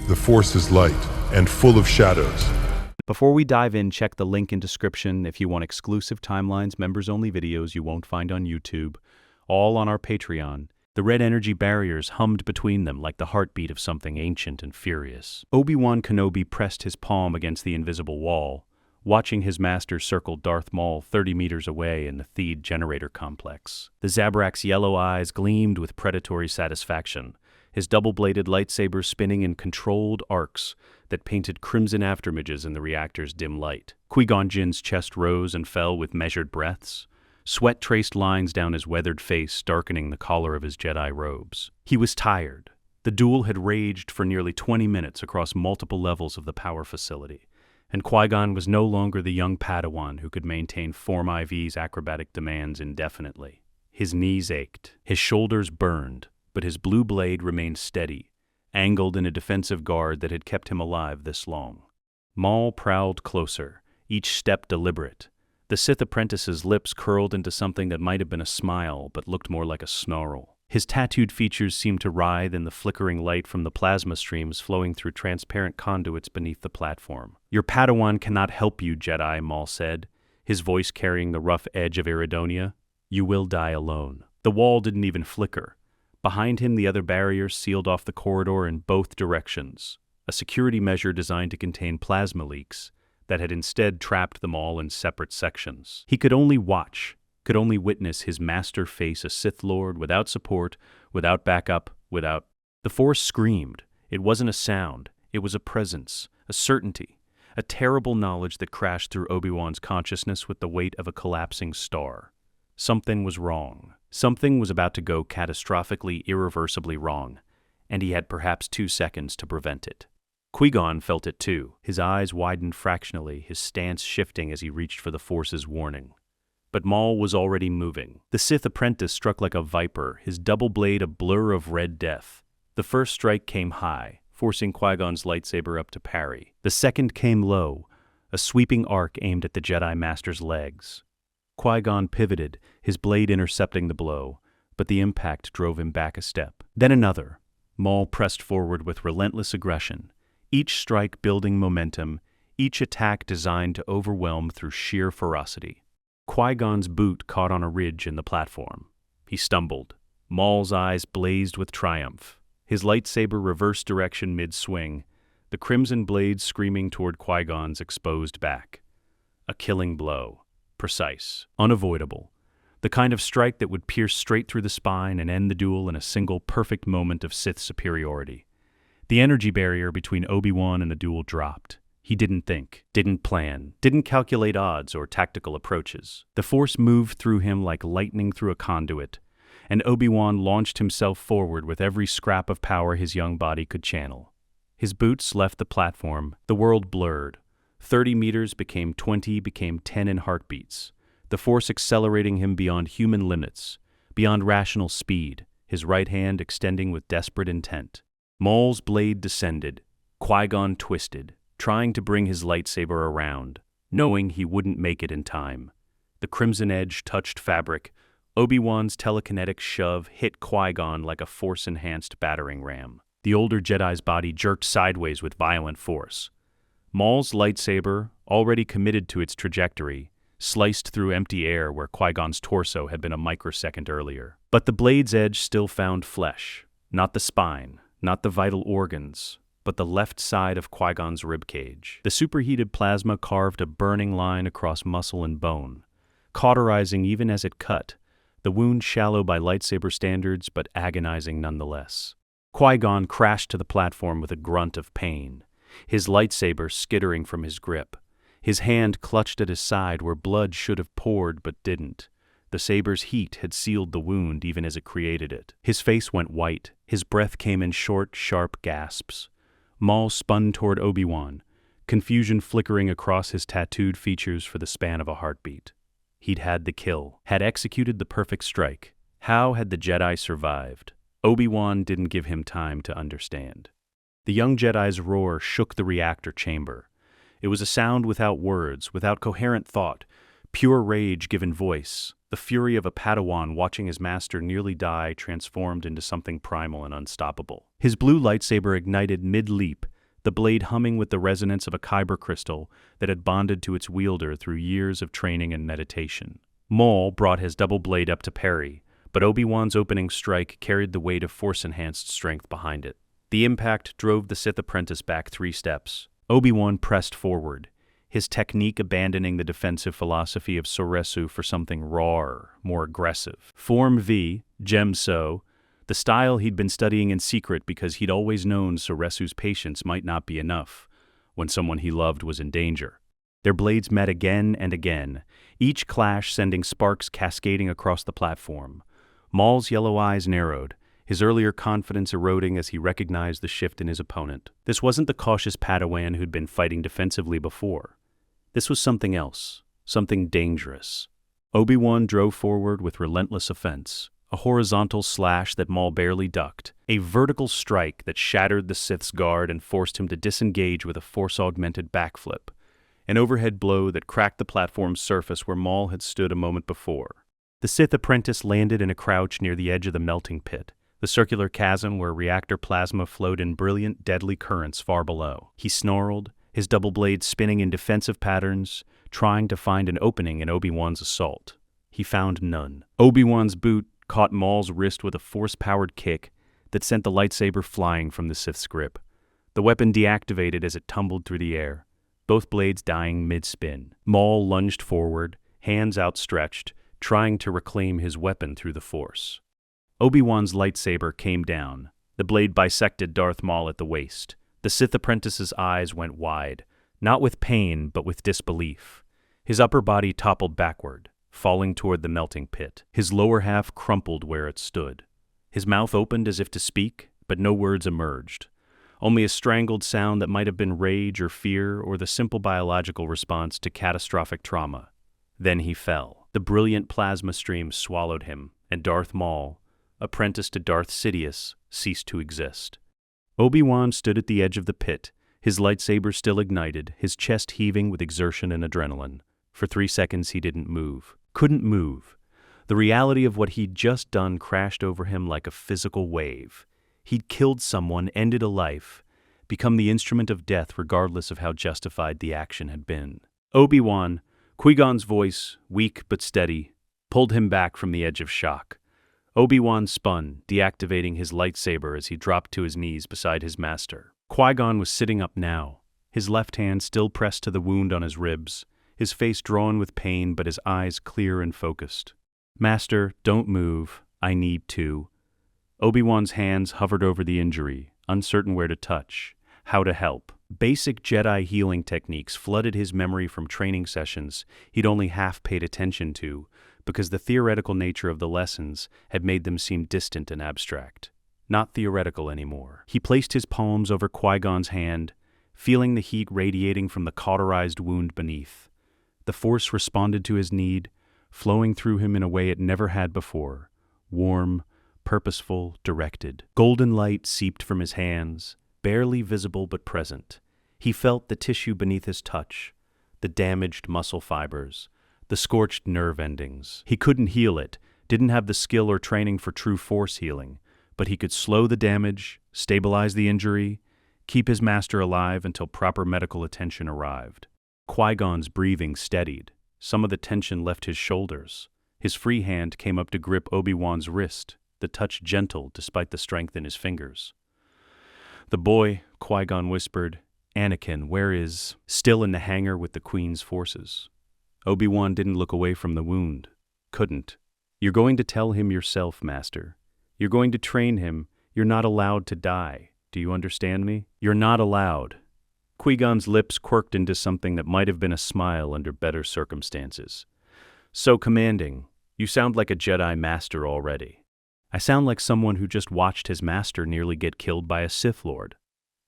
The Force is light and full of shadows. Before we dive in, check the link in description if you want exclusive timelines, members-only videos you won't find on YouTube, all on our Patreon. The red energy barriers hummed between them like the heartbeat of something ancient and furious. Obi-Wan Kenobi pressed his palm against the invisible wall, watching his master circle Darth Maul 30 meters away in the Theed generator complex. The Zabrak's yellow eyes gleamed with predatory satisfaction, his double-bladed lightsaber spinning in controlled arcs that painted crimson afterimages in the reactor's dim light. Qui-Gon Jinn's chest rose and fell with measured breaths, sweat traced lines down his weathered face, darkening the collar of his Jedi robes. He was tired. The duel had raged for nearly 20 minutes across multiple levels of the power facility, and Qui-Gon was no longer the young Padawan who could maintain Form IV's acrobatic demands indefinitely. His knees ached, his shoulders burned, but his blue blade remained steady, angled in a defensive guard that had kept him alive this long. Maul prowled closer, each step deliberate. The Sith apprentice's lips curled into something that might have been a smile, but looked more like a snarl. His tattooed features seemed to writhe in the flickering light from the plasma streams flowing through transparent conduits beneath the platform. "Your Padawan cannot help you, Jedi," Maul said, his voice carrying the rough edge of Iridonia. "You will die alone." The wall didn't even flicker. Behind him, the other barriers sealed off the corridor in both directions, a security measure designed to contain plasma leaks that had instead trapped them all in separate sections. He could only watch, could only witness his master face a Sith Lord without support, without backup, without... The Force screamed. It wasn't a sound. It was a presence, a certainty, a terrible knowledge that crashed through Obi-Wan's consciousness with the weight of a collapsing star. Something was wrong. Something was about to go catastrophically, irreversibly wrong, and he had perhaps 2 seconds to prevent it. Qui-Gon felt it too. His eyes widened fractionally, his stance shifting as he reached for the Force's warning. But Maul was already moving. The Sith apprentice struck like a viper, his double blade a blur of red death. The first strike came high, forcing Qui-Gon's lightsaber up to parry. The second came low, a sweeping arc aimed at the Jedi Master's legs. Qui-Gon pivoted, his blade intercepting the blow, but the impact drove him back a step. Then another. Maul pressed forward with relentless aggression, each strike building momentum, each attack designed to overwhelm through sheer ferocity. Qui-Gon's boot caught on a ridge in the platform. He stumbled. Maul's eyes blazed with triumph, his lightsaber reversed direction mid-swing, the crimson blade screaming toward Qui-Gon's exposed back. A killing blow. Precise, unavoidable, the kind of strike that would pierce straight through the spine and end the duel in a single perfect moment of Sith superiority. The energy barrier between Obi-Wan and the duel dropped. He didn't think, didn't plan, didn't calculate odds or tactical approaches. The Force moved through him like lightning through a conduit, and Obi-Wan launched himself forward with every scrap of power his young body could channel. His boots left the platform, the world blurred. 30 meters became 20, became 10 in heartbeats, the Force accelerating him beyond human limits, beyond rational speed, his right hand extending with desperate intent. Maul's blade descended, Qui-Gon twisted, trying to bring his lightsaber around, knowing he wouldn't make it in time. The crimson edge touched fabric. Obi-Wan's telekinetic shove hit Qui-Gon like a Force-enhanced battering ram. The older Jedi's body jerked sideways with violent force. Maul's lightsaber, already committed to its trajectory, sliced through empty air where Qui-Gon's torso had been a microsecond earlier. But the blade's edge still found flesh, not the spine, not the vital organs, but the left side of Qui-Gon's ribcage. The superheated plasma carved a burning line across muscle and bone, cauterizing even as it cut, the wound shallow by lightsaber standards but agonizing nonetheless. Qui-Gon crashed to the platform with a grunt of pain, his lightsaber skittering from his grip. His hand clutched at his side where blood should have poured but didn't. The saber's heat had sealed the wound even as it created it. His face went white. His breath came in short, sharp gasps. Maul spun toward Obi-Wan, confusion flickering across his tattooed features for the span of a heartbeat. He'd had the kill, had executed the perfect strike. How had the Jedi survived? Obi-Wan didn't give him time to understand. The young Jedi's roar shook the reactor chamber. It was a sound without words, without coherent thought, pure rage given voice, the fury of a Padawan watching his master nearly die transformed into something primal and unstoppable. His blue lightsaber ignited mid-leap, the blade humming with the resonance of a kyber crystal that had bonded to its wielder through years of training and meditation. Maul brought his double blade up to parry, but Obi-Wan's opening strike carried the weight of Force-enhanced strength behind it. The impact drove the Sith apprentice back 3 steps. Obi-Wan pressed forward, his technique abandoning the defensive philosophy of Soresu for something rawer, more aggressive. Form V, Gem So, the style he'd been studying in secret because he'd always known Soresu's patience might not be enough when someone he loved was in danger. Their blades met again and again, each clash sending sparks cascading across the platform. Maul's yellow eyes narrowed, his earlier confidence eroding as he recognized the shift in his opponent. This wasn't the cautious Padawan who'd been fighting defensively before. This was something else, something dangerous. Obi-Wan drove forward with relentless offense, a horizontal slash that Maul barely ducked, a vertical strike that shattered the Sith's guard and forced him to disengage with a force-augmented backflip, an overhead blow that cracked the platform's surface where Maul had stood a moment before. The Sith apprentice landed in a crouch near the edge of the melting pit, the circular chasm where reactor plasma flowed in brilliant, deadly currents far below. He snarled, his double blade spinning in defensive patterns, trying to find an opening in Obi-Wan's assault. He found none. Obi-Wan's boot caught Maul's wrist with a force-powered kick that sent the lightsaber flying from the Sith's grip. The weapon deactivated as it tumbled through the air, both blades dying mid-spin. Maul lunged forward, hands outstretched, trying to reclaim his weapon through the Force. Obi-Wan's lightsaber came down. The blade bisected Darth Maul at the waist. The Sith apprentice's eyes went wide, not with pain but with disbelief. His upper body toppled backward, falling toward the melting pit. His lower half crumpled where it stood. His mouth opened as if to speak, but no words emerged. Only a strangled sound that might have been rage or fear or the simple biological response to catastrophic trauma. Then he fell. The brilliant plasma stream swallowed him, and Darth Maul, apprentice to Darth Sidious, ceased to exist. Obi-Wan stood at the edge of the pit, his lightsaber still ignited, his chest heaving with exertion and adrenaline. For 3 seconds he didn't move. Couldn't move. The reality of what he'd just done crashed over him like a physical wave. He'd killed someone, ended a life, become the instrument of death regardless of how justified the action had been. Obi-Wan, Qui-Gon's voice, weak but steady, pulled him back from the edge of shock. Obi-Wan spun, deactivating his lightsaber as he dropped to his knees beside his master. Qui-Gon was sitting up now, his left hand still pressed to the wound on his ribs, his face drawn with pain but his eyes clear and focused. "Master, don't move. I need to." Obi-Wan's hands hovered over the injury, uncertain where to touch, how to help. Basic Jedi healing techniques flooded his memory from training sessions he'd only half paid attention to, because the theoretical nature of the lessons had made them seem distant and abstract. Not theoretical anymore. He placed his palms over Qui-Gon's hand, feeling the heat radiating from the cauterized wound beneath. The Force responded to his need, flowing through him in a way it never had before, warm, purposeful, directed. Golden light seeped from his hands, barely visible but present. He felt the tissue beneath his touch, the damaged muscle fibers, the scorched nerve endings. He couldn't heal it, didn't have the skill or training for true Force healing, but he could slow the damage, stabilize the injury, keep his master alive until proper medical attention arrived. Qui-Gon's breathing steadied. Some of the tension left his shoulders. His free hand came up to grip Obi-Wan's wrist, the touch gentle despite the strength in his fingers. "The boy," Qui-Gon whispered. "Anakin, where is—" "Still in the hangar with the Queen's forces." Obi-Wan didn't look away from the wound. Couldn't. "You're going to tell him yourself, Master. You're going to train him. You're not allowed to die. Do you understand me? You're not allowed." Qui-Gon's lips quirked into something that might have been a smile under better circumstances. "So commanding. You sound like a Jedi Master already." "I sound like someone who just watched his master nearly get killed by a Sith Lord."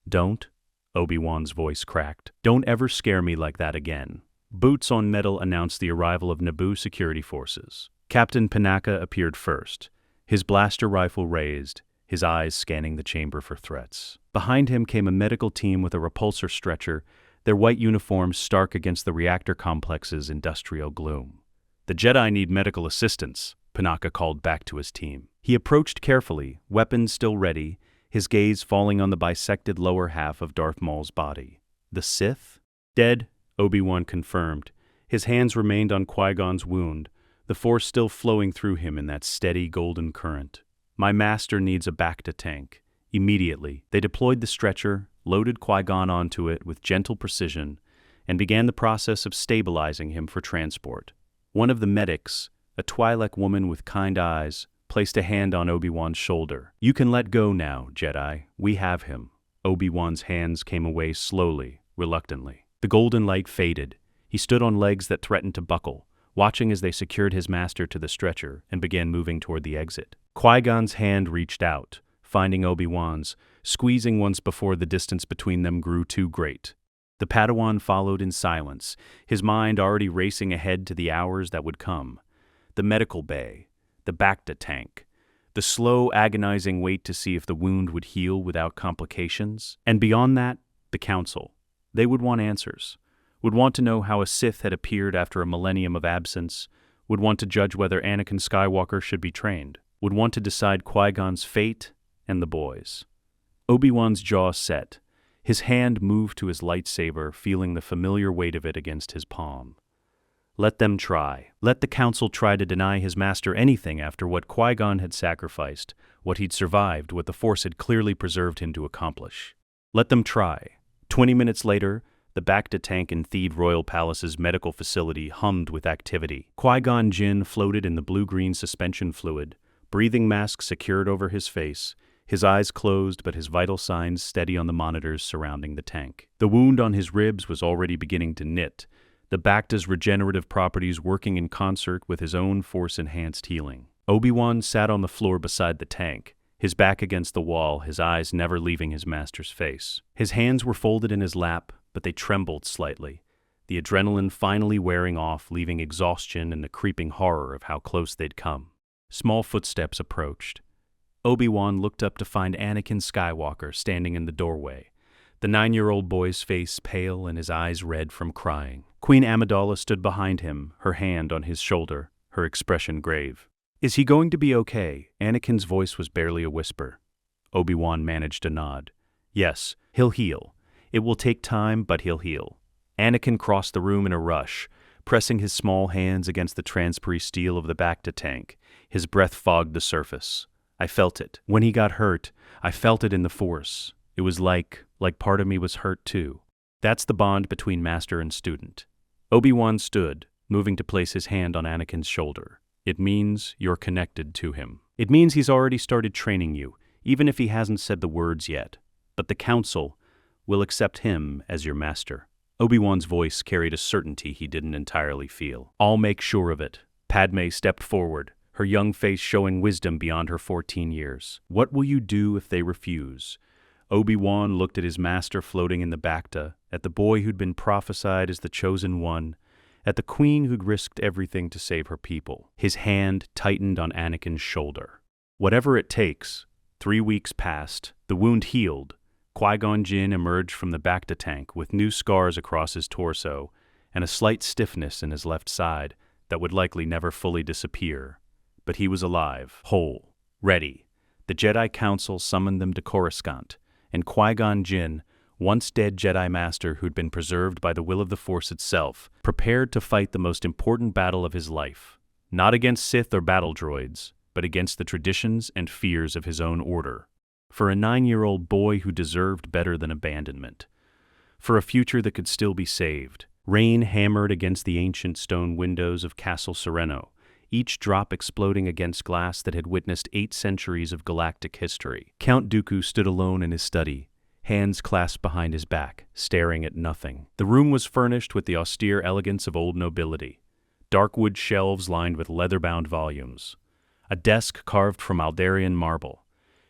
"Don't," Obi-Wan's voice cracked. "Don't ever scare me like that again." Boots on metal announced the arrival of Naboo security forces. Captain Panaka appeared first, his blaster rifle raised, his eyes scanning the chamber for threats. Behind him came a medical team with a repulsor stretcher, their white uniforms stark against the reactor complex's industrial gloom. "The Jedi need medical assistance," Panaka called back to his team. He approached carefully, weapons still ready, his gaze falling on the bisected lower half of Darth Maul's body. The Sith? Dead, Obi-Wan confirmed. His hands remained on Qui-Gon's wound, the Force still flowing through him in that steady golden current. My master needs a bacta tank. Immediately, they deployed the stretcher, loaded Qui-Gon onto it with gentle precision, and began the process of stabilizing him for transport. One of the medics, a Twi'lek woman with kind eyes, placed a hand on Obi-Wan's shoulder. "You can let go now, Jedi. We have him." Obi-Wan's hands came away slowly, reluctantly. The golden light faded. He stood on legs that threatened to buckle, watching as they secured his master to the stretcher and began moving toward the exit. Qui-Gon's hand reached out, finding Obi-Wan's, squeezing once before the distance between them grew too great. The Padawan followed in silence, his mind already racing ahead to the hours that would come. The medical bay, the bacta tank, the slow, agonizing wait to see if the wound would heal without complications. And beyond that, the Council. They would want answers, would want to know how a Sith had appeared after a millennium of absence, would want to judge whether Anakin Skywalker should be trained, would want to decide Qui-Gon's fate and the boys. Obi-Wan's jaw set. His hand moved to his lightsaber, feeling the familiar weight of it against his palm. Let them try. Let the Council try to deny his master anything after what Qui-Gon had sacrificed, what he'd survived, what the Force had clearly preserved him to accomplish. Let them try. 20 minutes later, the bacta tank in Theed Royal Palace's medical facility hummed with activity. Qui-Gon Jinn floated in the blue-green suspension fluid, breathing mask secured over his face, his eyes closed but his vital signs steady on the monitors surrounding the tank. The wound on his ribs was already beginning to knit, the bacta's regenerative properties working in concert with his own Force-enhanced healing. Obi-Wan sat on the floor beside the tank, his back against the wall, his eyes never leaving his master's face. His hands were folded in his lap, but they trembled slightly, the adrenaline finally wearing off, leaving exhaustion and the creeping horror of how close they'd come. Small footsteps approached. Obi-Wan looked up to find Anakin Skywalker standing in the doorway, the 9-year-old boy's face pale and his eyes red from crying. Queen Amidala stood behind him, her hand on his shoulder, her expression grave. "Is he going to be okay?" Anakin's voice was barely a whisper. Obi-Wan managed a nod. "Yes, he'll heal. It will take time, but he'll heal." Anakin crossed the room in a rush, pressing his small hands against the transparent steel of the bacta tank. His breath fogged the surface. I felt it. When he got hurt, I felt it in the Force. It was like part of me was hurt too. That's the bond between master and student. Obi-Wan stood, moving to place his hand on Anakin's shoulder. "It means you're connected to him. It means he's already started training you, even if he hasn't said the words yet. But the Council will accept him as your master." Obi-Wan's voice carried a certainty he didn't entirely feel. "I'll make sure of it." Padme stepped forward, her young face showing wisdom beyond her 14 years. "What will you do if they refuse?" Obi-Wan looked at his master floating in the bacta, at the boy who'd been prophesied as the chosen one, at the queen who'd risked everything to save her people. His hand tightened on Anakin's shoulder. "Whatever it takes." 3 weeks passed, the wound healed. Qui-Gon Jinn emerged from the bacta tank with new scars across his torso and a slight stiffness in his left side that would likely never fully disappear. But he was alive, whole, ready. The Jedi Council summoned them to Coruscant, and Qui-Gon Jinn, once dead Jedi Master who'd been preserved by the will of the Force itself, prepared to fight the most important battle of his life, not against Sith or battle droids, but against the traditions and fears of his own order. For a 9-year-old boy who deserved better than abandonment. For a future that could still be saved. Rain hammered against the ancient stone windows of Castle Sereno, each drop exploding against glass that had witnessed 8 centuries of galactic history. Count Dooku stood alone in his study, hands clasped behind his back, staring at nothing. The room was furnished with the austere elegance of old nobility. Dark wood shelves lined with leather-bound volumes. A desk carved from Aldarian marble.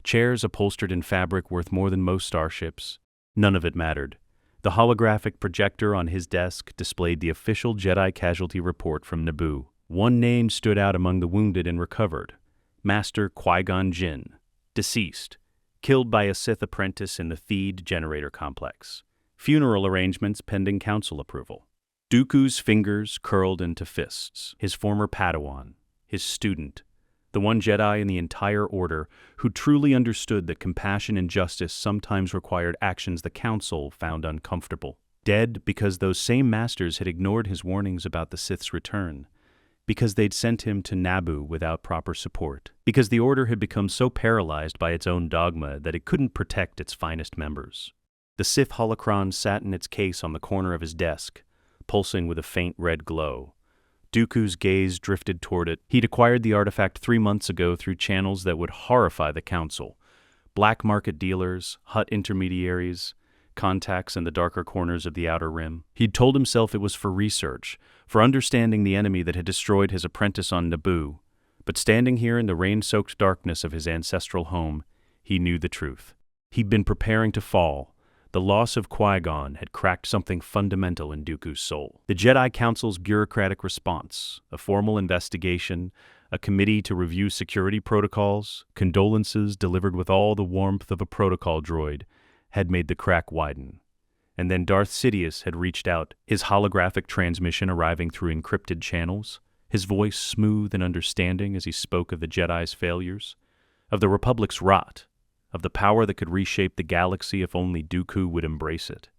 Chairs upholstered in fabric worth more than most starships. None of it mattered. The holographic projector on his desk displayed the official Jedi casualty report from Naboo. One name stood out among the wounded and recovered. Master Qui-Gon Jinn, deceased, killed by a Sith apprentice in the Theed generator complex. Funeral arrangements pending council approval. Dooku's fingers curled into fists. His former Padawan, his student, the one Jedi in the entire Order who truly understood that compassion and justice sometimes required actions the Council found uncomfortable. Dead because those same masters had ignored his warnings about the Sith's return, because they'd sent him to Naboo without proper support, because the Order had become so paralyzed by its own dogma that it couldn't protect its finest members. The Sith holocron sat in its case on the corner of his desk, pulsing with a faint red glow. Dooku's gaze drifted toward it. He'd acquired the artifact 3 months ago through channels that would horrify the Council. Black market dealers, Hutt intermediaries, contacts in the darker corners of the Outer Rim. He'd told himself it was for research, for understanding the enemy that had destroyed his apprentice on Naboo. But standing here in the rain-soaked darkness of his ancestral home, he knew the truth. He'd been preparing to fall. The loss of Qui-Gon had cracked something fundamental in Dooku's soul. The Jedi Council's bureaucratic response, a formal investigation, a committee to review security protocols, condolences delivered with all the warmth of a protocol droid, had made the crack widen. And then Darth Sidious had reached out, his holographic transmission arriving through encrypted channels, his voice smooth and understanding as he spoke of the Jedi's failures, of the Republic's rot, of the power that could reshape the galaxy if only Dooku would embrace it.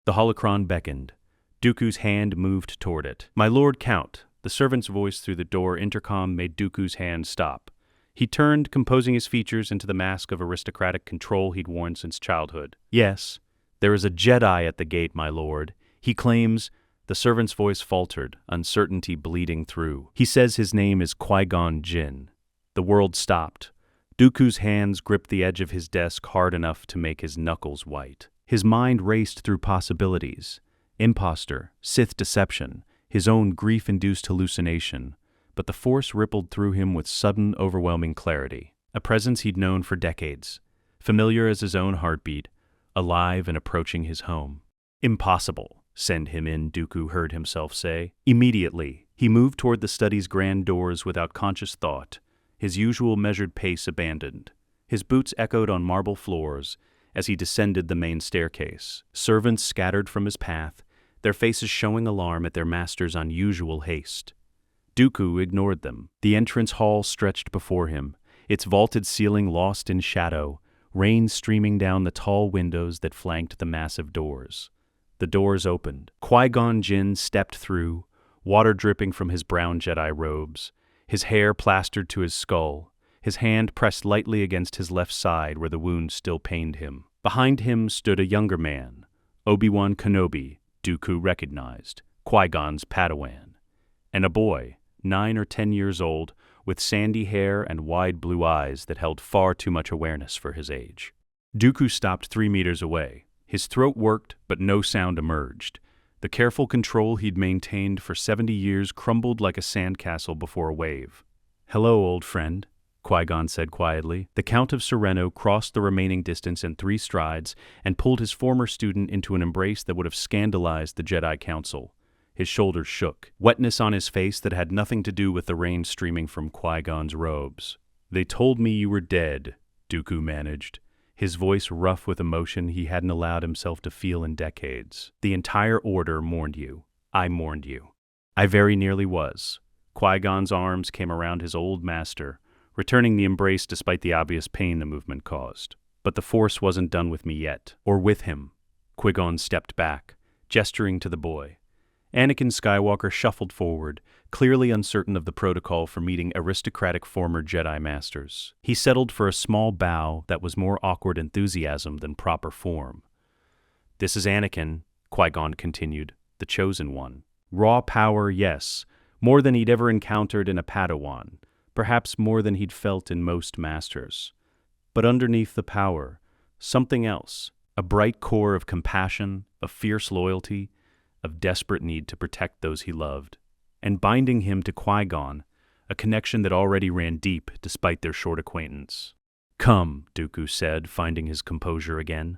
The holocron beckoned. Dooku's hand moved toward it. "My Lord Count," the servant's voice through the door intercom made Dooku's hand stop. He turned, composing his features into the mask of aristocratic control he'd worn since childhood. "Yes, there is a Jedi at the gate, my lord. He claims—" The servant's voice faltered, uncertainty bleeding through. "He says his name is Qui-Gon Jinn." The world stopped. Dooku's hands gripped the edge of his desk hard enough to make his knuckles white. His mind raced through possibilities. Imposter, Sith deception, his own grief-induced hallucination. But the Force rippled through him with sudden, overwhelming clarity. A presence he'd known for decades, familiar as his own heartbeat, alive and approaching his home. "Impossible. Send him in," Dooku heard himself say. Immediately, he moved toward the study's grand doors without conscious thought, his usual measured pace abandoned. His boots echoed on marble floors as he descended the main staircase. Servants scattered from his path, their faces showing alarm at their master's unusual haste. Dooku ignored them. The entrance hall stretched before him, its vaulted ceiling lost in shadow, rain streaming down the tall windows that flanked the massive doors. The doors opened. Qui-Gon Jinn stepped through, water dripping from his brown Jedi robes, his hair plastered to his skull, his hand pressed lightly against his left side where the wound still pained him. Behind him stood a younger man, Obi-Wan Kenobi, Dooku recognized, Qui-Gon's Padawan, and a boy, 9 or 10 years old, with sandy hair and wide blue eyes that held far too much awareness for his age. Dooku stopped 3 meters away. His throat worked, but no sound emerged. The careful control he'd maintained for 70 years crumbled like a sandcastle before a wave. "Hello, old friend," Qui-Gon said quietly. The Count of Sereno crossed the remaining distance in 3 strides and pulled his former student into an embrace that would have scandalized the Jedi Council. His shoulders shook, wetness on his face that had nothing to do with the rain streaming from Qui-Gon's robes. "They told me you were dead," Dooku managed, his voice rough with emotion he hadn't allowed himself to feel in decades. "The entire Order mourned you. I mourned you." "I very nearly was." Qui-Gon's arms came around his old master, returning the embrace despite the obvious pain the movement caused. "But the Force wasn't done with me yet, or with him." Qui-Gon stepped back, gesturing to the boy. Anakin Skywalker shuffled forward, clearly uncertain of the protocol for meeting aristocratic former Jedi Masters. He settled for a small bow that was more awkward enthusiasm than proper form. "This is Anakin," Qui-Gon continued, "the Chosen One. Raw power, yes, more than he'd ever encountered in a Padawan, perhaps more than he'd felt in most Masters. But underneath the power, something else, a bright core of compassion, of fierce loyalty, of desperate need to protect those he loved. And binding him to Qui-Gon, a connection that already ran deep despite their short acquaintance. "Come," Dooku said, finding his composure again.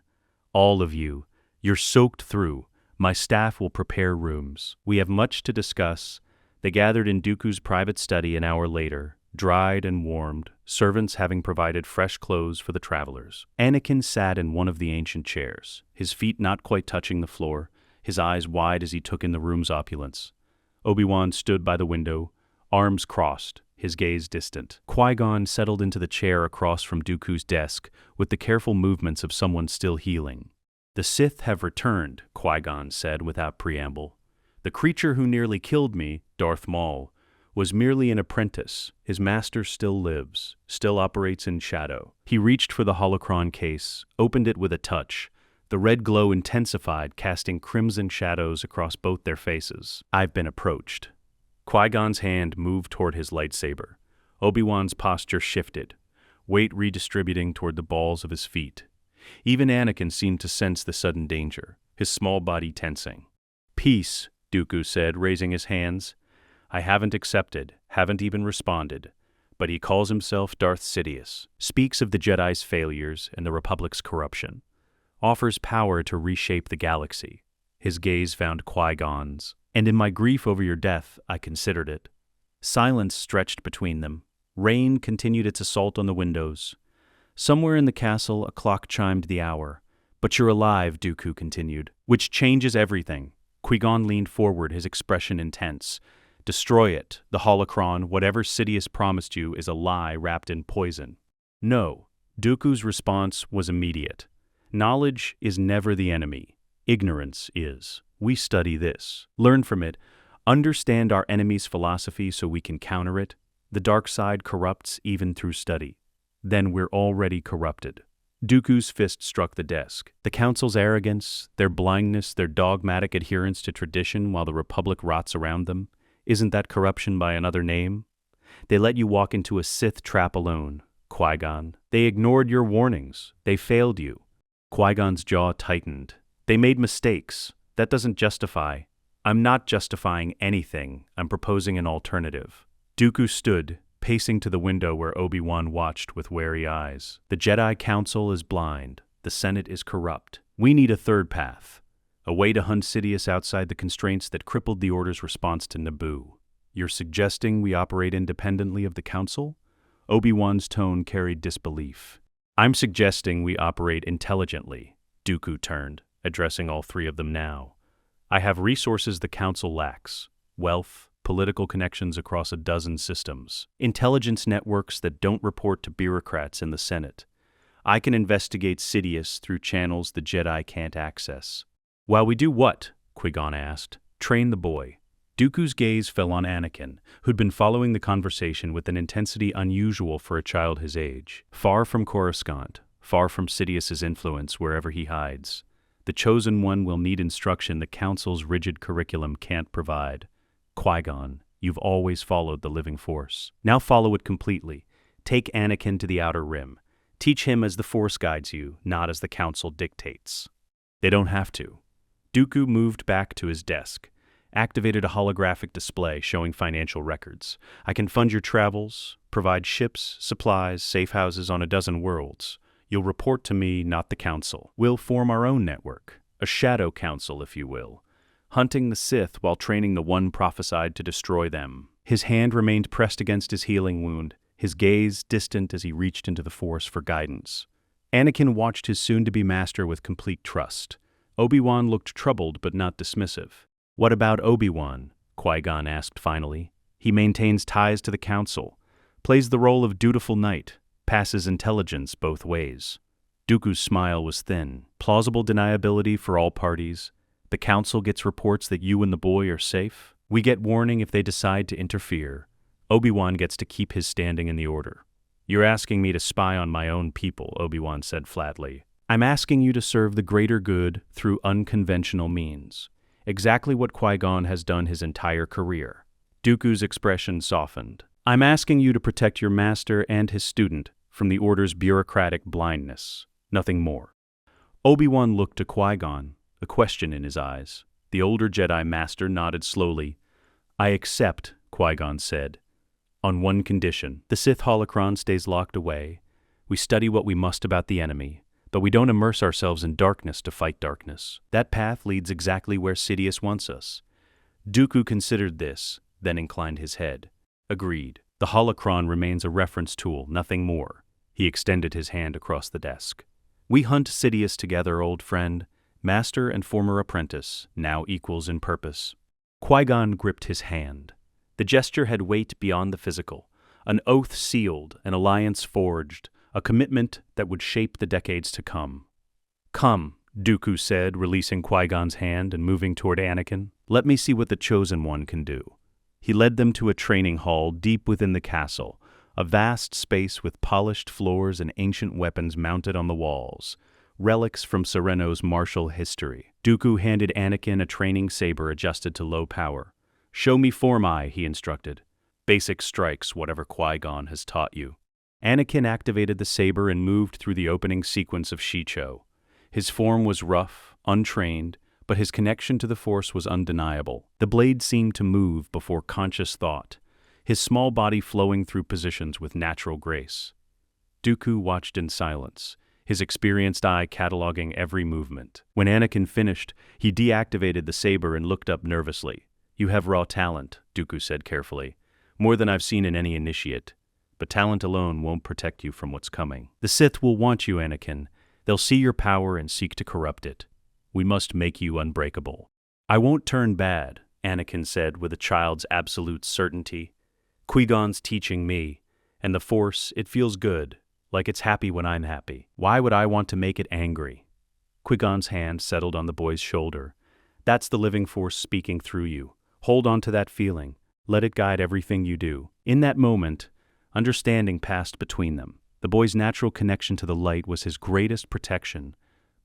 "All of you, you're soaked through. My staff will prepare rooms. We have much to discuss." They gathered in Dooku's private study an hour later, dried and warmed, servants having provided fresh clothes for the travelers. Anakin sat in one of the ancient chairs, his feet not quite touching the floor, his eyes wide as he took in the room's opulence. Obi-Wan stood by the window, arms crossed, his gaze distant. Qui-Gon settled into the chair across from Dooku's desk with the careful movements of someone still healing. "The Sith have returned," Qui-Gon said without preamble. "The creature who nearly killed me, Darth Maul, was merely an apprentice. His master still lives, still operates in shadow." He reached for the holocron case, opened it with a touch. The red glow intensified, casting crimson shadows across both their faces. "I've been approached." Qui-Gon's hand moved toward his lightsaber. Obi-Wan's posture shifted, weight redistributing toward the balls of his feet. Even Anakin seemed to sense the sudden danger, his small body tensing. "Peace," Dooku said, raising his hands. "I haven't accepted, haven't even responded, but he calls himself Darth Sidious, speaks of the Jedi's failures and the Republic's corruption, offers power to reshape the galaxy." His gaze found Qui-Gon's. "And in my grief over your death, I considered it." Silence stretched between them. Rain continued its assault on the windows. Somewhere in the castle, a clock chimed the hour. "But you're alive," Dooku continued, "which changes everything." Qui-Gon leaned forward, his expression intense. "Destroy it. The holocron, whatever Sidious promised you, is a lie wrapped in poison." "No." Dooku's response was immediate. "Knowledge is never the enemy. Ignorance is. We study this, learn from it, understand our enemy's philosophy so we can counter it. The dark side corrupts even through study. Then we're already corrupted." Dooku's fist struck the desk. "The Council's arrogance, their blindness, their dogmatic adherence to tradition while the Republic rots around them, isn't that corruption by another name? They let you walk into a Sith trap alone, Qui-Gon. They ignored your warnings. They failed you." Qui-Gon's jaw tightened. "They made mistakes. That doesn't justify." "I'm not justifying anything. I'm proposing an alternative." Dooku stood, pacing to the window where Obi-Wan watched with wary eyes. "The Jedi Council is blind. The Senate is corrupt. We need a third path. A way to hunt Sidious outside the constraints that crippled the Order's response to Naboo. You're suggesting we operate independently of the Council?" Obi-Wan's tone carried disbelief. "I'm suggesting we operate intelligently." Dooku turned, addressing all three of them now. "I have resources the Council lacks: wealth, political connections across a dozen systems, intelligence networks that don't report to bureaucrats in the Senate. I can investigate Sidious through channels the Jedi can't access." "While we do what?" Qui-Gon asked. "Train the boy." Dooku's gaze fell on Anakin, who'd been following the conversation with an intensity unusual for a child his age. Far from Coruscant, far from Sidious's influence wherever he hides, the Chosen One will need instruction the Council's rigid curriculum can't provide. Qui-Gon, you've always followed the living force. Now follow it completely. Take Anakin to the Outer Rim. Teach him as the Force guides you, not as the Council dictates. They don't have to. Dooku moved back to his desk, activated a holographic display showing financial records. "I can fund your travels, provide ships, supplies, safe houses on a dozen worlds. You'll report to me, not the Council. We'll form our own network, a shadow council, if you will, hunting the Sith while training the one prophesied to destroy them." His hand remained pressed against his healing wound, his gaze distant as he reached into the Force for guidance. Anakin watched his soon-to-be master with complete trust. Obi-Wan looked troubled but not dismissive. "What about Obi-Wan?" Qui-Gon asked finally. "He maintains ties to the Council, plays the role of dutiful knight, passes intelligence both ways." Dooku's smile was thin. "Plausible deniability for all parties. The Council gets reports that you and the boy are safe. We get warning if they decide to interfere. Obi-Wan gets to keep his standing in the Order." "You're asking me to spy on my own people," Obi-Wan said flatly. "I'm asking you to serve the greater good through unconventional means. Exactly what Qui-Gon has done his entire career." Dooku's expression softened. "I'm asking you to protect your master and his student from the Order's bureaucratic blindness. Nothing more." Obi-Wan looked to Qui-Gon, a question in his eyes. The older Jedi Master nodded slowly. "I accept," Qui-Gon said. "On one condition. The Sith holocron stays locked away. We study what we must about the enemy, but we don't immerse ourselves in darkness to fight darkness. That path leads exactly where Sidious wants us." Dooku considered this, then inclined his head. "Agreed. The holocron remains a reference tool, nothing more." He extended his hand across the desk. "We hunt Sidious together, old friend. Master and former apprentice, now equals in purpose." Qui-Gon gripped his hand. The gesture had weight beyond the physical, An oath sealed, an alliance forged, a commitment that would shape the decades to come. "Come," Dooku said, releasing Qui-Gon's hand and moving toward Anakin. "Let me see what the Chosen One can do." He led them to a training hall deep within the castle, a vast space with polished floors and ancient weapons mounted on the walls, relics from Sereno's martial history. Dooku handed Anakin a training saber adjusted to low power. "Show me Form I," he instructed. "Basic strikes, whatever Qui-Gon has taught you." Anakin activated the saber and moved through the opening sequence of Shicho. His form was rough, untrained, but his connection to the Force was undeniable. The blade seemed to move before conscious thought, his small body flowing through positions with natural grace. Dooku watched in silence, his experienced eye cataloging every movement. When Anakin finished, he deactivated the saber and looked up nervously. "You have raw talent," Dooku said carefully, "more than I've seen in any initiate. But talent alone won't protect you from what's coming. The Sith will want you, Anakin. They'll see your power and seek to corrupt it. We must make you unbreakable." "I won't turn bad," Anakin said with a child's absolute certainty. "Qui-Gon's teaching me, and the Force, it feels good, like it's happy when I'm happy. Why would I want to make it angry?" Qui-Gon's hand settled on the boy's shoulder. "That's the living Force speaking through you. Hold on to that feeling. Let it guide everything you do." In that moment, understanding passed between them. The boy's natural connection to the light was his greatest protection,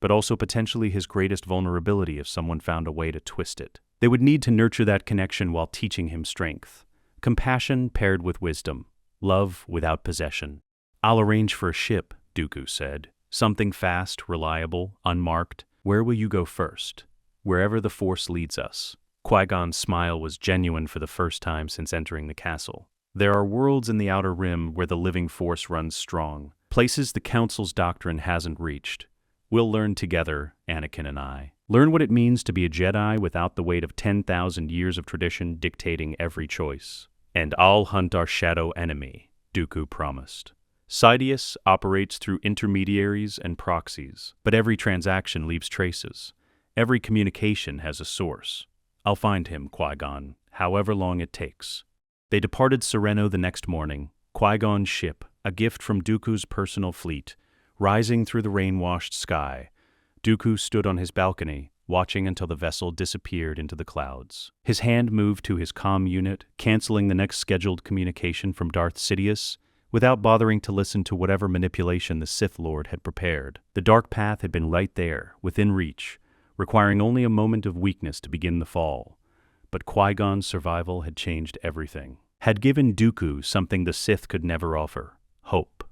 but also potentially his greatest vulnerability if someone found a way to twist it. They would need to nurture that connection while teaching him strength. Compassion paired with wisdom. Love without possession. "I'll arrange for a ship," Dooku said. "Something fast, reliable, unmarked. Where will you go first?" "Wherever the Force leads us." Qui-Gon's smile was genuine for the first time since entering the castle. "There are worlds in the Outer Rim where the living Force runs strong, places the Council's doctrine hasn't reached. We'll learn together, Anakin and I. Learn what it means to be a Jedi without the weight of 10,000 years of tradition dictating every choice. And I'll hunt our shadow enemy," Dooku promised. "Sidious operates through intermediaries and proxies, but every transaction leaves traces. Every communication has a source. I'll find him, Qui-Gon, however long it takes." They departed Sereno the next morning, Qui-Gon's ship, a gift from Dooku's personal fleet, rising through the rain-washed sky. Dooku stood on his balcony, watching until the vessel disappeared into the clouds. His hand moved to his comm unit, canceling the next scheduled communication from Darth Sidious, without bothering to listen to whatever manipulation the Sith Lord had prepared. The dark path had been right there, within reach, requiring only a moment of weakness to begin the fall. But Qui-Gon's survival had changed everything. Had given Dooku something the Sith could never offer: hope.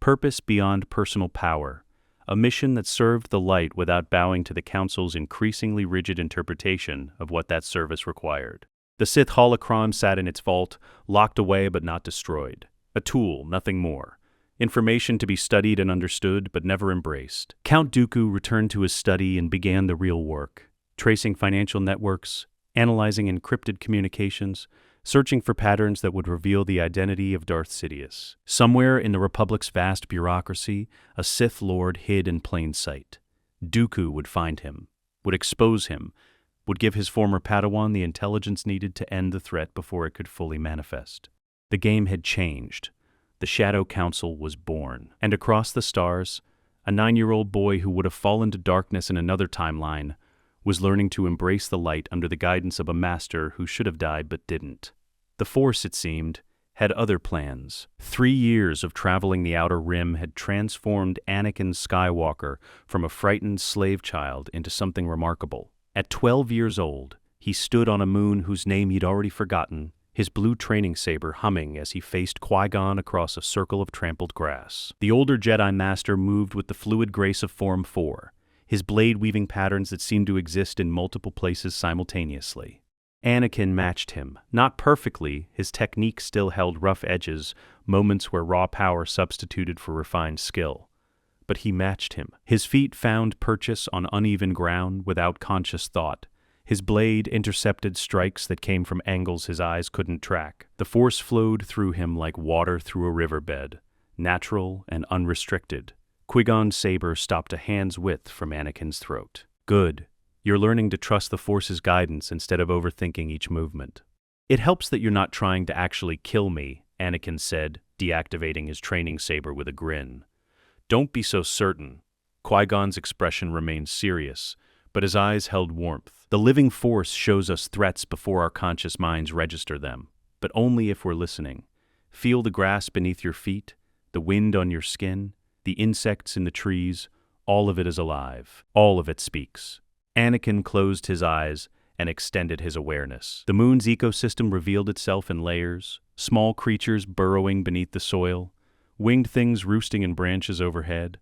Purpose beyond personal power. A mission that served the light without bowing to the Council's increasingly rigid interpretation of what that service required. The Sith holocron sat in its vault, locked away but not destroyed. A tool, nothing more. Information to be studied and understood, but never embraced. Count Dooku returned to his study and began the real work, tracing financial networks, analyzing encrypted communications, searching for patterns that would reveal the identity of Darth Sidious. Somewhere in the Republic's vast bureaucracy, a Sith Lord hid in plain sight. Dooku would find him, would expose him, would give his former Padawan the intelligence needed to end the threat before it could fully manifest. The game had changed. The Shadow Council was born. And across the stars, a 9-year-old boy who would have fallen to darkness in another timeline was learning to embrace the light under the guidance of a master who should have died but didn't. The Force, it seemed, had other plans. 3 years of traveling the Outer Rim had transformed Anakin Skywalker from a frightened slave child into something remarkable. At 12 years old, he stood on a moon whose name he'd already forgotten, his blue training saber humming as he faced Qui-Gon across a circle of trampled grass. The older Jedi Master moved with the fluid grace of Form 4, his blade weaving patterns that seemed to exist in multiple places simultaneously. Anakin matched him. Not perfectly, his technique still held rough edges, moments where raw power substituted for refined skill. But he matched him. His feet found purchase on uneven ground without conscious thought. His blade intercepted strikes that came from angles his eyes couldn't track. The Force flowed through him like water through a riverbed, natural and unrestricted. Qui-Gon's saber stopped a hand's width from Anakin's throat. "Good. You're learning to trust the Force's guidance instead of overthinking each movement. It helps that you're not trying to actually kill me," Anakin said, deactivating his training saber with a grin. Don't be so certain. Qui-Gon's expression remained serious, but his eyes held warmth. The living force shows us threats before our conscious minds register them, but only if we're listening. Feel the grass beneath your feet, the wind on your skin, the insects in the trees. All of it is alive. All of it speaks. Anakin closed his eyes and extended his awareness. The moon's ecosystem revealed itself in layers, small creatures burrowing beneath the soil, winged things roosting in branches overhead,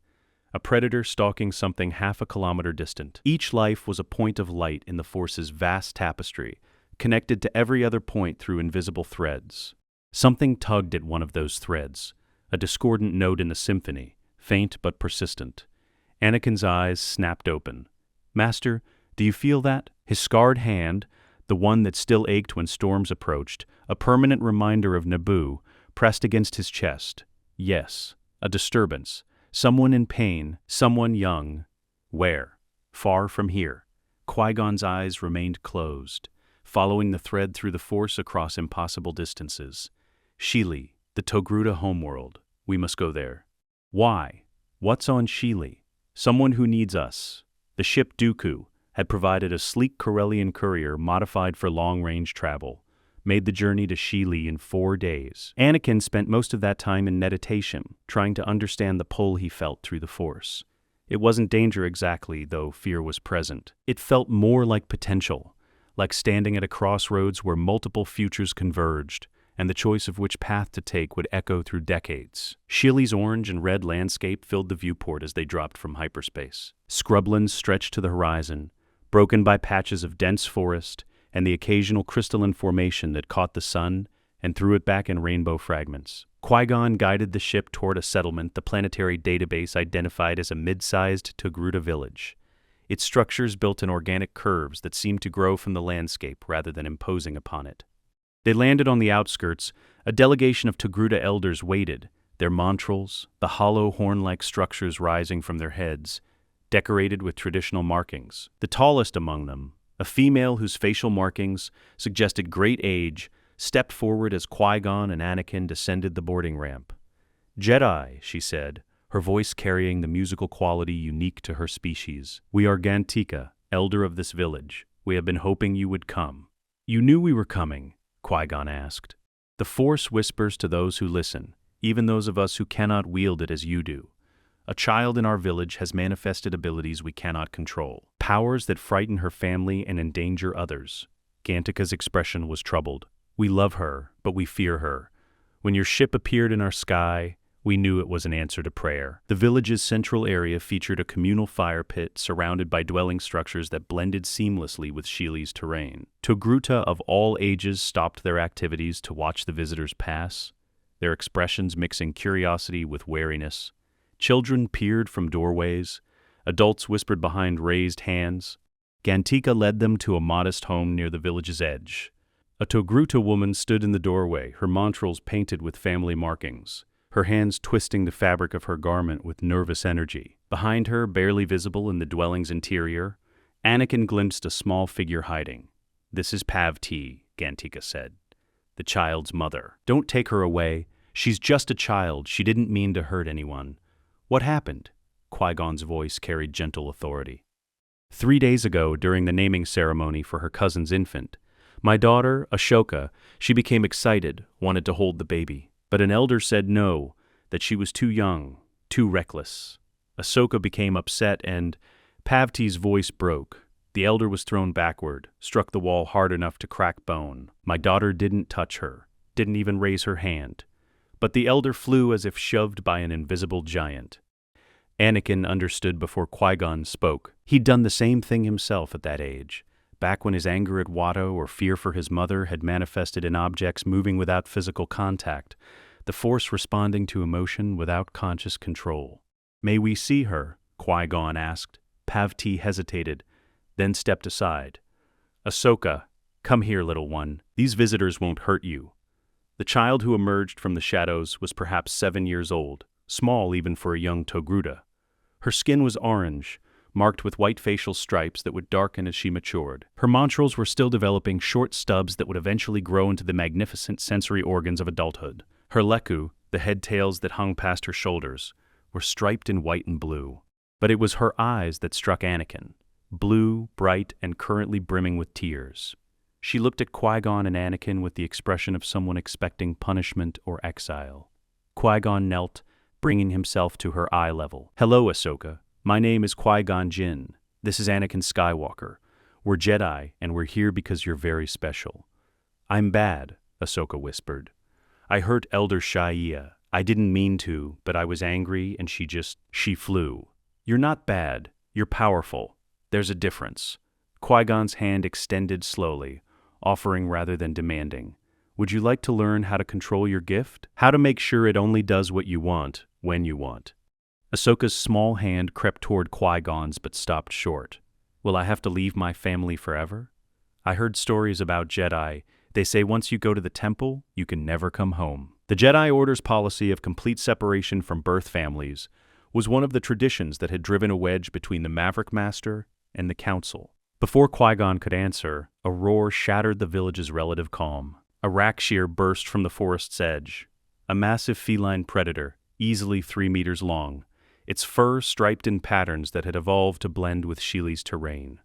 a predator stalking something half a kilometer distant. Each life was a point of light in the Force's vast tapestry, connected to every other point through invisible threads. Something tugged at one of those threads, a discordant note in the symphony, faint but persistent. Anakin's eyes snapped open. Master, do you feel that? His scarred hand, the one that still ached when storms approached, a permanent reminder of Naboo, pressed against his chest. Yes, a disturbance. Someone in pain, someone young. Where? Far from here. Qui-Gon's eyes remained closed, following the thread through the Force across impossible distances. Sheely, the Togruta homeworld. We must go there. Why? What's on Sheely? Someone who needs us. The ship Dooku had provided a sleek Corellian courier modified for long-range travel, made the journey to Sheely in 4 days. Anakin spent most of that time in meditation, trying to understand the pull he felt through the Force. It wasn't danger exactly, though fear was present. It felt more like potential, like standing at a crossroads where multiple futures converged, and the choice of which path to take would echo through decades. Sheely's orange and red landscape filled the viewport as they dropped from hyperspace. Scrublands stretched to the horizon, broken by patches of dense forest and the occasional crystalline formation that caught the sun and threw it back in rainbow fragments. Qui-Gon guided the ship toward a settlement the planetary database identified as a mid-sized Togruta village. Its structures built in organic curves that seemed to grow from the landscape rather than imposing upon it. They landed on the outskirts. A delegation of Togruta elders waited, their montrals, the hollow horn-like structures rising from their heads, decorated with traditional markings. The tallest among them, a female whose facial markings suggested great age, stepped forward as Qui-Gon and Anakin descended the boarding ramp. Jedi, she said, her voice carrying the musical quality unique to her species. We are Gantika, elder of this village. We have been hoping you would come. You knew we were coming, Qui-Gon asked. The Force whispers to those who listen, even those of us who cannot wield it as you do. A child in our village has manifested abilities we cannot control, powers that frighten her family and endanger others. Gantika's expression was troubled. We love her, but we fear her. When your ship appeared in our sky, we knew it was an answer to prayer. The village's central area featured a communal fire pit surrounded by dwelling structures that blended seamlessly with Sheely's terrain. Togruta of all ages stopped their activities to watch the visitors pass, their expressions mixing curiosity with wariness. Children peered from doorways. Adults whispered behind raised hands. Gantika led them to a modest home near the village's edge. A Togruta woman stood in the doorway, her montrals painted with family markings, her hands twisting the fabric of her garment with nervous energy. Behind her, barely visible in the dwelling's interior, Anakin glimpsed a small figure hiding. This is Pavti, Gantika said, the child's mother. Don't take her away. She's just a child. She didn't mean to hurt anyone. What happened? Qui-Gon's voice carried gentle authority. 3 days ago, during the naming ceremony for her cousin's infant, my daughter, Ahsoka, she became excited, wanted to hold the baby. But an elder said no, that she was too young, too reckless. Ahsoka became upset and Pavti's voice broke. The elder was thrown backward, struck the wall hard enough to crack bone. My daughter didn't touch her, didn't even raise her hand. But the elder flew as if shoved by an invisible giant. Anakin understood before Qui-Gon spoke. He'd done the same thing himself at that age, back when his anger at Watto or fear for his mother had manifested in objects moving without physical contact, the Force responding to emotion without conscious control. May we see her? Qui-Gon asked. Pavti hesitated, then stepped aside. Ahsoka, come here, little one. These visitors won't hurt you. The child who emerged from the shadows was perhaps 7 years old, small even for a young Togruta. Her skin was orange, marked with white facial stripes that would darken as she matured. Her montrals were still developing short stubs that would eventually grow into the magnificent sensory organs of adulthood. Her lekku, the head tails that hung past her shoulders, were striped in white and blue. But it was her eyes that struck Anakin, blue, bright, and currently brimming with tears. She looked at Qui-Gon and Anakin with the expression of someone expecting punishment or exile. Qui-Gon knelt, bringing himself to her eye level. "Hello, Ahsoka. My name is Qui-Gon Jinn. This is Anakin Skywalker. We're Jedi, and we're here because you're very special." "I'm bad," Ahsoka whispered. "I hurt Elder Shia. I didn't mean to, but I was angry and she flew." "You're not bad. You're powerful. There's a difference." Qui-Gon's hand extended slowly, offering rather than demanding. "Would you like to learn how to control your gift? How to make sure it only does what you want, when you want?" Ahsoka's small hand crept toward Qui-Gon's but stopped short. "Will I have to leave my family forever? I heard stories about Jedi. They say once you go to the temple, you can never come home." The Jedi Order's policy of complete separation from birth families was one of the traditions that had driven a wedge between the Maverick Master and the Council. Before Qui-Gon could answer, a roar shattered the village's relative calm. A rakshir burst from the forest's edge, a massive feline predator, easily 3 meters long, its fur striped in patterns that had evolved to blend with Sheely's terrain.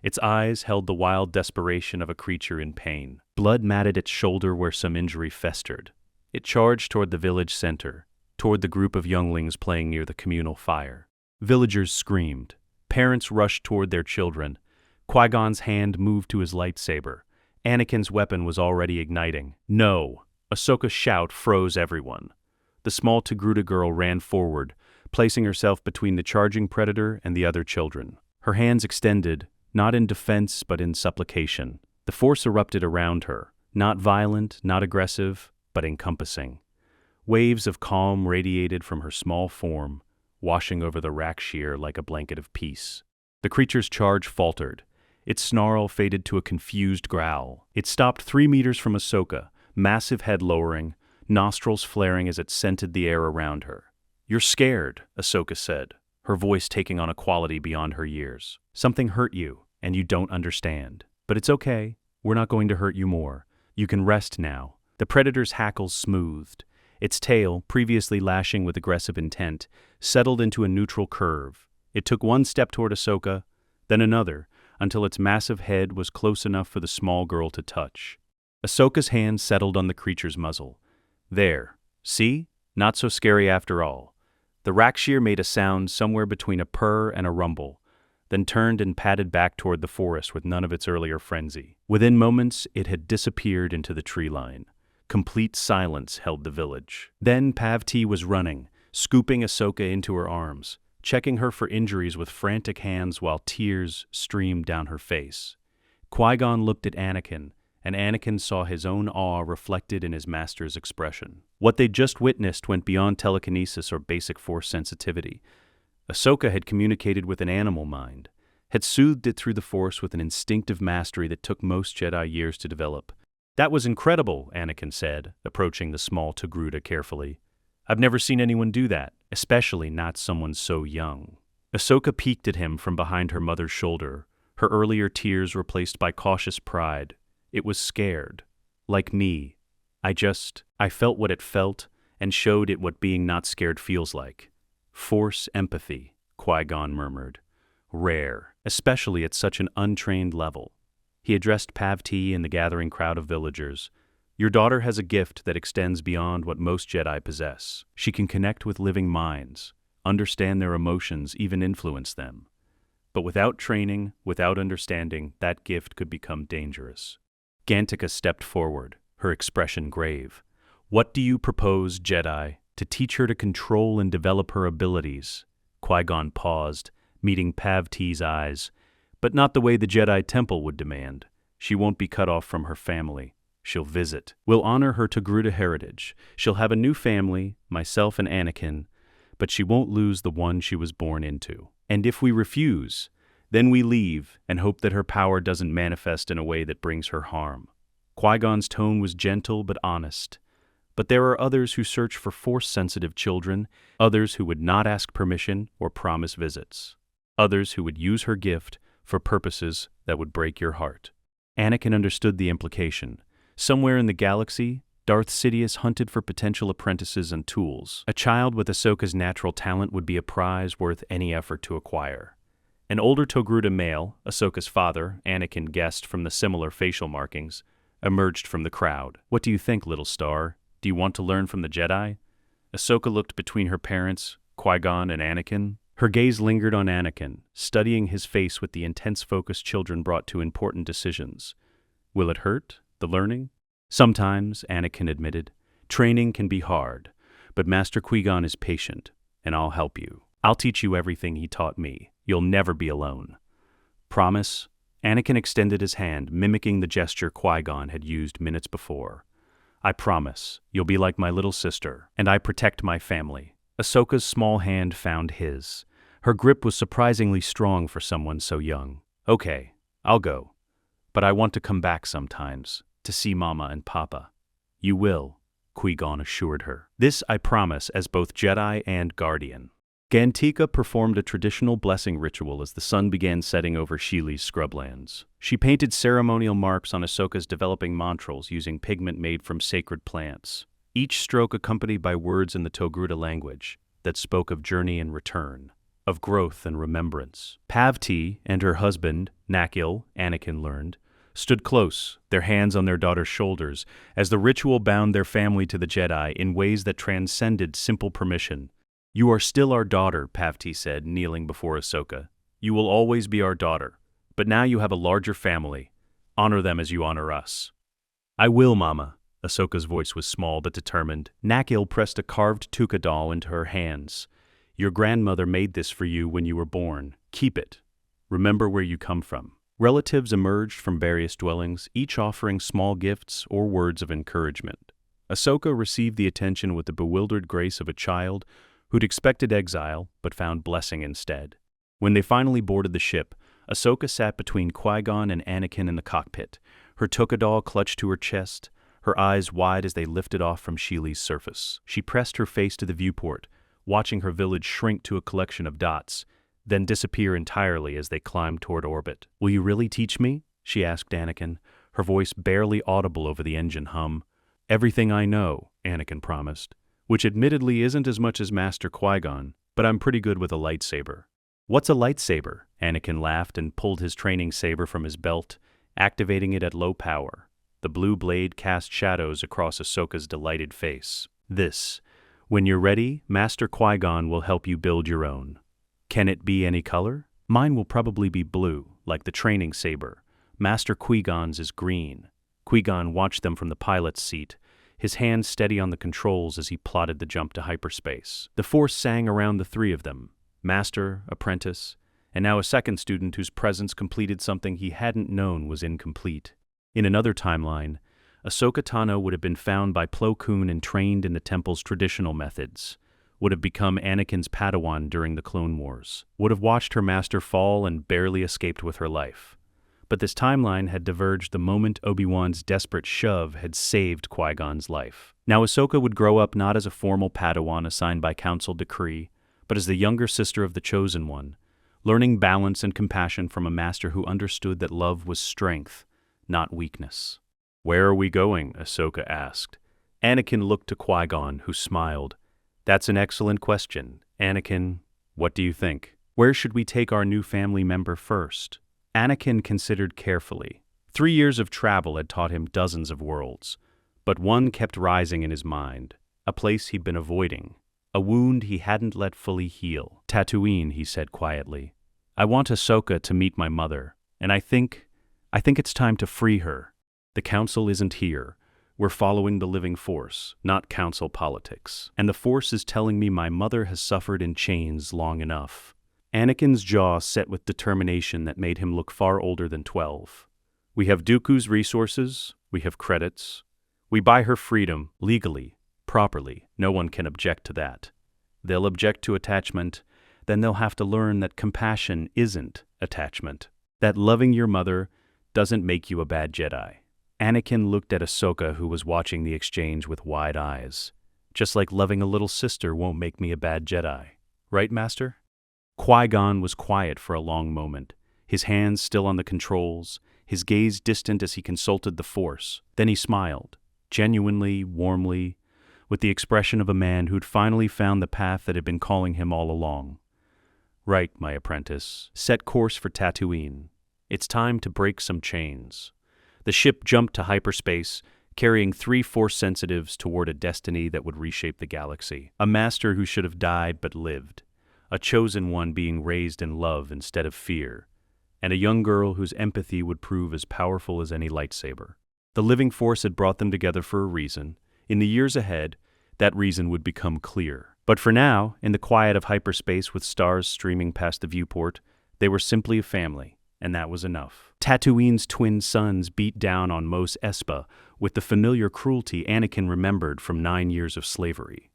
Its eyes held the wild desperation of a creature in pain. Blood matted its shoulder where some injury festered. It charged toward the village center, toward the group of younglings playing near the communal fire. Villagers screamed. Parents rushed toward their children. Qui-Gon's hand moved to his lightsaber. Anakin's weapon was already igniting. "No!" Ahsoka's shout froze everyone. The small Togruta girl ran forward, placing herself between the charging predator and the other children. Her hands extended, not in defense but in supplication. The force erupted around her, not violent, not aggressive, but encompassing. Waves of calm radiated from her small form, washing over the rakshir like a blanket of peace. The creature's charge faltered. Its snarl faded to a confused growl. It stopped 3 meters from Ahsoka, massive head lowering, nostrils flaring as it scented the air around her. "You're scared," Ahsoka said, her voice taking on a quality beyond her years. "Something hurt you, and you don't understand. But it's okay. We're not going to hurt you more. You can rest now." The predator's hackles smoothed. Its tail, previously lashing with aggressive intent, settled into a neutral curve. It took one step toward Ahsoka, then another, until its massive head was close enough for the small girl to touch. Ahsoka's hand settled on the creature's muzzle. "There. See? Not so scary after all." The rakshir made a sound somewhere between a purr and a rumble, then turned and padded back toward the forest with none of its earlier frenzy. Within moments, it had disappeared into the tree line. Complete silence held the village. Then Pav-T was running, scooping Ahsoka into her arms, checking her for injuries with frantic hands while tears streamed down her face. Qui-Gon looked at Anakin, and Anakin saw his own awe reflected in his master's expression. What they'd just witnessed went beyond telekinesis or basic force sensitivity. Ahsoka had communicated with an animal mind, had soothed it through the Force with an instinctive mastery that took most Jedi years to develop. "That was incredible," Anakin said, approaching the small Togruta carefully. "I've never seen anyone do that, especially not someone so young." Ahsoka peeked at him from behind her mother's shoulder, her earlier tears replaced by cautious pride. It was scared. Like me. I felt what it felt and showed it what being not scared feels like. "Force empathy," Qui-Gon murmured. "Rare, especially at such an untrained level." He addressed Pav-T and the gathering crowd of villagers. "Your daughter has a gift that extends beyond what most Jedi possess. She can connect with living minds, understand their emotions, even influence them. But without training, without understanding, that gift could become dangerous." Gantika stepped forward, her expression grave. "What do you propose, Jedi, to teach her to control and develop her abilities?" Qui-Gon paused, meeting Pav-T's eyes. "But not the way the Jedi Temple would demand. She won't be cut off from her family. She'll visit. We'll honor her Togruta heritage. She'll have a new family, myself and Anakin, but she won't lose the one she was born into. And if we refuse, then we leave and hope that her power doesn't manifest in a way that brings her harm." Qui-Gon's tone was gentle but honest. But there are others who search for force-sensitive children, others who would not ask permission or promise visits, others who would use her gift for purposes that would break your heart. Anakin understood the implication. Somewhere in the galaxy, Darth Sidious hunted for potential apprentices and tools. A child with Ahsoka's natural talent would be a prize worth any effort to acquire. An older Togruta male, Ahsoka's father, Anakin guessed from the similar facial markings, emerged from the crowd. "What do you think, little star? Do you want to learn from the Jedi?" Ahsoka looked between her parents, Qui-Gon and Anakin. Her gaze lingered on Anakin, studying his face with the intense focus children brought to important decisions. "Will it hurt, the learning?" "Sometimes," Anakin admitted. "Training can be hard, but Master Qui-Gon is patient, and I'll help you. I'll teach you everything he taught me. You'll never be alone." "Promise?" Anakin extended his hand, mimicking the gesture Qui-Gon had used minutes before. "I promise. You'll be like my little sister, and I protect my family." Ahsoka's small hand found his. Her grip was surprisingly strong for someone so young. "Okay, I'll go. But I want to come back sometimes, to see Mama and Papa." "You will," Qui-Gon assured her. "This I promise as both Jedi and Guardian." Gantika performed a traditional blessing ritual as the sun began setting over Sheely's scrublands. She painted ceremonial marks on Ahsoka's developing mantrals using pigment made from sacred plants, each stroke accompanied by words in the Togruta language that spoke of journey and return, of growth and remembrance. Pavti and her husband, Nakil, Anakin learned, stood close, their hands on their daughter's shoulders, as the ritual bound their family to the Jedi in ways that transcended simple permission. "You are still our daughter," Pavti said, kneeling before Ahsoka. "You will always be our daughter, but now you have a larger family. Honor them as you honor us." "I will, Mama." Ahsoka's voice was small but determined. Nakil pressed a carved Tuca doll into her hands. "Your grandmother made this for you when you were born. Keep it. Remember where you come from." Relatives emerged from various dwellings, each offering small gifts or words of encouragement. Ahsoka received the attention with the bewildered grace of a child who'd expected exile but found blessing instead. When they finally boarded the ship, Ahsoka sat between Qui-Gon and Anakin in the cockpit, her Tuca doll clutched to her chest, her eyes wide as they lifted off from Sheely's surface. She pressed her face to the viewport, watching her village shrink to a collection of dots, then disappear entirely as they climbed toward orbit. "Will you really teach me?" she asked Anakin, her voice barely audible over the engine hum. "Everything I know," Anakin promised, which admittedly isn't as much as Master Qui-Gon, but I'm pretty good with a lightsaber. "What's a lightsaber?" Anakin laughed and pulled his training saber from his belt, activating it at low power. The blue blade cast shadows across Ahsoka's delighted face. "This. When you're ready, Master Qui-Gon will help you build your own." "Can it be any color?" "Mine will probably be blue, like the training saber. Master Qui-Gon's is green." Qui-Gon watched them from the pilot's seat, his hands steady on the controls as he plotted the jump to hyperspace. The Force sang around the three of them, master, apprentice, and now a second student whose presence completed something he hadn't known was incomplete. In another timeline, Ahsoka Tano would have been found by Plo Koon and trained in the temple's traditional methods, would have become Anakin's Padawan during the Clone Wars, would have watched her master fall and barely escaped with her life. But this timeline had diverged the moment Obi-Wan's desperate shove had saved Qui-Gon's life. Now Ahsoka would grow up not as a formal Padawan assigned by council decree, but as the younger sister of the Chosen One, learning balance and compassion from a master who understood that love was strength, not weakness. "Where are we going?" Ahsoka asked. Anakin looked to Qui-Gon, who smiled. "That's an excellent question. Anakin, what do you think? Where should we take our new family member first?" Anakin considered carefully. 3 years of travel had taught him dozens of worlds, but one kept rising in his mind, a place he'd been avoiding, a wound he hadn't let fully heal. "Tatooine," he said quietly. "I want Ahsoka to meet my mother, and I think it's time to free her. The Council isn't here. We're following the living Force, not Council politics. And the Force is telling me my mother has suffered in chains long enough." Anakin's jaw set with determination that made him look far older than 12. "We have Dooku's resources, we have credits. We buy her freedom, legally, properly. No one can object to that. They'll object to attachment, then they'll have to learn that compassion isn't attachment. That loving your mother doesn't make you a bad Jedi." Anakin looked at Ahsoka, who was watching the exchange with wide eyes. "Just like loving a little sister won't make me a bad Jedi. Right, Master?" Qui-Gon was quiet for a long moment, his hands still on the controls, his gaze distant as he consulted the Force. Then he smiled. genuinely, warmly, with the expression of a man who'd finally found the path that had been calling him all along. "Right, my apprentice. Set course for Tatooine. It's time to break some chains." The ship jumped to hyperspace, carrying 3 Force sensitives toward a destiny that would reshape the galaxy. A master who should have died but lived. A chosen one being raised in love instead of fear. And a young girl whose empathy would prove as powerful as any lightsaber. The living force had brought them together for a reason. In the years ahead, that reason would become clear. But for now, in the quiet of hyperspace with stars streaming past the viewport, they were simply a family, and that was enough. Tatooine's twin suns beat down on Mos Espa with the familiar cruelty Anakin remembered from 9 years of slavery.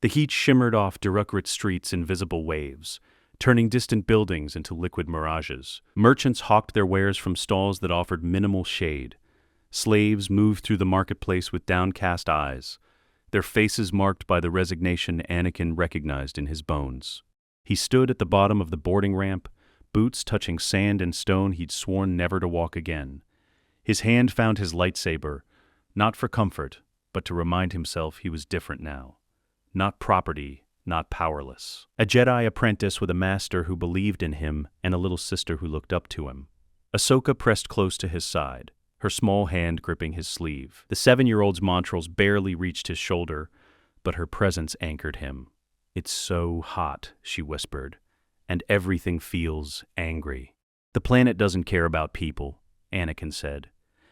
The heat shimmered off Durukrit streets in visible waves, turning distant buildings into liquid mirages. Merchants hawked their wares from stalls that offered minimal shade. Slaves moved through the marketplace with downcast eyes, their faces marked by the resignation Anakin recognized in his bones. He stood at the bottom of the boarding ramp, boots touching sand and stone he'd sworn never to walk again. His hand found his lightsaber, not for comfort, but to remind himself he was different now. Not property, not powerless. A Jedi apprentice with a master who believed in him and a little sister who looked up to him. Ahsoka pressed close to his side, her small hand gripping his sleeve. The 7-year-old's montrals barely reached his shoulder, but her presence anchored him. "It's so hot," she whispered, "and everything feels angry." "The planet doesn't care about people," Anakin said.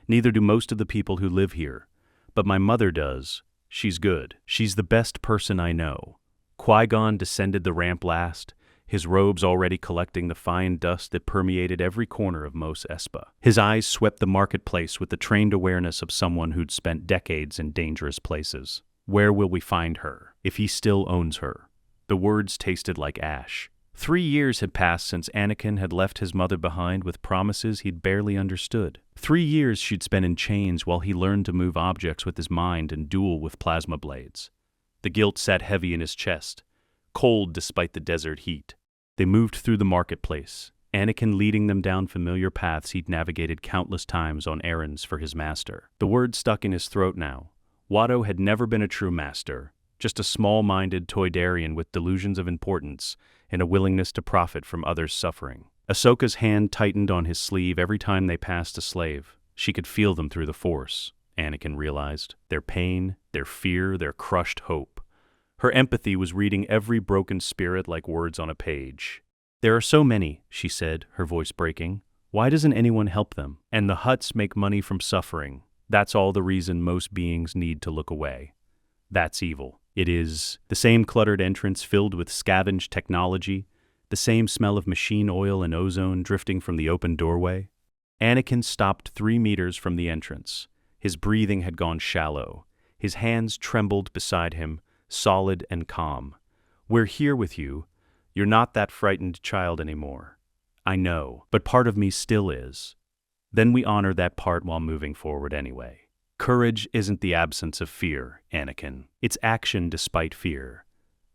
"Neither do most of the people who live here. But my mother does. She's good. She's the best person I know." Qui-Gon descended the ramp last, his robes already collecting the fine dust that permeated every corner of Mos Espa. His eyes swept the marketplace with the trained awareness of someone who'd spent decades in dangerous places. "Where will we find her, if he still owns her?" The words tasted like ash. 3 years had passed since Anakin had left his mother behind with promises he'd barely understood. 3 years she'd spent in chains while he learned to move objects with his mind and duel with plasma blades. The guilt sat heavy in his chest, cold despite the desert heat. They moved through the marketplace, Anakin leading them down familiar paths he'd navigated countless times on errands for his master. The words stuck in his throat now. Watto had never been a true master, just a small-minded Toydarian with delusions of importance and a willingness to profit from others' suffering. Ahsoka's hand tightened on his sleeve every time they passed a slave. She could feel them through the Force, Anakin realized. Their pain, their fear, their crushed hope. Her empathy was reading every broken spirit like words on a page. "There are so many," she said, her voice breaking. "Why doesn't anyone help them? And the Hutts make money from suffering. That's all the reason most beings need to look away. That's evil." It is the same cluttered entrance filled with scavenged technology, the same smell of machine oil and ozone drifting from the open doorway. Anakin stopped 3 meters from the entrance. His breathing had gone shallow. His hands trembled beside him, solid and calm. "We're here with you. You're not that frightened child anymore. I know, but part of me still is. Then we honor that part while moving forward anyway. Courage isn't the absence of fear, Anakin. It's action despite fear."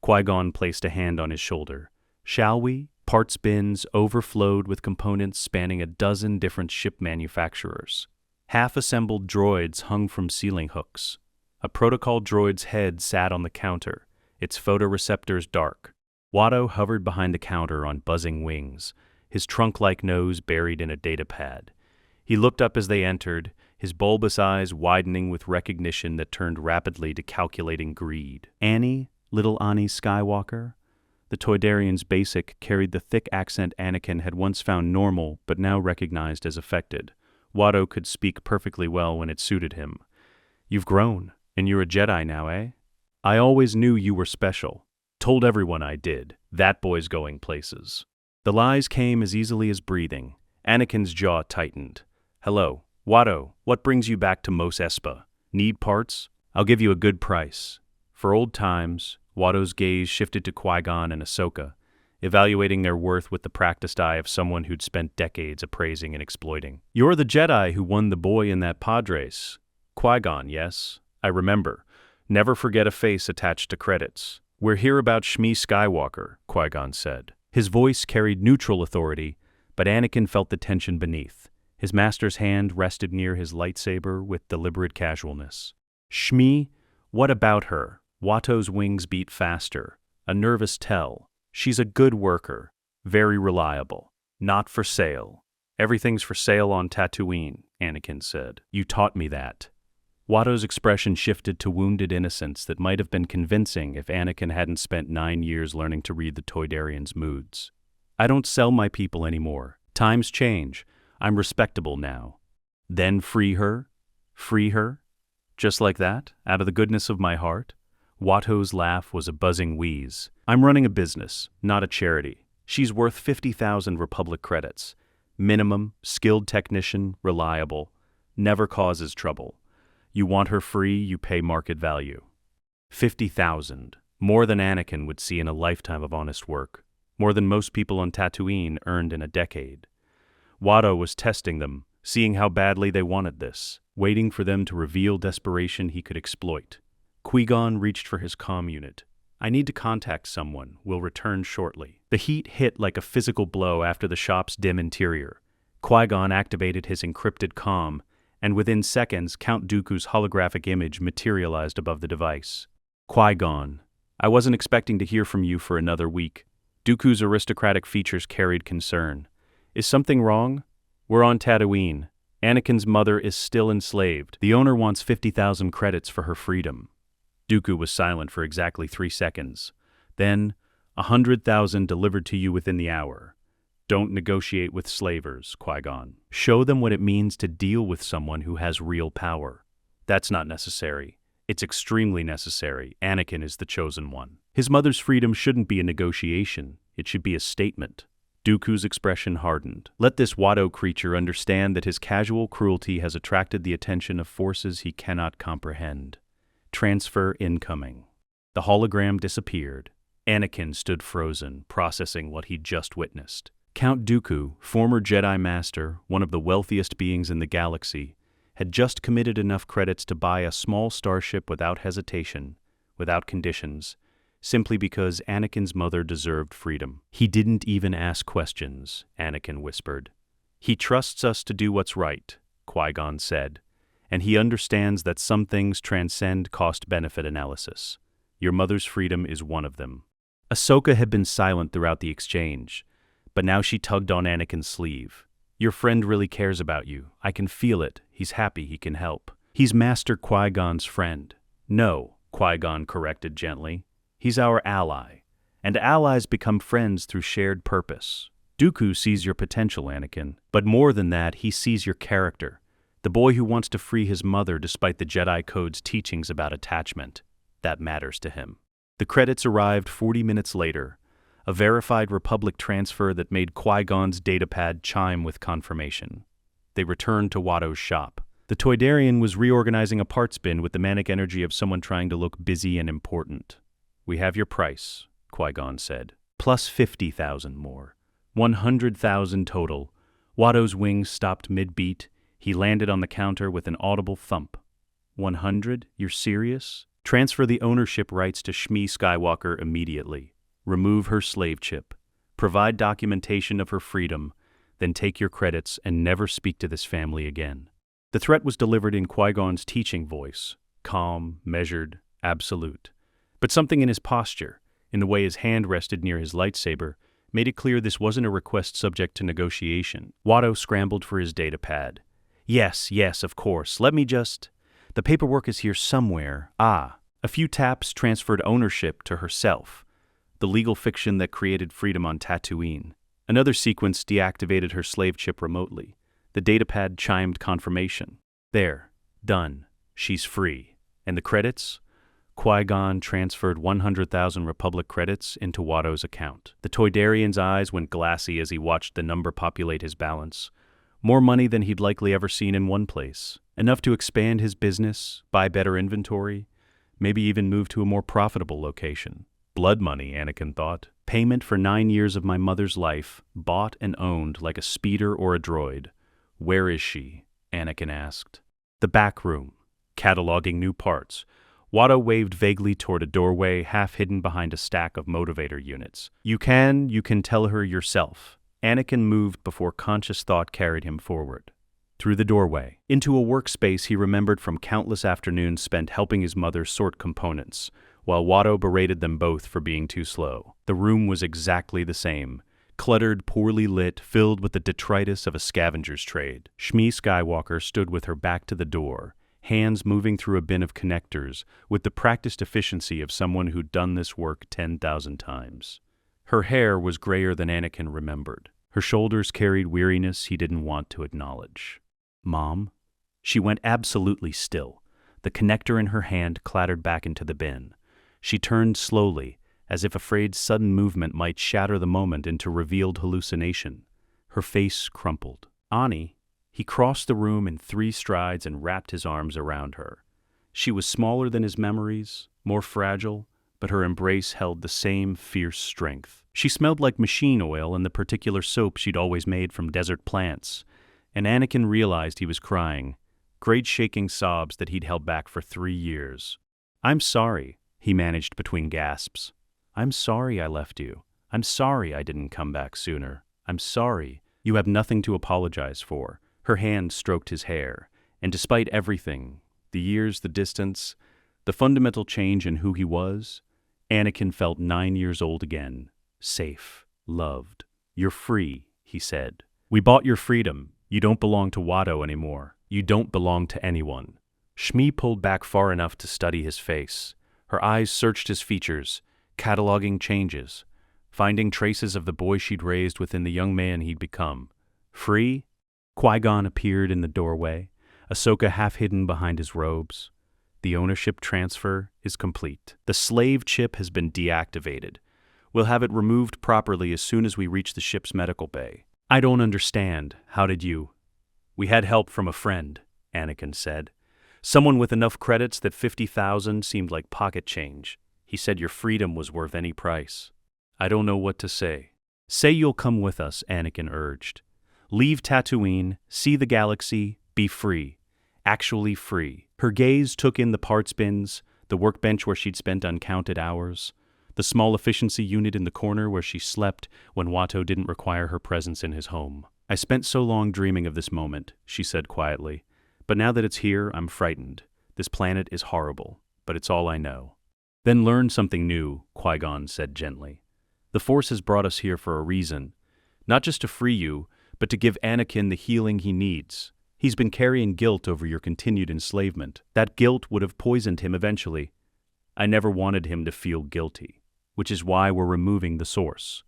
Qui-Gon placed a hand on his shoulder. "Shall we?" Parts bins overflowed with components spanning a dozen different ship manufacturers. Half-assembled droids hung from ceiling hooks. A protocol droid's head sat on the counter, its photoreceptors dark. Watto hovered behind the counter on buzzing wings, his trunk-like nose buried in a datapad. He looked up as they entered, his bulbous eyes widening with recognition that turned rapidly to calculating greed. "Annie, little Annie Skywalker?" The Toydarian's basic carried the thick accent Anakin had once found normal but now recognized as affected. Watto could speak perfectly well when it suited him. "You've grown, and you're a Jedi now, eh? I always knew you were special. Told everyone I did. That boy's going places." The lies came as easily as breathing. Anakin's jaw tightened. "Hello, Watto, what brings you back to Mos Espa? Need parts? I'll give you a good price." For old times, Watto's gaze shifted to Qui-Gon and Ahsoka, evaluating their worth with the practiced eye of someone who'd spent decades appraising and exploiting. "You're the Jedi who won the boy in that pod race. Qui-Gon, yes? I remember. Never forget a face attached to credits. We're here about Shmi Skywalker," Qui-Gon said. His voice carried neutral authority, but Anakin felt the tension beneath. His master's hand rested near his lightsaber with deliberate casualness. Shmi, what about her? Watto's wings beat faster. A nervous tell. She's a good worker. Very reliable. Not for sale. Everything's for sale on Tatooine, Anakin said. You taught me that. Watto's expression shifted to wounded innocence that might have been convincing if Anakin hadn't spent 9 years learning to read the Toydarian's moods. I don't sell my people anymore. Times change. I'm respectable now. Then free her? Free her? Just like that, out of the goodness of my heart? Watto's laugh was a buzzing wheeze. I'm running a business, not a charity. She's worth 50,000 Republic credits. Minimum, skilled technician, reliable. Never causes trouble. You want her free, you pay market value. 50,000. More than Anakin would see in a lifetime of honest work. More than most people on Tatooine earned in a decade. Watto was testing them, seeing how badly they wanted this, waiting for them to reveal desperation he could exploit. Qui-Gon reached for his comm unit. I need to contact someone. We'll return shortly. The heat hit like a physical blow after the shop's dim interior. Qui-Gon activated his encrypted comm, and within seconds, Count Dooku's holographic image materialized above the device. Qui-Gon, I wasn't expecting to hear from you for another week. Dooku's aristocratic features carried concern. Is something wrong? We're on Tatooine. Anakin's mother is still enslaved. The owner wants 50,000 credits for her freedom. Dooku was silent for exactly 3 seconds. Then, 100,000 delivered to you within the hour. Don't negotiate with slavers, Qui-Gon. Show them what it means to deal with someone who has real power. That's not necessary. It's extremely necessary. Anakin is the chosen one. His mother's freedom shouldn't be a negotiation. It should be a statement. Dooku's expression hardened. Let this Watto creature understand that his casual cruelty has attracted the attention of forces he cannot comprehend. Transfer incoming. The hologram disappeared. Anakin stood frozen, processing what he'd just witnessed. Count Dooku, former Jedi Master, one of the wealthiest beings in the galaxy, had just committed enough credits to buy a small starship without hesitation, without conditions, simply because Anakin's mother deserved freedom. He didn't even ask questions, Anakin whispered. He trusts us to do what's right, Qui-Gon said, and he understands that some things transcend cost-benefit analysis. Your mother's freedom is one of them. Ahsoka had been silent throughout the exchange, but now she tugged on Anakin's sleeve. Your friend really cares about you. I can feel it. He's happy he can help. He's Master Qui-Gon's friend. No, Qui-Gon corrected gently. He's our ally. And allies become friends through shared purpose. Dooku sees your potential, Anakin. But more than that, he sees your character. The boy who wants to free his mother despite the Jedi Code's teachings about attachment. That matters to him. The credits arrived 40 minutes later. A verified Republic transfer that made Qui-Gon's datapad chime with confirmation. They returned to Watto's shop. The Toydarian was reorganizing a parts bin with the manic energy of someone trying to look busy and important. We have your price, Qui-Gon said. Plus 50,000 more. 100,000 total. Watto's wings stopped mid-beat. He landed on the counter with an audible thump. 100? You're serious? Transfer the ownership rights to Shmi Skywalker immediately. Remove her slave chip. Provide documentation of her freedom. Then take your credits and never speak to this family again. The threat was delivered in Qui-Gon's teaching voice. Calm, measured, absolute. But something in his posture, in the way his hand rested near his lightsaber, made it clear this wasn't a request subject to negotiation. Watto scrambled for his datapad. Yes, of course. Let me just... The paperwork is here somewhere. Ah, a few taps transferred ownership to herself. The legal fiction that created freedom on Tatooine. Another sequence deactivated her slave chip remotely. The datapad chimed confirmation. There. Done. She's free. And the credits? Qui-Gon transferred 100,000 Republic credits into Watto's account. The Toydarian's eyes went glassy as he watched the number populate his balance. More money than he'd likely ever seen in one place. Enough to expand his business, buy better inventory, maybe even move to a more profitable location. Blood money, Anakin thought. Payment for 9 years of my mother's life, bought and owned like a speeder or a droid. Where is she? Anakin asked. The back room, cataloging new parts. Watto waved vaguely toward a doorway half hidden behind a stack of motivator units. You can tell her yourself. Anakin moved before conscious thought carried him forward. through the doorway, into a workspace he remembered from countless afternoons spent helping his mother sort components, while Watto berated them both for being too slow. The room was exactly the same. Cluttered, poorly lit, filled with the detritus of a scavenger's trade. Shmi Skywalker stood with her back to the door, hands moving through a bin of connectors, with the practiced efficiency of someone who'd done this work 10,000 times. Her hair was grayer than Anakin remembered. Her shoulders carried weariness he didn't want to acknowledge. "Mom?" She went absolutely still. The connector in her hand clattered back into the bin. She turned slowly, as if afraid sudden movement might shatter the moment into revealed hallucination. Her face crumpled. "Ani." He crossed the room in 3 strides and wrapped his arms around her. She was smaller than his memories, more fragile, but her embrace held the same fierce strength. She smelled like machine oil and the particular soap she'd always made from desert plants, and Anakin realized he was crying, great shaking sobs that he'd held back for 3 years. "I'm sorry," he managed between gasps. "I'm sorry I left you. I'm sorry I didn't come back sooner. I'm sorry." "You have nothing to apologize for." Her hand stroked his hair, and despite everything, the years, the distance, the fundamental change in who he was, Anakin felt 9 years old again, safe, loved. "You're free," he said. "We bought your freedom. You don't belong to Watto anymore. You don't belong to anyone." Shmi pulled back far enough to study his face. Her eyes searched his features, cataloging changes, finding traces of the boy she'd raised within the young man he'd become. "Free?" Qui-Gon appeared in the doorway, Ahsoka half hidden behind his robes. "The ownership transfer is complete. The slave chip has been deactivated. We'll have it removed properly as soon as we reach the ship's medical bay." "I don't understand. How did you—" "We had help from a friend," Anakin said. "Someone with enough credits that 50,000 seemed like pocket change. He said your freedom was worth any price." "I don't know what to say." "Say you'll come with us," Anakin urged. "Leave Tatooine, see the galaxy, be free. Actually free." Her gaze took in the parts bins, the workbench where she'd spent uncounted hours, the small efficiency unit in the corner where she slept when Watto didn't require her presence in his home. "I spent so long dreaming of this moment," she said quietly. "But now that it's here, I'm frightened. This planet is horrible, but it's all I know." "Then learn something new," Qui-Gon said gently. "The Force has brought us here for a reason. Not just to free you, but to give Anakin the healing he needs. He's been carrying guilt over your continued enslavement. That guilt would have poisoned him eventually. I never wanted him to feel guilty, which is why we're removing the source."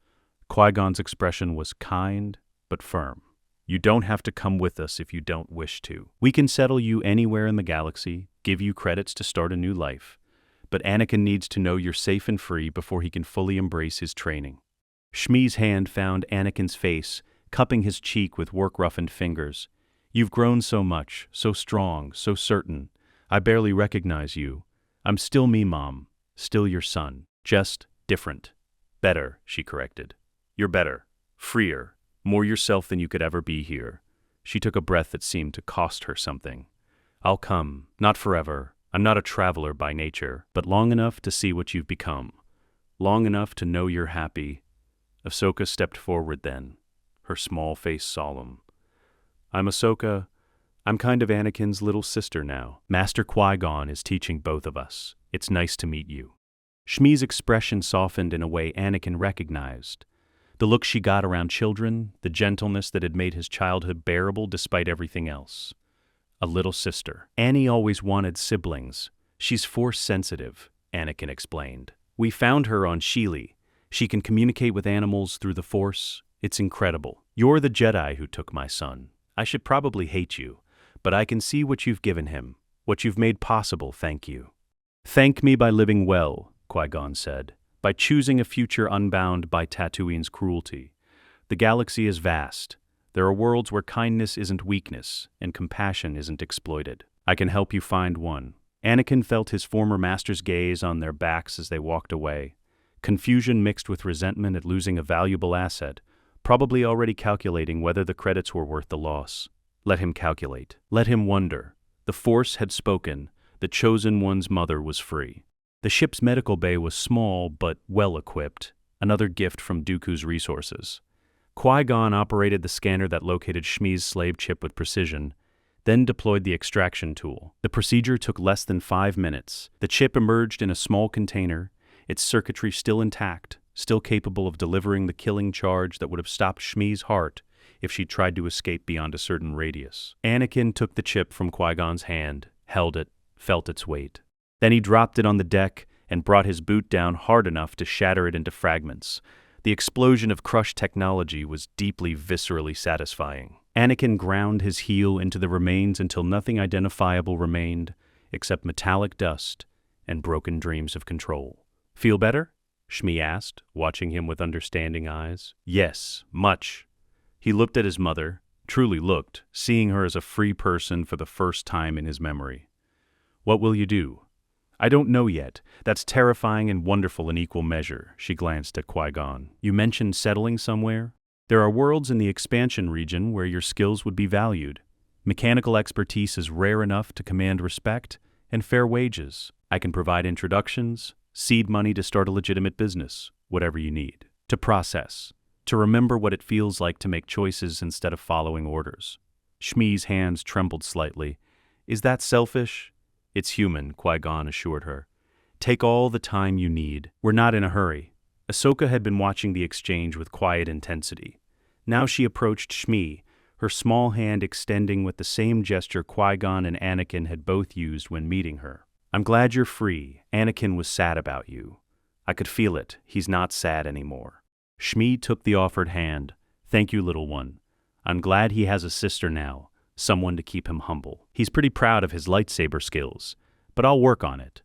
Qui-Gon's expression was kind, but firm. "You don't have to come with us if you don't wish to. We can settle you anywhere in the galaxy, give you credits to start a new life. But Anakin needs to know you're safe and free before he can fully embrace his training." Shmi's hand found Anakin's face, cupping his cheek with work-roughened fingers. "You've grown so much, so strong, so certain. I barely recognize you. I'm still me, Mom. Still your son. Just different. Better," she corrected. "You're better. Freer. More yourself than you could ever be here." She took a breath that seemed to cost her something. "I'll come. Not forever. I'm not a traveler by nature, but long enough to see what you've become. Long enough to know you're happy." Ahsoka stepped forward then, her small face solemn. "I'm Ahsoka. I'm kind of Anakin's little sister now. Master Qui-Gon is teaching both of us. It's nice to meet you." Shmi's expression softened in a way Anakin recognized. The look she got around children, the gentleness that had made his childhood bearable despite everything else. A little sister. "Annie always wanted siblings. She's Force-sensitive," Anakin explained. "We found her on Sheely. She can communicate with animals through the Force. It's incredible. You're the Jedi who took my son. I should probably hate you, but I can see what you've given him, what you've made possible, thank you." "Thank me by living well," Qui-Gon said, "by choosing a future unbound by Tatooine's cruelty. The galaxy is vast. There are worlds where kindness isn't weakness and compassion isn't exploited. I can help you find one." Anakin felt his former master's gaze on their backs as they walked away. Confusion mixed with resentment at losing a valuable asset, probably already calculating whether the credits were worth the loss. Let him calculate. Let him wonder. The Force had spoken. The chosen one's mother was free. The ship's medical bay was small but well-equipped, another gift from Dooku's resources. Qui-Gon operated the scanner that located Shmi's slave chip with precision, then deployed the extraction tool. The procedure took less than 5 minutes. The chip emerged in a small container, its circuitry still intact, still capable of delivering the killing charge that would have stopped Shmi's heart if she tried to escape beyond a certain radius. Anakin took the chip from Qui-Gon's hand, held it, felt its weight. Then he dropped it on the deck and brought his boot down hard enough to shatter it into fragments. The explosion of crushed technology was deeply viscerally satisfying. Anakin ground his heel into the remains until nothing identifiable remained except metallic dust and broken dreams of control. "Feel better?" Shmi asked, watching him with understanding eyes. "Yes, much." He looked at his mother, truly looked, seeing her as a free person for the first time in his memory. "What will you do?" "I don't know yet. That's terrifying and wonderful in equal measure." She glanced at Qui-Gon. "You mentioned settling somewhere? There are worlds in the expansion region where your skills would be valued. Mechanical expertise is rare enough to command respect and fair wages. I can provide introductions, seed money to start a legitimate business, whatever you need. To process, to remember what it feels like to make choices instead of following orders." Shmi's hands trembled slightly. "Is that selfish?" "It's human," Qui-Gon assured her. "Take all the time you need. We're not in a hurry." Ahsoka had been watching the exchange with quiet intensity. Now she approached Shmi, her small hand extending with the same gesture Qui-Gon and Anakin had both used when meeting her. "I'm glad you're free. Anakin was sad about you. I could feel it. He's not sad anymore." Shmi took the offered hand. "Thank you, little one. I'm glad he has a sister now, someone to keep him humble. He's pretty proud of his lightsaber skills, but I'll work on it."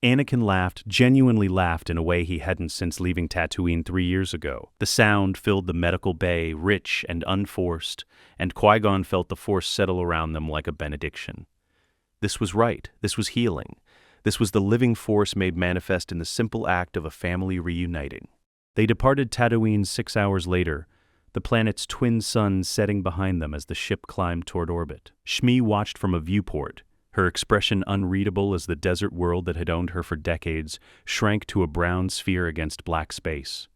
Anakin laughed, genuinely laughed in a way he hadn't since leaving Tatooine 3 years ago. The sound filled the medical bay, rich and unforced, and Qui-Gon felt the Force settle around them like a benediction. This was right. This was healing. This was the living Force made manifest in the simple act of a family reuniting. They departed Tatooine 6 hours later, the planet's twin suns setting behind them as the ship climbed toward orbit. Shmi watched from a viewport, her expression unreadable as the desert world that had owned her for decades shrank to a brown sphere against black space.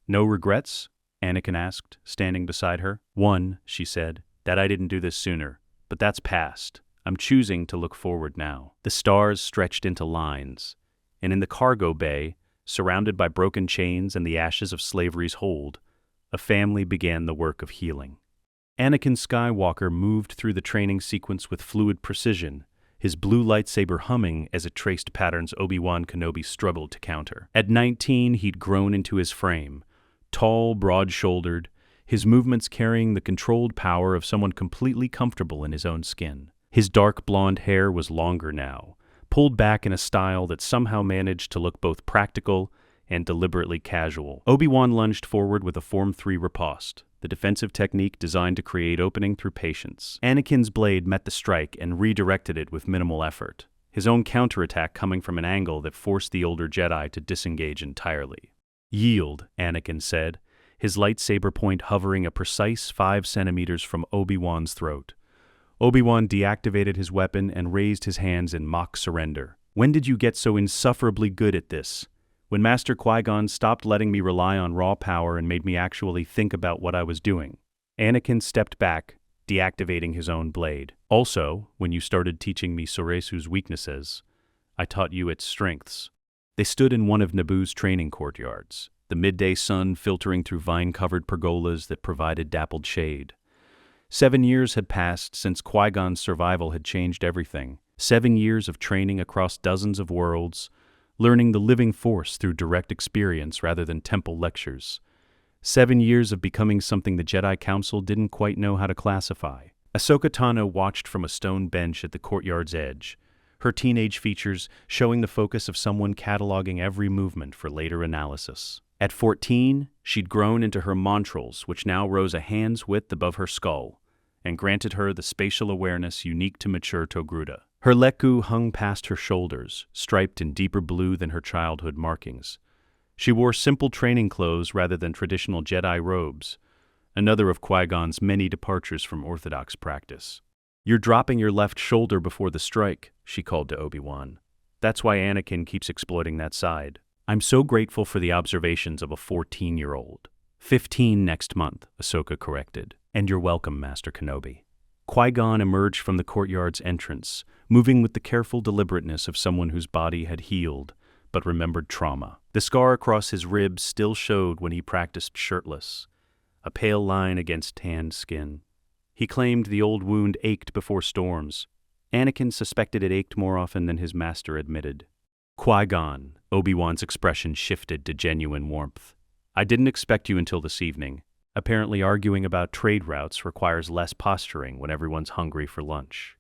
"No regrets?" Anakin asked, standing beside her. "One," she said, "that I didn't do this sooner. But that's past. I'm choosing to look forward now." The stars stretched into lines, and in the cargo bay, surrounded by broken chains and the ashes of slavery's hold, a family began the work of healing. Anakin Skywalker moved through the training sequence with fluid precision, his blue lightsaber humming as it traced patterns Obi-Wan Kenobi struggled to counter. At 19, he'd grown into his frame, tall, broad-shouldered, his movements carrying the controlled power of someone completely comfortable in his own skin. His dark blonde hair was longer now, pulled back in a style that somehow managed to look both practical and deliberately casual. Obi-Wan lunged forward with a Form 3 riposte, the defensive technique designed to create opening through patience. Anakin's blade met the strike and redirected it with minimal effort, his own counterattack coming from an angle that forced the older Jedi to disengage entirely. "Yield," Anakin said, his lightsaber point hovering a precise 5 centimeters from Obi-Wan's throat. Obi-Wan deactivated his weapon and raised his hands in mock surrender. "When did you get so insufferably good at this?" "When Master Qui-Gon stopped letting me rely on raw power and made me actually think about what I was doing." Anakin stepped back, deactivating his own blade. "Also, when you started teaching me Soresu's weaknesses, I taught you its strengths." They stood in one of Naboo's training courtyards, the midday sun filtering through vine-covered pergolas that provided dappled shade. 7 years had passed since Qui-Gon's survival had changed everything. 7 years of training across dozens of worlds, learning the living Force through direct experience rather than temple lectures. 7 years of becoming something the Jedi Council didn't quite know how to classify. Ahsoka Tano watched from a stone bench at the courtyard's edge, her teenage features showing the focus of someone cataloging every movement for later analysis. At 14, she'd grown into her montrals, which now rose a hand's width above her skull, and granted her the spatial awareness unique to mature Togruta. Her lekku hung past her shoulders, striped in deeper blue than her childhood markings. She wore simple training clothes rather than traditional Jedi robes, another of Qui-Gon's many departures from orthodox practice. "You're dropping your left shoulder before the strike," she called to Obi-Wan. "That's why Anakin keeps exploiting that side." "I'm so grateful for the observations of a 14-year-old. 15 next month," Ahsoka corrected. "And you're welcome, Master Kenobi." Qui-Gon emerged from the courtyard's entrance, moving with the careful deliberateness of someone whose body had healed, but remembered trauma. The scar across his ribs still showed when he practiced shirtless, a pale line against tanned skin. He claimed the old wound ached before storms. Anakin suspected it ached more often than his master admitted. Qui-Gon, Obi-Wan's expression shifted to genuine warmth. I didn't expect you until this evening. Apparently arguing about trade routes requires less posturing when everyone's hungry for lunch.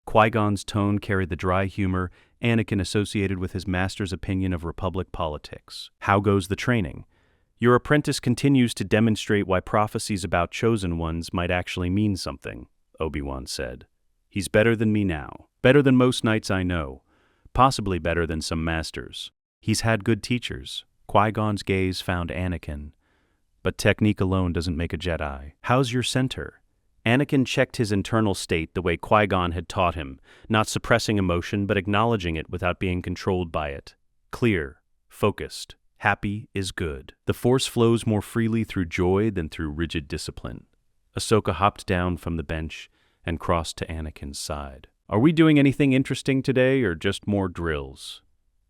Qui-Gon's tone carried the dry humor Anakin associated with his master's opinion of Republic politics. How goes the training? Your apprentice continues to demonstrate why prophecies about chosen ones might actually mean something, Obi-Wan said. He's better than me now. Better than most knights I know. Possibly better than some masters. He's had good teachers. Qui-Gon's gaze found Anakin. But technique alone doesn't make a Jedi. How's your center? Anakin checked his internal state the way Qui-Gon had taught him, not suppressing emotion but acknowledging it without being controlled by it. Clear, focused, happy is good. The Force flows more freely through joy than through rigid discipline. Ahsoka hopped down from the bench and crossed to Anakin's side. Are we doing anything interesting today or just more drills?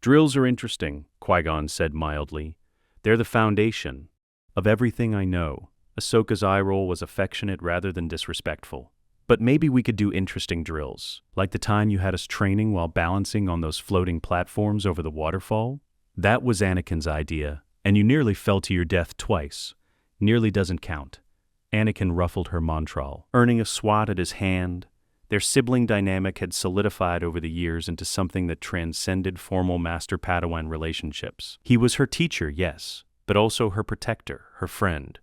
Drills are interesting, Qui-Gon said mildly. They're the foundation of everything I know. Ahsoka's eye roll was affectionate rather than disrespectful. But maybe we could do interesting drills, like the time you had us training while balancing on those floating platforms over the waterfall? That was Anakin's idea, and you nearly fell to your death twice. Nearly doesn't count. Anakin ruffled her montral, earning a swat at his hand. Their sibling dynamic had solidified over the years into something that transcended formal master-Padawan relationships. He was her teacher, yes, but also her protector, her friend,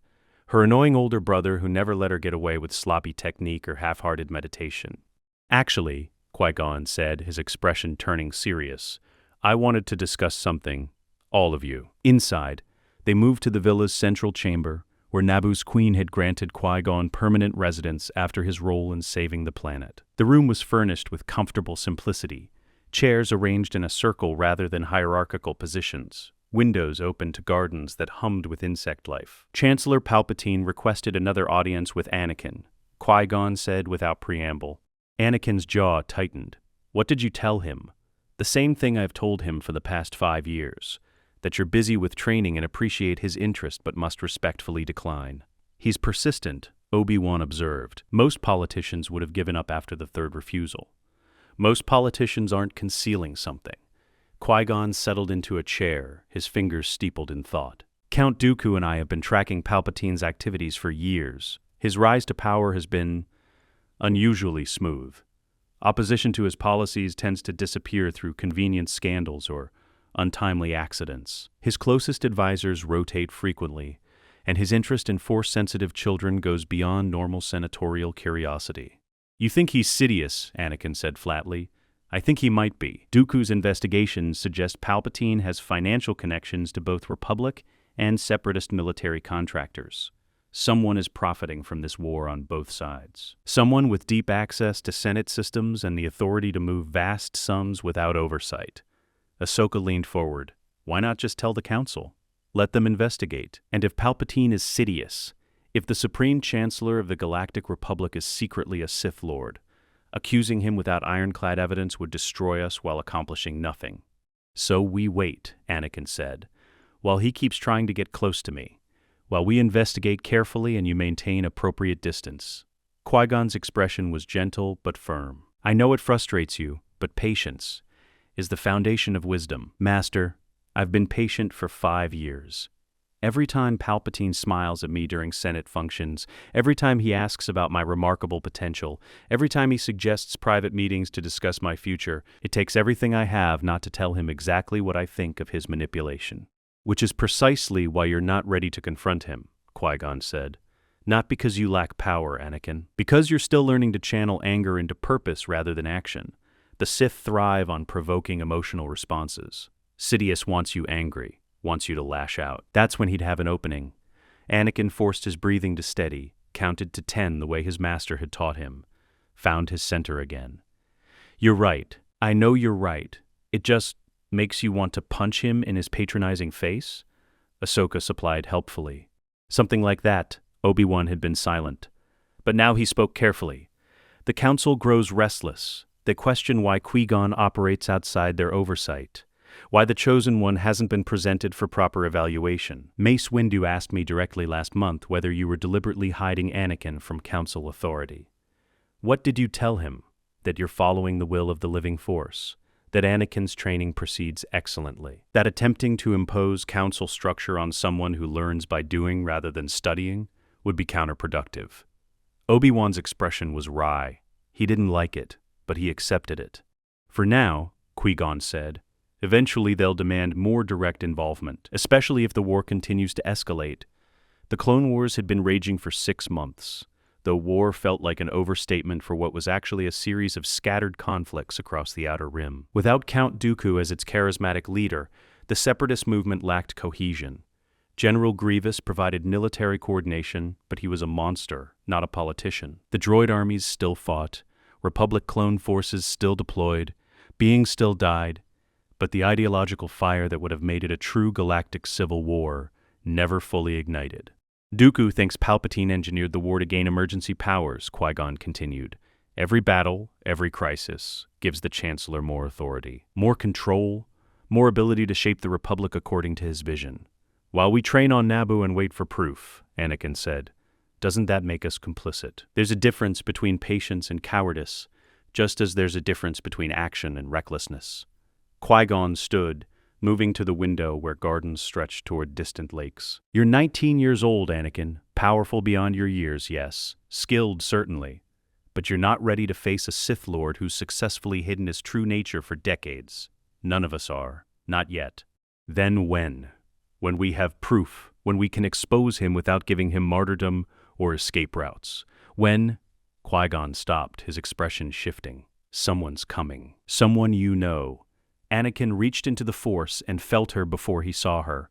her annoying older brother who never let her get away with sloppy technique or half-hearted meditation. Actually, Qui-Gon said, his expression turning serious, I wanted to discuss something, all of you. Inside, they moved to the villa's central chamber, where Naboo's queen had granted Qui-Gon permanent residence after his role in saving the planet. The room was furnished with comfortable simplicity, chairs arranged in a circle rather than hierarchical positions, windows open to gardens that hummed with insect life. Chancellor Palpatine requested another audience with Anakin, Qui-Gon said without preamble. Anakin's jaw tightened. What did you tell him? The same thing I've told him for the past 5 years. That you're busy with training and appreciate his interest but must respectfully decline. He's persistent, Obi-Wan observed. Most politicians would have given up after the third refusal. Most politicians aren't concealing something. Qui-Gon settled into a chair, his fingers steepled in thought. Count Dooku and I have been tracking Palpatine's activities for years. His rise to power has been unusually smooth. Opposition to his policies tends to disappear through convenient scandals or untimely accidents. His closest advisors rotate frequently, and his interest in Force-sensitive children goes beyond normal senatorial curiosity. You think he's Sidious, Anakin said flatly. I think he might be. Dooku's investigations suggest Palpatine has financial connections to both Republic and Separatist military contractors. Someone is profiting from this war on both sides. Someone with deep access to Senate systems and the authority to move vast sums without oversight. Ahsoka leaned forward. Why not just tell the Council? Let them investigate. And if Palpatine is Sidious, if the Supreme Chancellor of the Galactic Republic is secretly a Sith Lord, accusing him without ironclad evidence would destroy us while accomplishing nothing. So we wait, Anakin said, while he keeps trying to get close to me, while we investigate carefully and you maintain appropriate distance. Qui-Gon's expression was gentle but firm. I know it frustrates you, but patience is the foundation of wisdom. Master, I've been patient for 5 years. Every time Palpatine smiles at me during Senate functions, every time he asks about my remarkable potential, every time he suggests private meetings to discuss my future, it takes everything I have not to tell him exactly what I think of his manipulation. Which is precisely why you're not ready to confront him, Qui-Gon said. Not because you lack power, Anakin. Because you're still learning to channel anger into purpose rather than action. The Sith thrive on provoking emotional responses. Sidious wants you angry, wants you to lash out. That's when he'd have an opening. Anakin forced his breathing to steady, counted to 10 the way his master had taught him, found his center again. You're right. I know you're right. It just makes you want to punch him in his patronizing face? Ahsoka supplied helpfully. Something like that. Obi-Wan had been silent. But now he spoke carefully. The council grows restless. They question why Qui-Gon operates outside their oversight, why the Chosen One hasn't been presented for proper evaluation. Mace Windu asked me directly last month whether you were deliberately hiding Anakin from council authority. What did you tell him? That you're following the will of the living force, that Anakin's training proceeds excellently, that attempting to impose council structure on someone who learns by doing rather than studying would be counterproductive. Obi-Wan's expression was wry. He didn't like it, but he accepted it. For now, Qui-Gon said, eventually they'll demand more direct involvement, especially if the war continues to escalate. The Clone Wars had been raging for 6 months, though war felt like an overstatement for what was actually a series of scattered conflicts across the Outer Rim. Without Count Dooku as its charismatic leader, the Separatist movement lacked cohesion. General Grievous provided military coordination, but he was a monster, not a politician. The droid armies still fought, Republic clone forces still deployed, beings still died, but the ideological fire that would have made it a true galactic civil war never fully ignited. Dooku thinks Palpatine engineered the war to gain emergency powers, Qui-Gon continued. Every battle, every crisis, gives the Chancellor more authority, more control, more ability to shape the Republic according to his vision. While we train on Naboo and wait for proof, Anakin said, doesn't that make us complicit? There's a difference between patience and cowardice, just as there's a difference between action and recklessness. Qui-Gon stood, moving to the window where gardens stretched toward distant lakes. You're 19 years old, Anakin, powerful beyond your years, yes, skilled certainly, but you're not ready to face a Sith Lord who's successfully hidden his true nature for decades. None of us are, not yet. Then when? When we have proof, when we can expose him without giving him martyrdom or escape routes. When? Qui-Gon stopped, his expression shifting. Someone's coming. Someone you know. Anakin reached into the Force and felt her before he saw her.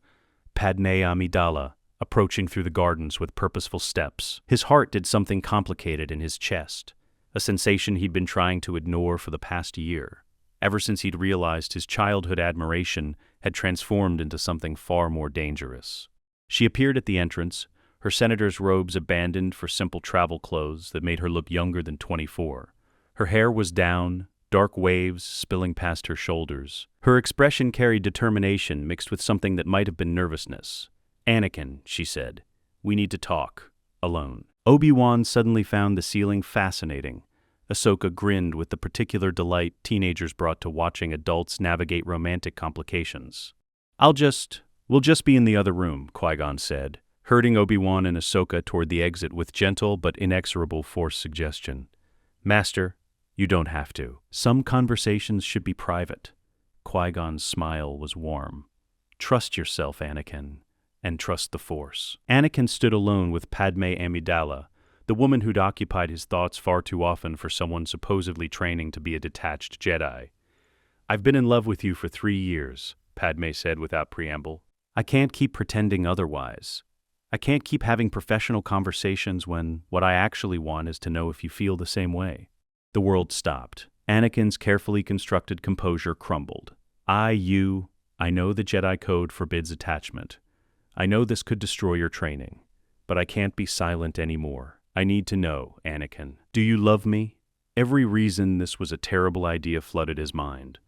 Padme Amidala, approaching through the gardens with purposeful steps. His heart did something complicated in his chest, a sensation he'd been trying to ignore for the past year, ever since he'd realized his childhood admiration had transformed into something far more dangerous. She appeared at the entrance, her senator's robes abandoned for simple travel clothes that made her look younger than 24. Her hair was down, dark waves spilling past her shoulders. Her expression carried determination mixed with something that might have been nervousness. Anakin, she said, we need to talk, alone. Obi-Wan suddenly found the ceiling fascinating. Ahsoka grinned with the particular delight teenagers brought to watching adults navigate romantic complications. We'll just be in the other room, Qui-Gon said, herding Obi-Wan and Ahsoka toward the exit with gentle but inexorable Force suggestion. Master, you don't have to. Some conversations should be private. Qui-Gon's smile was warm. Trust yourself, Anakin, and trust the Force. Anakin stood alone with Padme Amidala, the woman who'd occupied his thoughts far too often for someone supposedly training to be a detached Jedi. I've been in love with you for 3 years, Padme said without preamble. I can't keep pretending otherwise. I can't keep having professional conversations when what I actually want is to know if you feel the same way. The world stopped. Anakin's carefully constructed composure crumbled. I know the Jedi Code forbids attachment. I know this could destroy your training, but I can't be silent anymore. I need to know, Anakin. Do you love me? Every reason this was a terrible idea flooded his mind.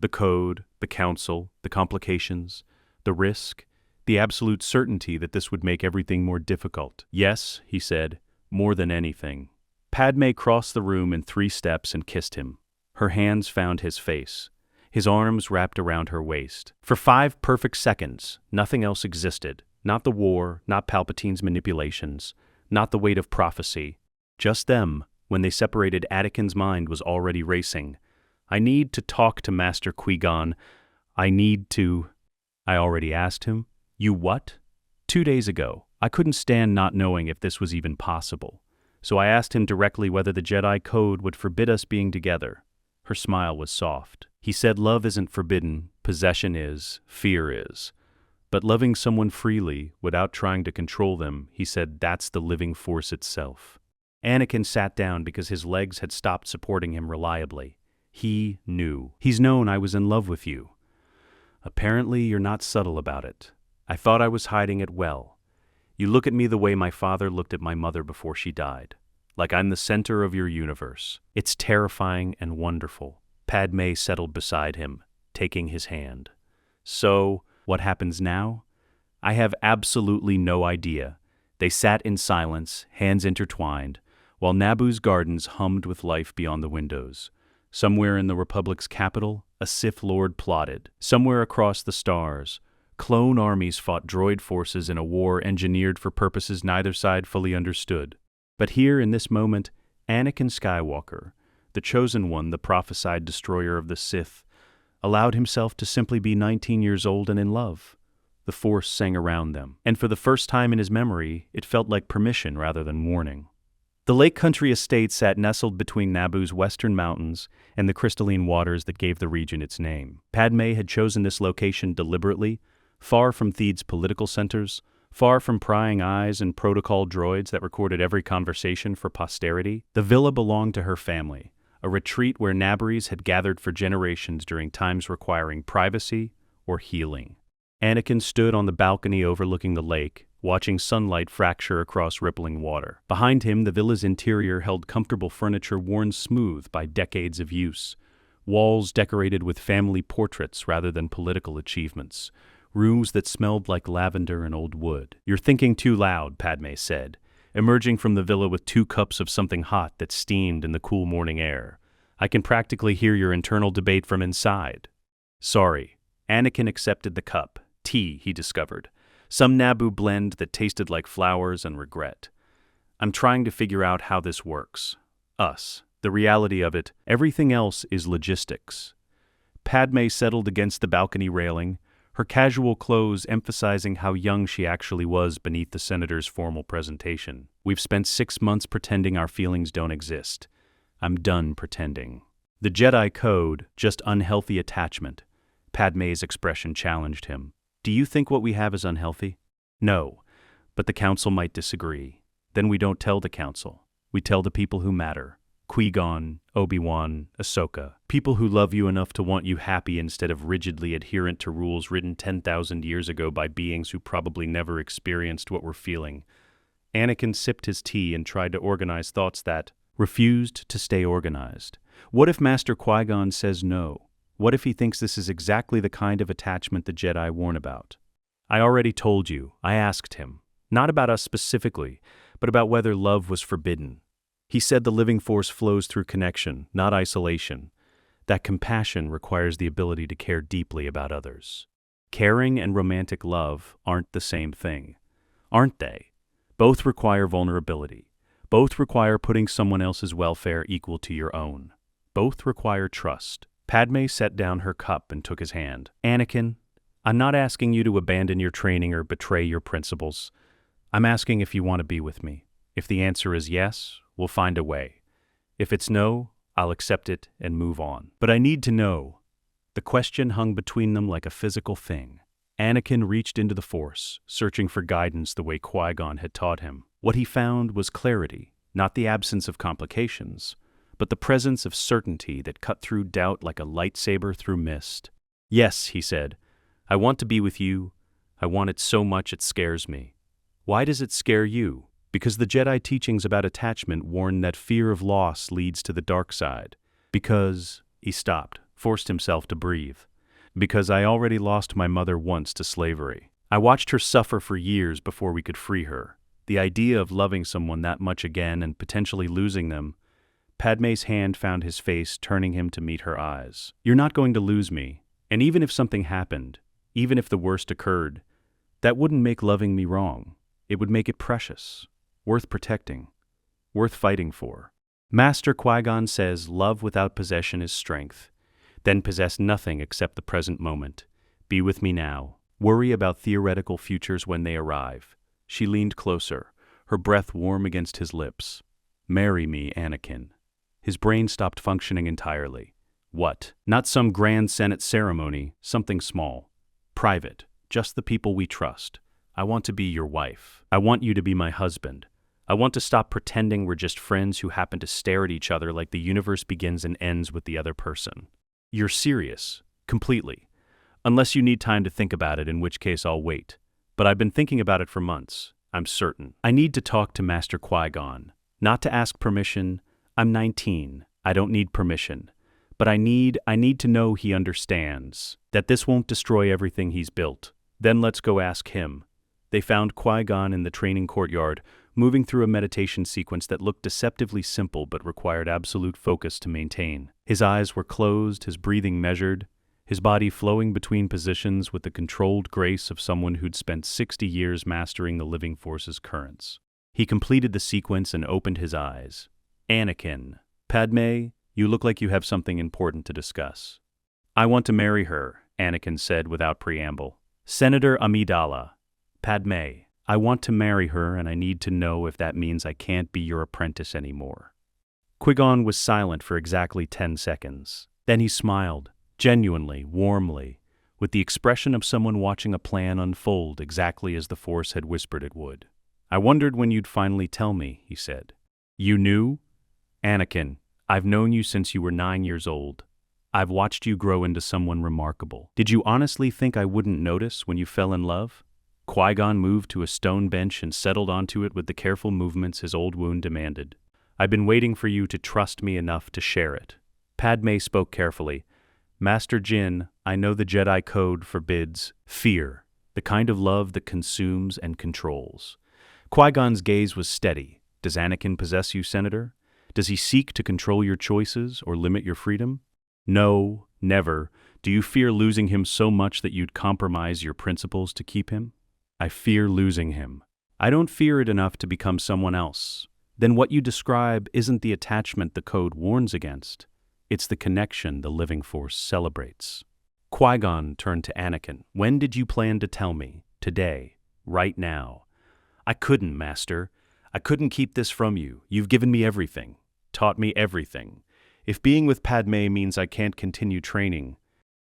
The code, the council, the complications, the risk, the absolute certainty that this would make everything more difficult. Yes, he said, more than anything. Padme crossed the room in 3 steps and kissed him. Her hands found his face. His arms wrapped around her waist. For 5 perfect seconds, nothing else existed. Not the war, not Palpatine's manipulations, not the weight of prophecy. Just them. When they separated, Anakin's mind was already racing. I need to talk to Master Qui-Gon. I already asked him. You what? 2 days ago. I couldn't stand not knowing if this was even possible. So I asked him directly whether the Jedi Code would forbid us being together. Her smile was soft. He said love isn't forbidden, possession is, fear is. But loving someone freely, without trying to control them, he said that's the living force itself. Anakin sat down because his legs had stopped supporting him reliably. He knew. He's known I was in love with you. Apparently you're not subtle about it. I thought I was hiding it well. You look at me the way my father looked at my mother before she died. like I'm the center of your universe. It's terrifying and wonderful. Padme settled beside him, taking his hand. So, what happens now? I have absolutely no idea. They sat in silence, hands intertwined, while Naboo's gardens hummed with life beyond the windows. Somewhere in the Republic's capital, a Sith Lord plotted. Somewhere across the stars, clone armies fought droid forces in a war engineered for purposes neither side fully understood. But here, in this moment, Anakin Skywalker, the chosen one, the prophesied destroyer of the Sith, allowed himself to simply be 19 years old and in love. The Force sang around them, and for the first time in his memory, it felt like permission rather than warning. The Lake Country estate sat nestled between Naboo's western mountains and the crystalline waters that gave the region its name. Padme had chosen this location deliberately, far from Theed's political centers, far from prying eyes and protocol droids that recorded every conversation for posterity. The villa belonged to her family, a retreat where Nabaris had gathered for generations during times requiring privacy or healing. Anakin stood on the balcony overlooking the lake, watching sunlight fracture across rippling water. Behind him, the villa's interior held comfortable furniture worn smooth by decades of use, walls decorated with family portraits rather than political achievements, rooms that smelled like lavender and old wood. "You're thinking too loud," Padme said, emerging from the villa with 2 cups of something hot that steamed in the cool morning air. "I can practically hear your internal debate from inside." "Sorry." Anakin accepted the cup. Tea, he discovered. Some Naboo blend that tasted like flowers and regret. "I'm trying to figure out how this works. Us. The reality of it. Everything else is logistics." Padme settled against the balcony railing, her casual clothes emphasizing how young she actually was beneath the senator's formal presentation. "We've spent 6 months pretending our feelings don't exist. I'm done pretending." The Jedi Code, just unhealthy attachment. Padme's expression challenged him. "Do you think what we have is unhealthy?" "No, but the Council might disagree. Then we don't tell the Council. We tell the people who matter. Qui-Gon, Obi-Wan, Ahsoka. People who love you enough to want you happy instead of rigidly adherent to rules written 10,000 years ago by beings who probably never experienced what we're feeling." Anakin sipped his tea and tried to organize thoughts that refused to stay organized. What if Master Qui-Gon says no? What if he thinks this is exactly the kind of attachment the Jedi warn about? "I already told you," I asked him. "Not about us specifically, but about whether love was forbidden." He said the living force flows through connection, not isolation. That compassion requires the ability to care deeply about others. Caring and romantic love aren't the same thing, aren't they? Both require vulnerability. Both require putting someone else's welfare equal to your own. Both require trust. Padme set down her cup and took his hand. "Anakin, I'm not asking you to abandon your training or betray your principles. I'm asking if you want to be with me. If the answer is yes, we'll find a way. If it's no, I'll accept it and move on. But I need to know." The question hung between them like a physical thing. Anakin reached into the Force, searching for guidance the way Qui-Gon had taught him. What he found was clarity, not the absence of complications, but the presence of certainty that cut through doubt like a lightsaber through mist. "Yes," he said, "I want to be with you. I want it so much it scares me." "Why does it scare you?" "Because the Jedi teachings about attachment warn that fear of loss leads to the dark side. Because," he stopped, forced himself to breathe, "because I already lost my mother once to slavery. I watched her suffer for years before we could free her. The idea of loving someone that much again and potentially losing them." Padme's hand found his face, turning him to meet her eyes. "You're not going to lose me, and even if something happened, even if the worst occurred, that wouldn't make loving me wrong. It would make it precious, worth protecting, worth fighting for." Master Qui-Gon says love without possession is strength. Then possess nothing except the present moment. Be with me now. Worry about theoretical futures when they arrive. She leaned closer, her breath warm against his lips. "Marry me, Anakin." His brain stopped functioning entirely. What? Not some grand Senate ceremony, something small. Private, just the people we trust. I want to be your wife. I want you to be my husband. I want to stop pretending we're just friends who happen to stare at each other like the universe begins and ends with the other person. You're serious. Completely. Unless you need time to think about it, in which case I'll wait. But I've been thinking about it for months, I'm certain. I need to talk to Master Qui-Gon. Not to ask permission. I'm 19. I don't need permission. But I need to know he understands, that this won't destroy everything he's built. Then let's go ask him. They found Qui-Gon in the training courtyard, moving through a meditation sequence that looked deceptively simple but required absolute focus to maintain. His eyes were closed, his breathing measured, his body flowing between positions with the controlled grace of someone who'd spent 60 years mastering the living force's currents. He completed the sequence and opened his eyes. Anakin, Padme, you look like you have something important to discuss. I want to marry her, Anakin said without preamble. Senator Amidala, Padme, I want to marry her and I need to know if that means I can't be your apprentice anymore. Qui-Gon was silent for exactly 10 seconds. Then he smiled, genuinely, warmly, with the expression of someone watching a plan unfold exactly as the Force had whispered it would. I wondered when you'd finally tell me, he said. You knew? Anakin, I've known you since you were 9 years old. I've watched you grow into someone remarkable. Did you honestly think I wouldn't notice when you fell in love? Qui-Gon moved to a stone bench and settled onto it with the careful movements his old wound demanded. I've been waiting for you to trust me enough to share it. Padme spoke carefully. Master Jinn, I know the Jedi code forbids fear, the kind of love that consumes and controls. Qui-Gon's gaze was steady. Does Anakin possess you, Senator? Does he seek to control your choices or limit your freedom? No, never. Do you fear losing him so much that you'd compromise your principles to keep him? I fear losing him. I don't fear it enough to become someone else. Then what you describe isn't the attachment the code warns against. It's the connection the living force celebrates. Qui-Gon turned to Anakin. When did you plan to tell me? Today. Right now. I couldn't, Master. I couldn't keep this from you. You've given me everything. Taught me everything. If being with Padme means I can't continue training,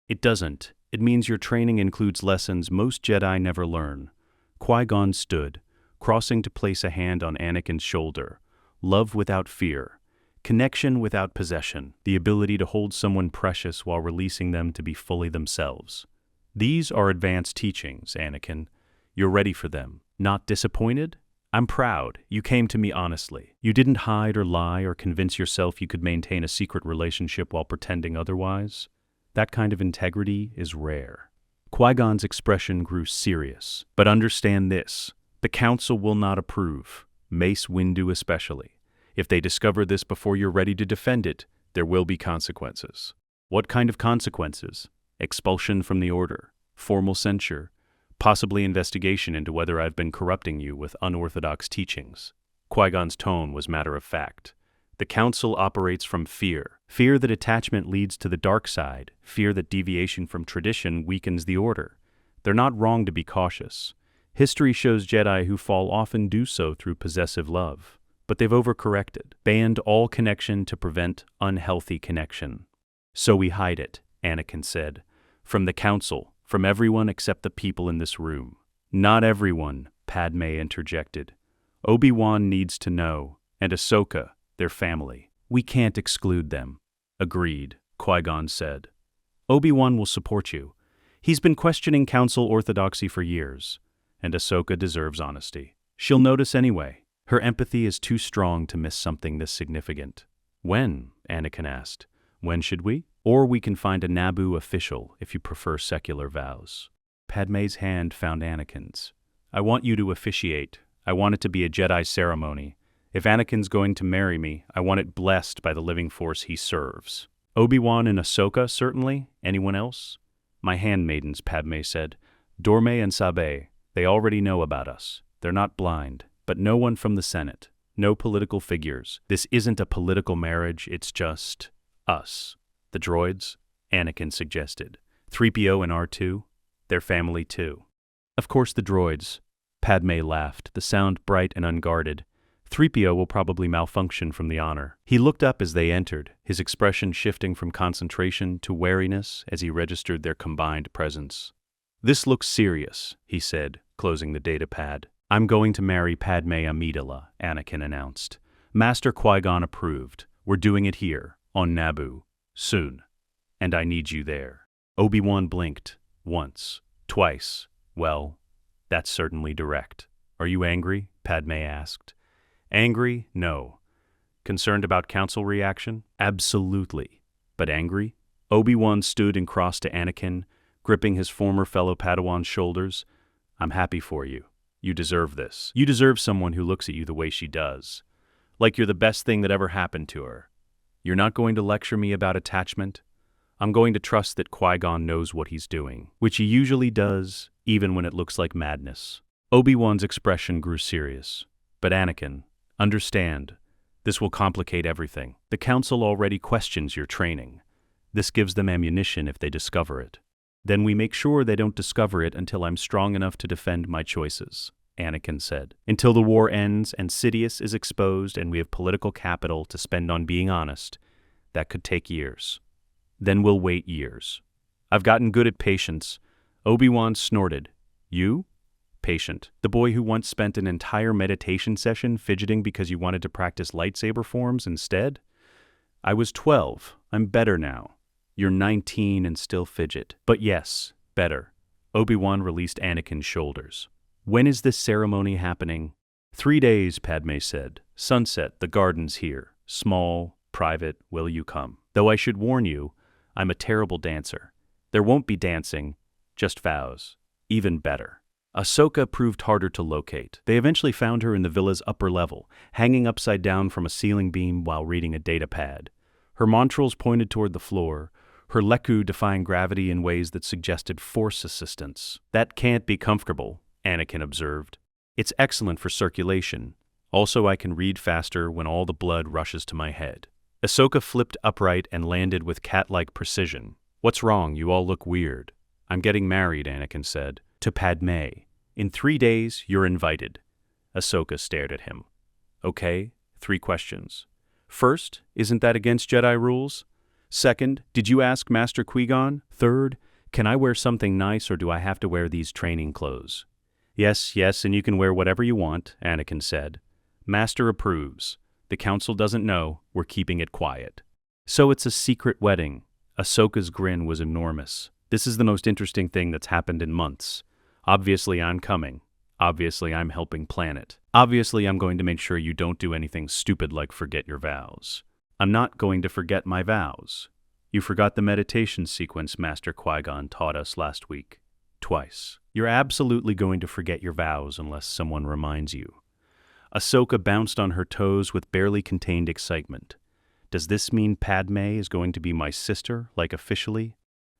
it doesn't. It means your training includes lessons most Jedi never learn. Qui-Gon stood, crossing to place a hand on Anakin's shoulder. Love without fear. Connection without possession. The ability to hold someone precious while releasing them to be fully themselves. These are advanced teachings, Anakin. You're ready for them. Not disappointed? I'm proud. You came to me honestly. You didn't hide or lie or convince yourself you could maintain a secret relationship while pretending otherwise. That kind of integrity is rare. Qui-Gon's expression grew serious. But understand this. The Council will not approve. Mace Windu especially. If they discover this before you're ready to defend it, there will be consequences. What kind of consequences? Expulsion from the Order, formal censure, possibly investigation into whether I've been corrupting you with unorthodox teachings. Qui-Gon's tone was matter of fact. The Council operates from fear. Fear that attachment leads to the dark side. Fear that deviation from tradition weakens the Order. They're not wrong to be cautious. History shows Jedi who fall often do so through possessive love. But they've overcorrected, banned all connection to prevent unhealthy connection. So we hide it, Anakin said. From the Council, from everyone except the people in this room. Not everyone, Padme interjected. Obi-Wan needs to know, and Ahsoka, their family. We can't exclude them. Agreed, Qui-Gon said. Obi-Wan will support you. He's been questioning Council orthodoxy for years, and Ahsoka deserves honesty. She'll notice anyway. Her empathy is too strong to miss something this significant. When? Anakin asked. When should we? Or we can find a Naboo official if you prefer secular vows. Padme's hand found Anakin's. I want you to officiate. I want it to be a Jedi ceremony. If Anakin's going to marry me, I want it blessed by the living force he serves. Obi-Wan and Ahsoka, certainly. Anyone else? My handmaidens, Padme said. Dorme and Sabe. They already know about us. They're not blind. But no one from the Senate. No political figures. This isn't a political marriage, it's just us. The droids? Anakin suggested. 3PO and R2? Their family too. Of course the droids. Padme laughed, the sound bright and unguarded. 3PO will probably malfunction from the honor. He looked up as they entered, his expression shifting from concentration to wariness as he registered their combined presence. This looks serious, he said, closing the data pad. I'm going to marry Padme Amidala, Anakin announced. Master Qui-Gon approved. We're doing it here, on Naboo. Soon. And I need you there. Obi-Wan blinked. Once. Twice. Well, that's certainly direct. Are you angry? Padme asked. Angry? No. Concerned about council reaction? Absolutely. But angry? Obi-Wan stood and crossed to Anakin, gripping his former fellow Padawan's shoulders. I'm happy for you. You deserve this. You deserve someone who looks at you the way she does. Like you're the best thing that ever happened to her. You're not going to lecture me about attachment? I'm going to trust that Qui-Gon knows what he's doing, which he usually does, even when it looks like madness. Obi-Wan's expression grew serious. But Anakin, understand, this will complicate everything. The Council already questions your training. This gives them ammunition if they discover it. Then we make sure they don't discover it until I'm strong enough to defend my choices, Anakin said. Until the war ends and Sidious is exposed and we have political capital to spend on being honest, that could take years. Then we'll wait years. I've gotten good at patience. Obi-Wan snorted. You? Patient. The boy who once spent an entire meditation session fidgeting because you wanted to practice lightsaber forms instead? I was 12. I'm better now. You're 19 and still fidget. But yes, better. Obi-Wan released Anakin's shoulders. When is this ceremony happening? 3 days, Padme said. Sunset, the garden's here. Small, private, will you come? Though I should warn you, I'm a terrible dancer. There won't be dancing, just vows. Even better. Ahsoka proved harder to locate. They eventually found her in the villa's upper level, hanging upside down from a ceiling beam while reading a data pad. Her montrals pointed toward the floor, her leku defying gravity in ways that suggested force assistance. That can't be comfortable, Anakin observed. It's excellent for circulation. Also, I can read faster when all the blood rushes to my head. Ahsoka flipped upright and landed with cat-like precision. What's wrong? You all look weird. I'm getting married, Anakin said. To Padme. In 3 days, you're invited. Ahsoka stared at him. Okay, 3 questions. First, isn't that against Jedi rules? Second, did you ask Master Qui-Gon? Third, can I wear something nice or do I have to wear these training clothes? Yes, and you can wear whatever you want, Anakin said. Master approves. The Council doesn't know. We're keeping it quiet. So it's a secret wedding. Ahsoka's grin was enormous. This is the most interesting thing that's happened in months. Obviously, I'm coming. Obviously, I'm helping plan it. Obviously, I'm going to make sure you don't do anything stupid like forget your vows. I'm not going to forget my vows. You forgot the meditation sequence Master Qui-Gon taught us last week. Twice. You're absolutely going to forget your vows unless someone reminds you. Ahsoka bounced on her toes with barely contained excitement. Does this mean Padme is going to be my sister, like officially?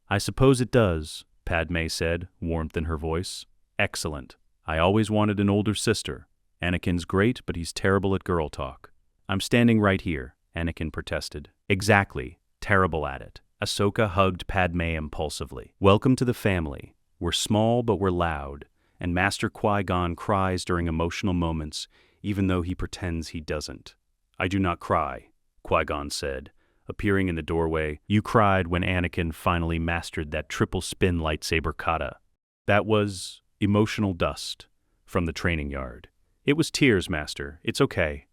I suppose it does, Padme said, warmth in her voice. Excellent. I always wanted an older sister. Anakin's great, but he's terrible at girl talk. I'm standing right here, Anakin protested. Exactly. Terrible at it. Ahsoka hugged Padme impulsively. Welcome to the family. We're small, but we're loud, and Master Qui-Gon cries during emotional moments, even though he pretends he doesn't. I do not cry, Qui-Gon said, appearing in the doorway. You cried when Anakin finally mastered that triple spin lightsaber kata. That was emotional dust from the training yard. It was tears, Master. It's okay.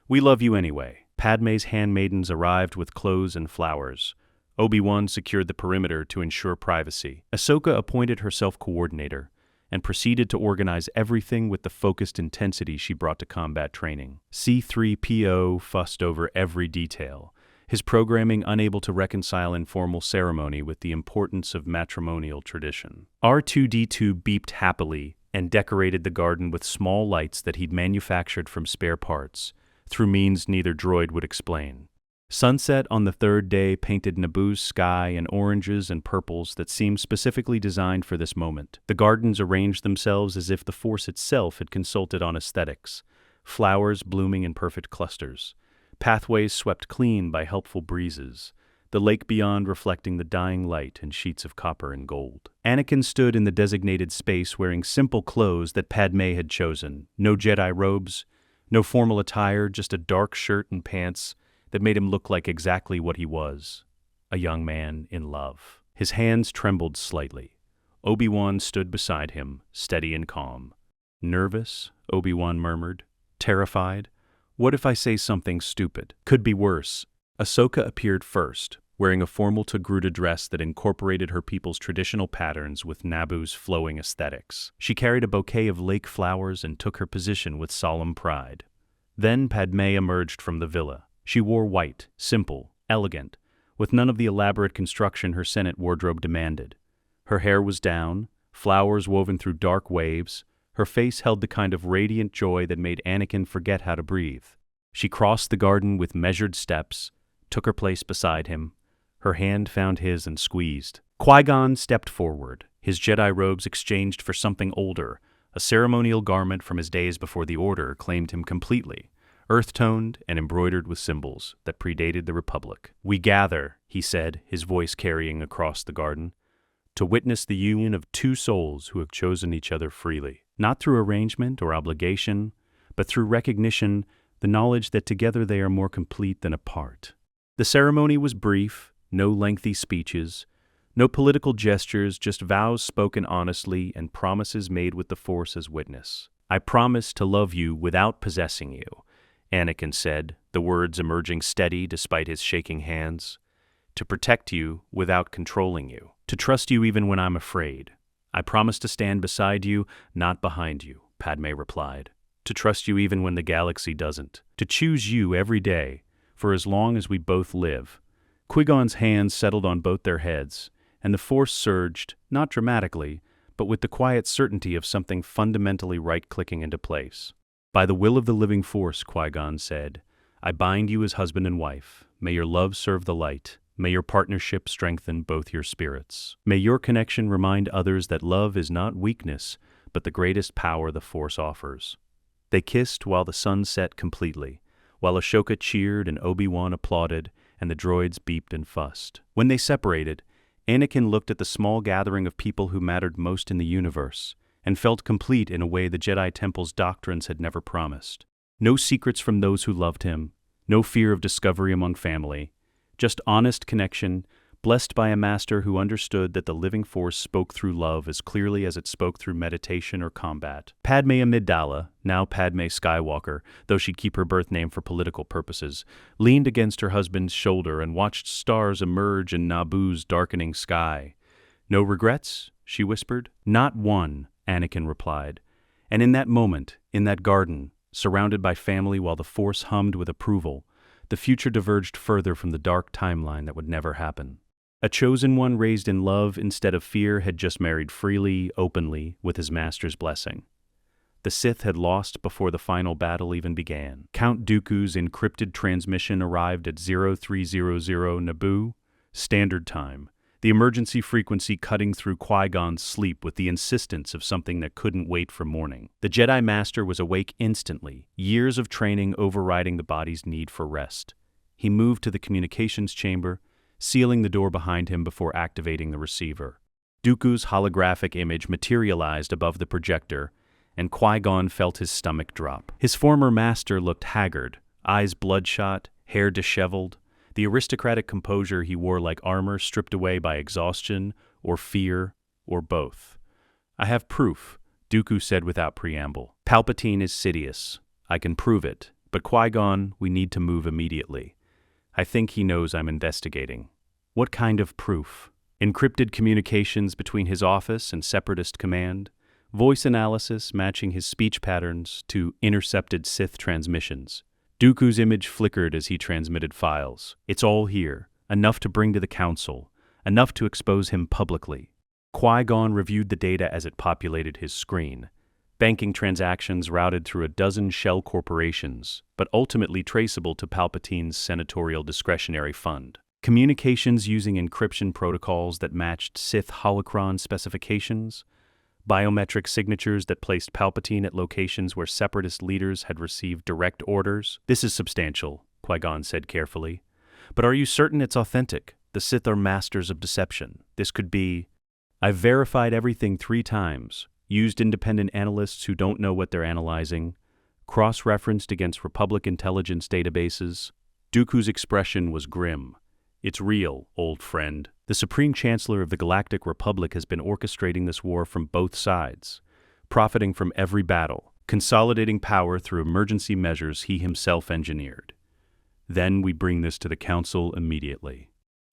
We love you anyway. Padme's handmaidens arrived with clothes and flowers. Obi-Wan secured the perimeter to ensure privacy. Ahsoka appointed herself coordinator and proceeded to organize everything with the focused intensity she brought to combat training. C-3PO fussed over every detail, his programming unable to reconcile informal ceremony with the importance of matrimonial tradition. R2-D2 beeped happily and decorated the garden with small lights that he'd manufactured from spare parts, through means neither droid would explain. Sunset on the 3rd day painted Naboo's sky in oranges and purples that seemed specifically designed for this moment. The gardens arranged themselves as if the Force itself had consulted on aesthetics, flowers blooming in perfect clusters, pathways swept clean by helpful breezes, the lake beyond reflecting the dying light in sheets of copper and gold. Anakin stood in the designated space wearing simple clothes that Padme had chosen. No Jedi robes, no formal attire, just a dark shirt and pants that made him look like exactly what he was, a young man in love. His hands trembled slightly. Obi-Wan stood beside him, steady and calm. Nervous? Obi-Wan murmured. Terrified? What if I say something stupid? Could be worse. Ahsoka appeared first, wearing a formal Togruta dress that incorporated her people's traditional patterns with Naboo's flowing aesthetics. She carried a bouquet of lake flowers and took her position with solemn pride. Then Padme emerged from the villa, She wore white, simple, elegant, with none of the elaborate construction her Senate wardrobe demanded. Her hair was down, flowers woven through dark waves. Her face held the kind of radiant joy that made Anakin forget how to breathe. She crossed the garden with measured steps, took her place beside him. Her hand found his and squeezed. Qui-Gon stepped forward, his Jedi robes exchanged for something older. A ceremonial garment from his days before the Order claimed him completely, earth-toned and embroidered with symbols that predated the Republic. "We gather," he said, his voice carrying across the garden, "to witness the union of two souls who have chosen each other freely, not through arrangement or obligation, but through recognition, the knowledge that together they are more complete than apart." The ceremony was brief, no lengthy speeches, no political gestures, just vows spoken honestly and promises made with the Force as witness. "I promise to love you without possessing you," Anakin said, the words emerging steady despite his shaking hands. "To protect you without controlling you. To trust you even when I'm afraid. I promise to stand beside you, not behind you," Padme replied. "To trust you even when the galaxy doesn't. To choose you every day, for as long as we both live." Qui-Gon's hands settled on both their heads, and the Force surged, not dramatically, but with the quiet certainty of something fundamentally right-clicking into place. "By the will of the living Force," Qui-Gon said, "I bind you as husband and wife. May your love serve the light. May your partnership strengthen both your spirits. May your connection remind others that love is not weakness, but the greatest power the Force offers." They kissed while the sun set completely, while Ahsoka cheered and Obi-Wan applauded, and the droids beeped and fussed. When they separated, Anakin looked at the small gathering of people who mattered most in the universe, and felt complete in a way the Jedi Temple's doctrines had never promised. No secrets from those who loved him, no fear of discovery among family, just honest connection, blessed by a master who understood that the living Force spoke through love as clearly as it spoke through meditation or combat. Padme Amidala, now Padme Skywalker, though she'd keep her birth name for political purposes, leaned against her husband's shoulder and watched stars emerge in Naboo's darkening sky. "No regrets?" she whispered. "Not one," Anakin replied. And in that moment, in that garden, surrounded by family while the Force hummed with approval, the future diverged further from the dark timeline that would never happen. A chosen one raised in love instead of fear had just married freely, openly, with his master's blessing. The Sith had lost before the final battle even began. Count Dooku's encrypted transmission arrived at 0300 Naboo, Standard Time, the emergency frequency cutting through Qui-Gon's sleep with the insistence of something that couldn't wait for morning. The Jedi Master was awake instantly, years of training overriding the body's need for rest. He moved to the communications chamber, sealing the door behind him before activating the receiver. Dooku's holographic image materialized above the projector, and Qui-Gon felt his stomach drop. His former master looked haggard, eyes bloodshot, hair disheveled, the aristocratic composure he wore like armor stripped away by exhaustion or fear or both. "I have proof," Dooku said without preamble. "Palpatine is Sidious. I can prove it, but Qui-Gon, we need to move immediately. I think he knows I'm investigating." "What kind of proof?" "Encrypted communications between his office and Separatist command, voice analysis matching his speech patterns to intercepted Sith transmissions." Dooku's image flickered as he transmitted files. "It's all here, enough to bring to the Council, enough to expose him publicly." Qui-Gon reviewed the data as it populated his screen. Banking transactions routed through a dozen shell corporations, but ultimately traceable to Palpatine's senatorial discretionary fund. Communications using encryption protocols that matched Sith holocron specifications. Biometric signatures that placed Palpatine at locations where Separatist leaders had received direct orders. "This is substantial," Qui-Gon said carefully. "But are you certain it's authentic? The Sith are masters of deception. This could be..." "I've verified everything 3 times. Used independent analysts who don't know what they're analyzing, cross-referenced against Republic intelligence databases." Dooku's expression was grim. "It's real, old friend. The Supreme Chancellor of the Galactic Republic has been orchestrating this war from both sides, profiting from every battle, consolidating power through emergency measures he himself engineered. Then we bring this to the Council immediately."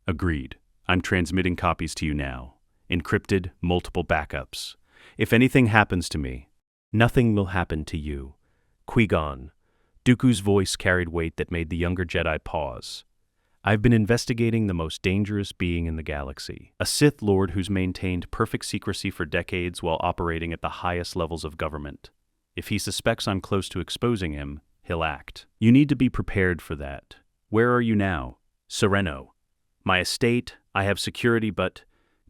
"Agreed. I'm transmitting copies to you now. Encrypted, multiple backups. If anything happens to me..." "Nothing will happen to you." Qui-Gon, Dooku's voice carried weight that made the younger Jedi pause. "I've been investigating the most dangerous being in the galaxy, a Sith Lord who's maintained perfect secrecy for decades while operating at the highest levels of government. If he suspects I'm close to exposing him, he'll act. You need to be prepared for that. Where are you now?" "Sereno. My estate, I have security, but—"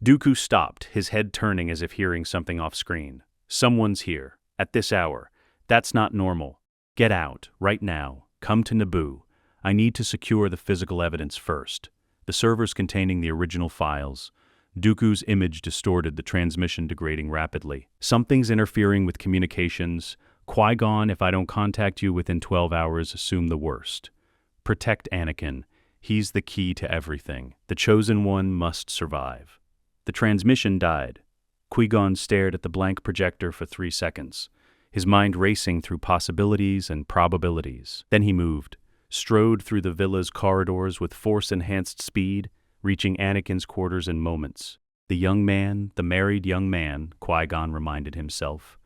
Dooku stopped, his head turning as if hearing something off-screen. "Someone's here. At this hour. That's not normal. Get out, right now. Come to Naboo. I need to secure the physical evidence first. The servers containing the original files." Dooku's image distorted, the transmission degrading rapidly. "Something's interfering with communications. Qui-Gon, if I don't contact you within 12 hours, assume the worst. Protect Anakin. He's the key to everything. The Chosen One must survive." The transmission died. Qui-Gon stared at the blank projector for 3 seconds, his mind racing through possibilities and probabilities. Then he moved, strode through the villa's corridors with force-enhanced speed, reaching Anakin's quarters in moments. The young man, the married young man, Qui-Gon reminded himself,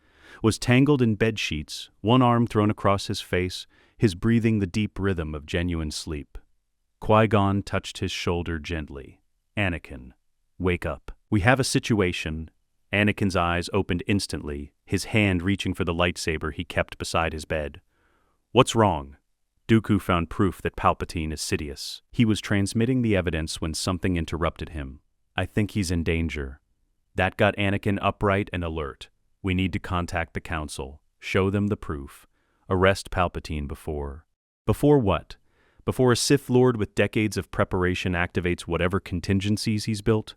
was tangled in bedsheets, one arm thrown across his face, his breathing the deep rhythm of genuine sleep. Qui-Gon touched his shoulder gently. "Anakin, wake up. We have a situation." Anakin's eyes opened instantly, his hand reaching for the lightsaber he kept beside his bed. "What's wrong?" Dooku found proof that Palpatine is Sidious. He was transmitting the evidence when something interrupted him. "I think he's in danger." That got Anakin upright and alert. "We need to contact the Council, show them the proof, arrest Palpatine before..." Before what? Before a Sith Lord with decades of preparation activates whatever contingencies he's built?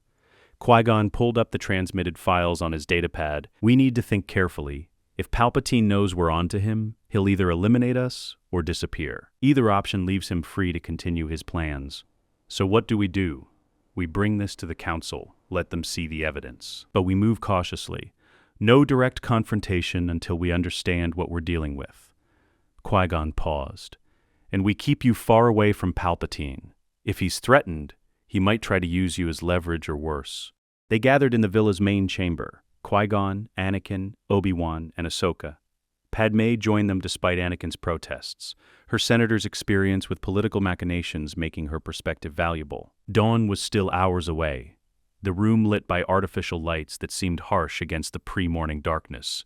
Qui-Gon pulled up the transmitted files on his datapad. "We need to think carefully. If Palpatine knows we're onto him, he'll either eliminate us or disappear. Either option leaves him free to continue his plans. So what do? We bring this to the Council, let them see the evidence. But we move cautiously. No direct confrontation until we understand what we're dealing with." Qui-Gon paused. "And we keep you far away from Palpatine. If he's threatened, he might try to use you as leverage or worse." They gathered in the villa's main chamber. Qui-Gon, Anakin, Obi-Wan, and Ahsoka. Padmé joined them despite Anakin's protests, her senator's experience with political machinations making her perspective valuable. Dawn was still hours away, the room lit by artificial lights that seemed harsh against the pre-morning darkness.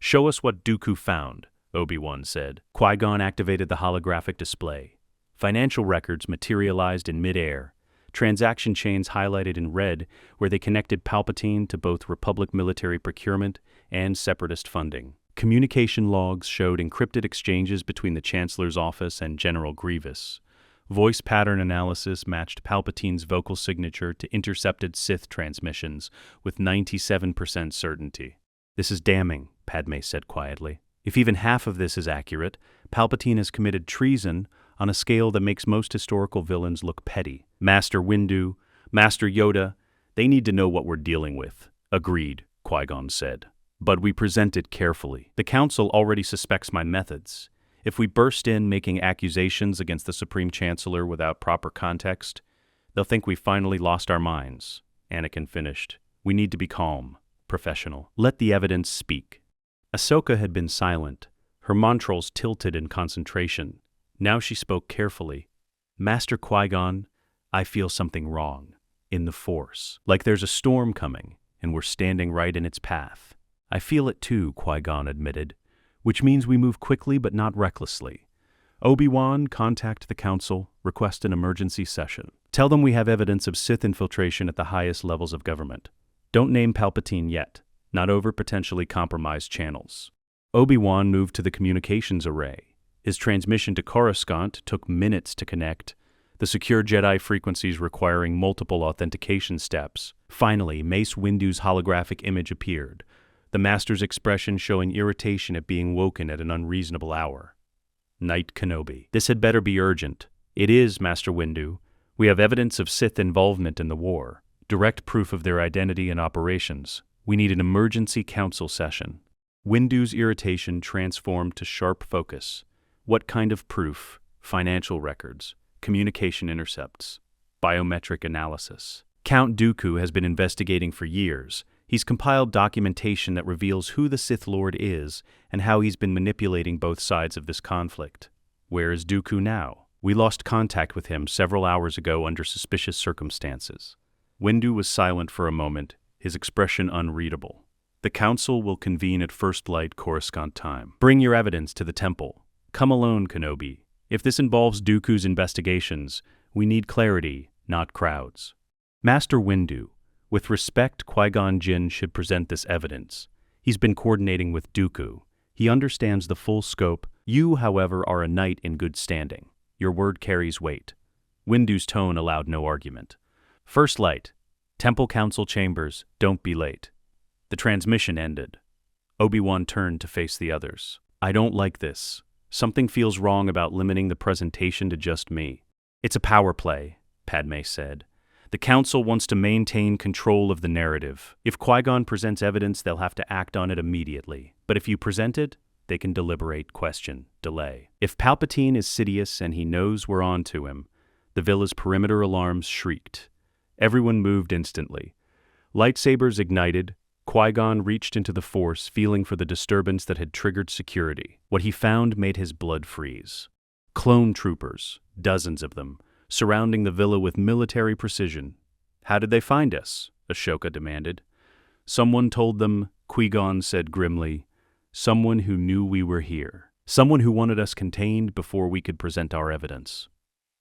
"Show us what Dooku found," Obi-Wan said. Qui-Gon activated the holographic display. Financial records materialized in mid-air, transaction chains highlighted in red where they connected Palpatine to both Republic military procurement and Separatist funding. Communication logs showed encrypted exchanges between the Chancellor's office and General Grievous. Voice pattern analysis matched Palpatine's vocal signature to intercepted Sith transmissions with 97% certainty. "This is damning," Padmé said quietly. "If even half of this is accurate, Palpatine has committed treason on a scale that makes most historical villains look petty. Master Windu, Master Yoda, they need to know what we're dealing with." "Agreed," Qui-Gon said. "But we present it carefully. The Council already suspects my methods. If we burst in making accusations against the Supreme Chancellor without proper context, they'll think we finally lost our minds." Anakin finished. "We need to be calm, professional. Let the evidence speak." Ahsoka had been silent, her montrals tilted in concentration. Now she spoke carefully. "Master Qui-Gon, I feel something wrong. In the Force. Like there's a storm coming, and we're standing right in its path." "I feel it too," Qui-Gon admitted. "Which means we move quickly but not recklessly. Obi-Wan, contact the Council, request an emergency session. Tell them we have evidence of Sith infiltration at the highest levels of government. Don't name Palpatine yet, not over potentially compromised channels." Obi-Wan moved to the communications array. His transmission to Coruscant took minutes to connect, the secure Jedi frequencies requiring multiple authentication steps. Finally, Mace Windu's holographic image appeared, the Master's expression showing irritation at being woken at an unreasonable hour. "Knight Kenobi. This had better be urgent." "It is, Master Windu. We have evidence of Sith involvement in the war, direct proof of their identity and operations. We need an emergency council session." Windu's irritation transformed to sharp focus. "What kind of proof?" "Financial records, communication intercepts, biometric analysis." Count Dooku has been investigating for years. He's compiled documentation that reveals who the Sith Lord is and how he's been manipulating both sides of this conflict. Where is Dooku now? We lost contact with him several hours ago under suspicious circumstances. Windu was silent for a moment, his expression unreadable. The council will convene at first light Coruscant time. Bring your evidence to the temple. Come alone, Kenobi. If this involves Dooku's investigations, we need clarity, not crowds. Master Windu, with respect, Qui-Gon Jinn should present this evidence. He's been coordinating with Dooku. He understands the full scope. You, however, are a knight in good standing. Your word carries weight. Windu's tone allowed no argument. First light. Temple Council chambers, don't be late. The transmission ended. Obi-Wan turned to face the others. I don't like this. Something feels wrong about limiting the presentation to just me. It's a power play, Padme said. The Council wants to maintain control of the narrative. If Qui-Gon presents evidence, they'll have to act on it immediately. But if you present it, they can deliberate, question, delay. If Palpatine is Sidious and he knows we're on to him, the villa's perimeter alarms shrieked. Everyone moved instantly. Lightsabers ignited. Qui-Gon reached into the Force, feeling for the disturbance that had triggered security. What he found made his blood freeze. Clone troopers, dozens of them, surrounding the villa with military precision. How did they find us? Ahsoka demanded. Someone told them, Qui-Gon said grimly. Someone who knew we were here. Someone who wanted us contained before we could present our evidence.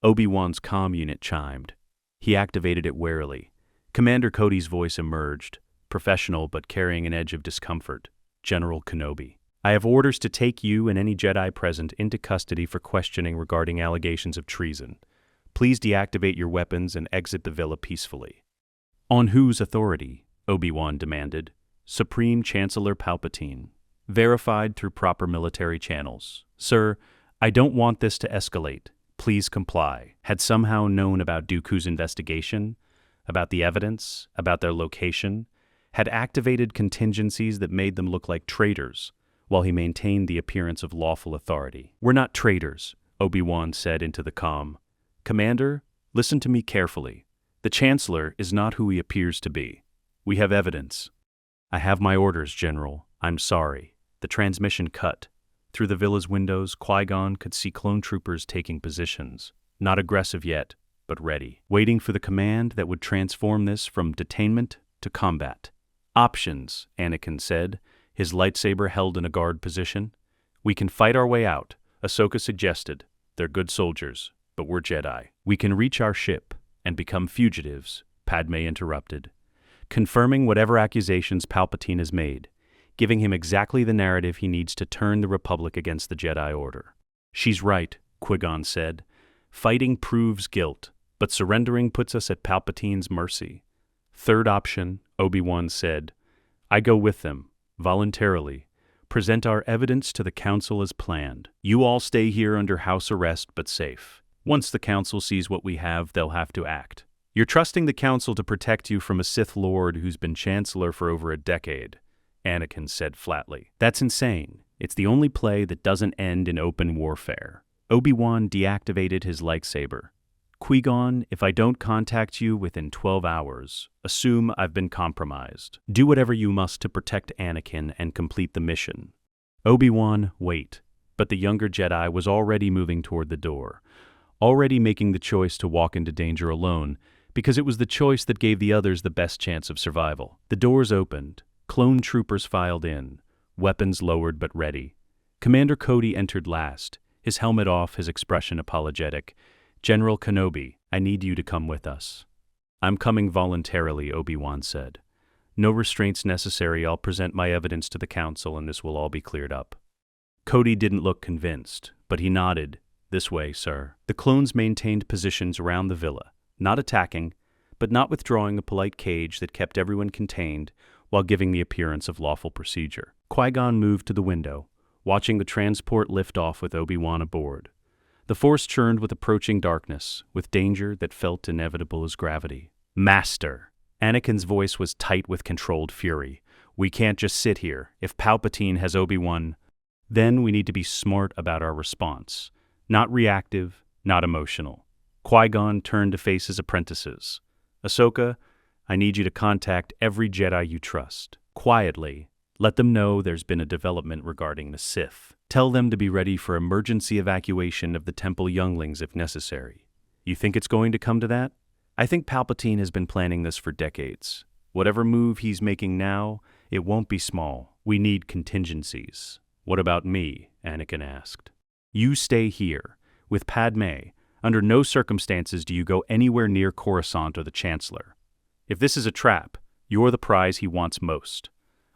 Obi-Wan's comm unit chimed. He activated it warily. Commander Cody's voice emerged, professional but carrying an edge of discomfort. General Kenobi. I have orders to take you and any Jedi present into custody for questioning regarding allegations of treason. Please deactivate your weapons and exit the villa peacefully. On whose authority? Obi-Wan demanded. Supreme Chancellor Palpatine. Verified through proper military channels. Sir, I don't want this to escalate. Please comply. Had somehow known about Dooku's investigation, about the evidence, about their location, had activated contingencies that made them look like traitors, while he maintained the appearance of lawful authority. We're not traitors, Obi-Wan said into the comm. Commander, listen to me carefully. The Chancellor is not who he appears to be. We have evidence. I have my orders, General. I'm sorry. The transmission cut. Through the villa's windows, Qui-Gon could see clone troopers taking positions. Not aggressive yet, but ready. Waiting for the command that would transform this from detainment to combat. Options, Anakin said, his lightsaber held in a guard position. We can fight our way out, Ahsoka suggested. They're good soldiers, but we're Jedi. We can reach our ship and become fugitives, Padme interrupted, confirming whatever accusations Palpatine has made, giving him exactly the narrative he needs to turn the Republic against the Jedi Order. She's right, Qui-Gon said. Fighting proves guilt, but surrendering puts us at Palpatine's mercy. Third option, Obi-Wan said. I go with them, voluntarily. Present our evidence to the Council as planned. You all stay here under house arrest but safe. Once the Council sees what we have, they'll have to act. You're trusting the Council to protect you from a Sith Lord who's been Chancellor for over a decade, Anakin said flatly. That's insane. It's the only play that doesn't end in open warfare. Obi-Wan deactivated his lightsaber. Qui-Gon, if I don't contact you within 12 hours, assume I've been compromised. Do whatever you must to protect Anakin and complete the mission. Obi-Wan, wait. But the younger Jedi was already moving toward the door, already making the choice to walk into danger alone, because it was the choice that gave the others the best chance of survival. The doors opened. Clone troopers filed in, weapons lowered but ready. Commander Cody entered last, his helmet off, his expression apologetic. General Kenobi, I need you to come with us. I'm coming voluntarily, Obi-Wan said. No restraints necessary. I'll present my evidence to the Council and this will all be cleared up. Cody didn't look convinced, but he nodded. This way, sir. The clones maintained positions around the villa, not attacking, but not withdrawing a polite cage that kept everyone contained while giving the appearance of lawful procedure. Qui-Gon moved to the window, watching the transport lift off with Obi-Wan aboard. The Force churned with approaching darkness, with danger that felt inevitable as gravity. Master! Anakin's voice was tight with controlled fury. We can't just sit here. If Palpatine has Obi-Wan, then we need to be smart about our response. Not reactive, not emotional. Qui-Gon turned to face his apprentices. Ahsoka, I need you to contact every Jedi you trust. Quietly, Let them know there's been a development regarding the Sith. Tell them to be ready for emergency evacuation of the temple younglings if necessary. You think it's going to come to that? I think Palpatine has been planning this for decades. Whatever move he's making now, it won't be small. We need contingencies. What about me? Anakin asked. You stay here, with Padme. Under no circumstances do you go anywhere near Coruscant or the Chancellor. If this is a trap, you're the prize he wants most.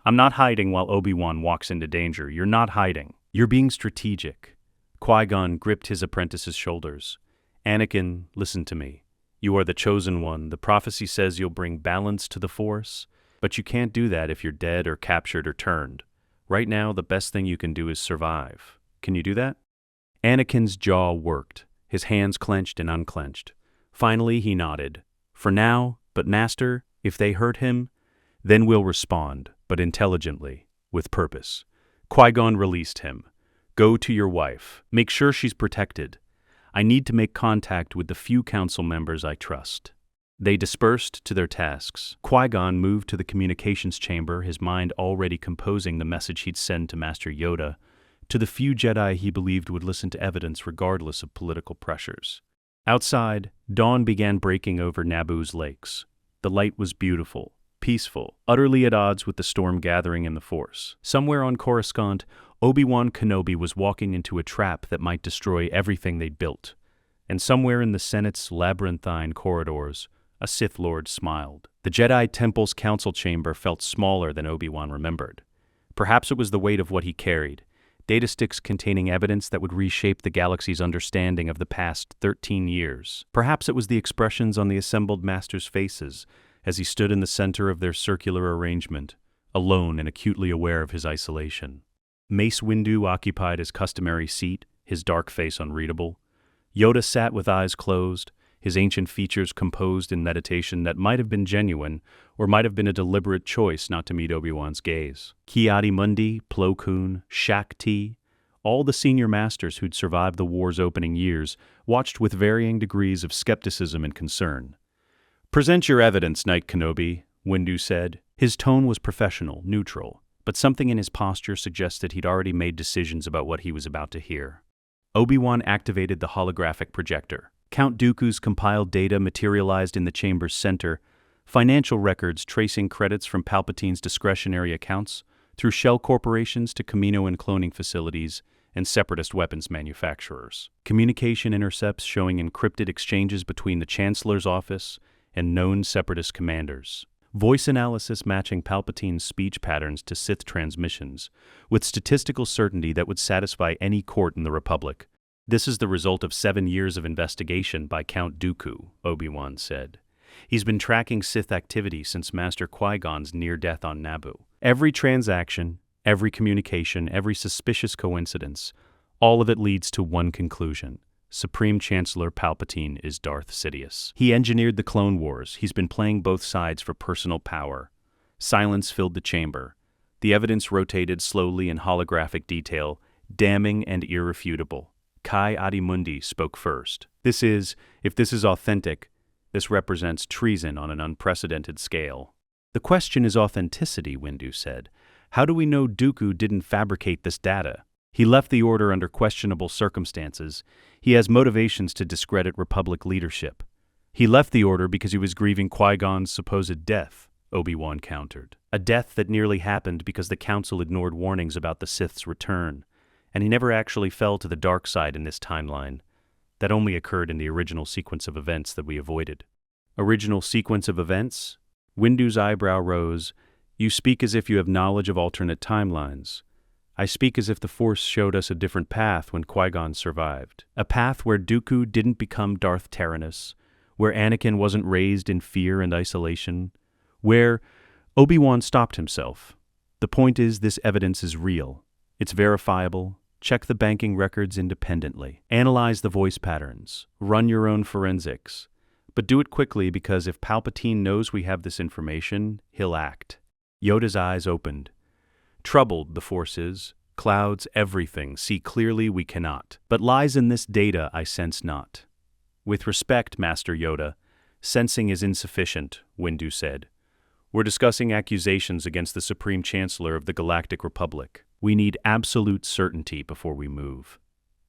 I'm not hiding while Obi-Wan walks into danger. You're not hiding. You're being strategic. Qui-Gon gripped his apprentice's shoulders. Anakin, listen to me. You are the chosen one. The prophecy says you'll bring balance to the Force, but you can't do that if you're dead or captured or turned. Right now, the best thing you can do is survive. Can you do that? Anakin's jaw worked, his hands clenched and unclenched. Finally, he nodded. For now, but Master, if they hurt him, then we'll respond, but intelligently, with purpose. Qui-Gon released him. Go to your wife. Make sure she's protected. I need to make contact with the few council members I trust. They dispersed to their tasks. Qui-Gon moved to the communications chamber, his mind already composing the message he'd send to Master Yoda, to the few Jedi he believed would listen to evidence regardless of political pressures. Outside, dawn began breaking over Naboo's lakes. The light was beautiful, peaceful, utterly at odds with the storm gathering in the Force. Somewhere on Coruscant, Obi-Wan Kenobi was walking into a trap that might destroy everything they'd built. And somewhere in the Senate's labyrinthine corridors, a Sith Lord smiled. The Jedi Temple's council chamber felt smaller than Obi-Wan remembered. Perhaps it was the weight of what he carried, data sticks containing evidence that would reshape the galaxy's understanding of the past 13 years. Perhaps it was the expressions on the assembled masters' faces as he stood in the center of their circular arrangement, alone and acutely aware of his isolation. Mace Windu occupied his customary seat, his dark face unreadable. Yoda sat with eyes closed, his ancient features composed in meditation that might have been genuine or might have been a deliberate choice not to meet Obi-Wan's gaze. Ki-Adi-Mundi, Plo Koon, Shak Ti, all the senior masters who'd survived the war's opening years watched with varying degrees of skepticism and concern. Present your evidence, Knight Kenobi, Windu said. His tone was professional, neutral, but something in his posture suggested he'd already made decisions about what he was about to hear. Obi-Wan activated the holographic projector. Count Dooku's compiled data materialized in the chamber's center, financial records tracing credits from Palpatine's discretionary accounts through shell corporations to Kamino and cloning facilities and separatist weapons manufacturers. Communication intercepts showing encrypted exchanges between the Chancellor's office and known separatist commanders. Voice analysis matching Palpatine's speech patterns to Sith transmissions, with statistical certainty that would satisfy any court in the Republic. This is the result of 7 years of investigation by Count Dooku, Obi-Wan said. He's been tracking Sith activity since Master Qui-Gon's near death on Naboo. Every transaction, every communication, every suspicious coincidence, all of it leads to one conclusion. Supreme Chancellor Palpatine is Darth Sidious. He engineered the Clone Wars. He's been playing both sides for personal power. Silence filled the chamber. The evidence rotated slowly in holographic detail, damning and irrefutable. Ki-Adi-Mundi spoke first. If this is authentic, this represents treason on an unprecedented scale. The question is authenticity, Windu said. How do we know Dooku didn't fabricate this data? He left the Order under questionable circumstances. He has motivations to discredit Republic leadership. He left the Order because he was grieving Qui-Gon's supposed death, Obi-Wan countered. A death that nearly happened because the Council ignored warnings about the Sith's return. And he never actually fell to the dark side in this timeline. That only occurred in the original sequence of events that we avoided. Original sequence of events? Windu's eyebrow rose. You speak as if you have knowledge of alternate timelines. I speak as if the Force showed us a different path when Qui-Gon survived. A path where Dooku didn't become Darth Tyrannus, where Anakin wasn't raised in fear and isolation, where Obi-Wan stopped himself. The point is, this evidence is real. It's verifiable. Check the banking records independently. Analyze the voice patterns. Run your own forensics. But do it quickly because if Palpatine knows we have this information, he'll act. Yoda's eyes opened. Troubled, the Force is. Clouds everything. See clearly we cannot. But lies in this data I sense not. With respect, Master Yoda, sensing is insufficient, Windu said. We're discussing accusations against the Supreme Chancellor of the Galactic Republic. We need absolute certainty before we move.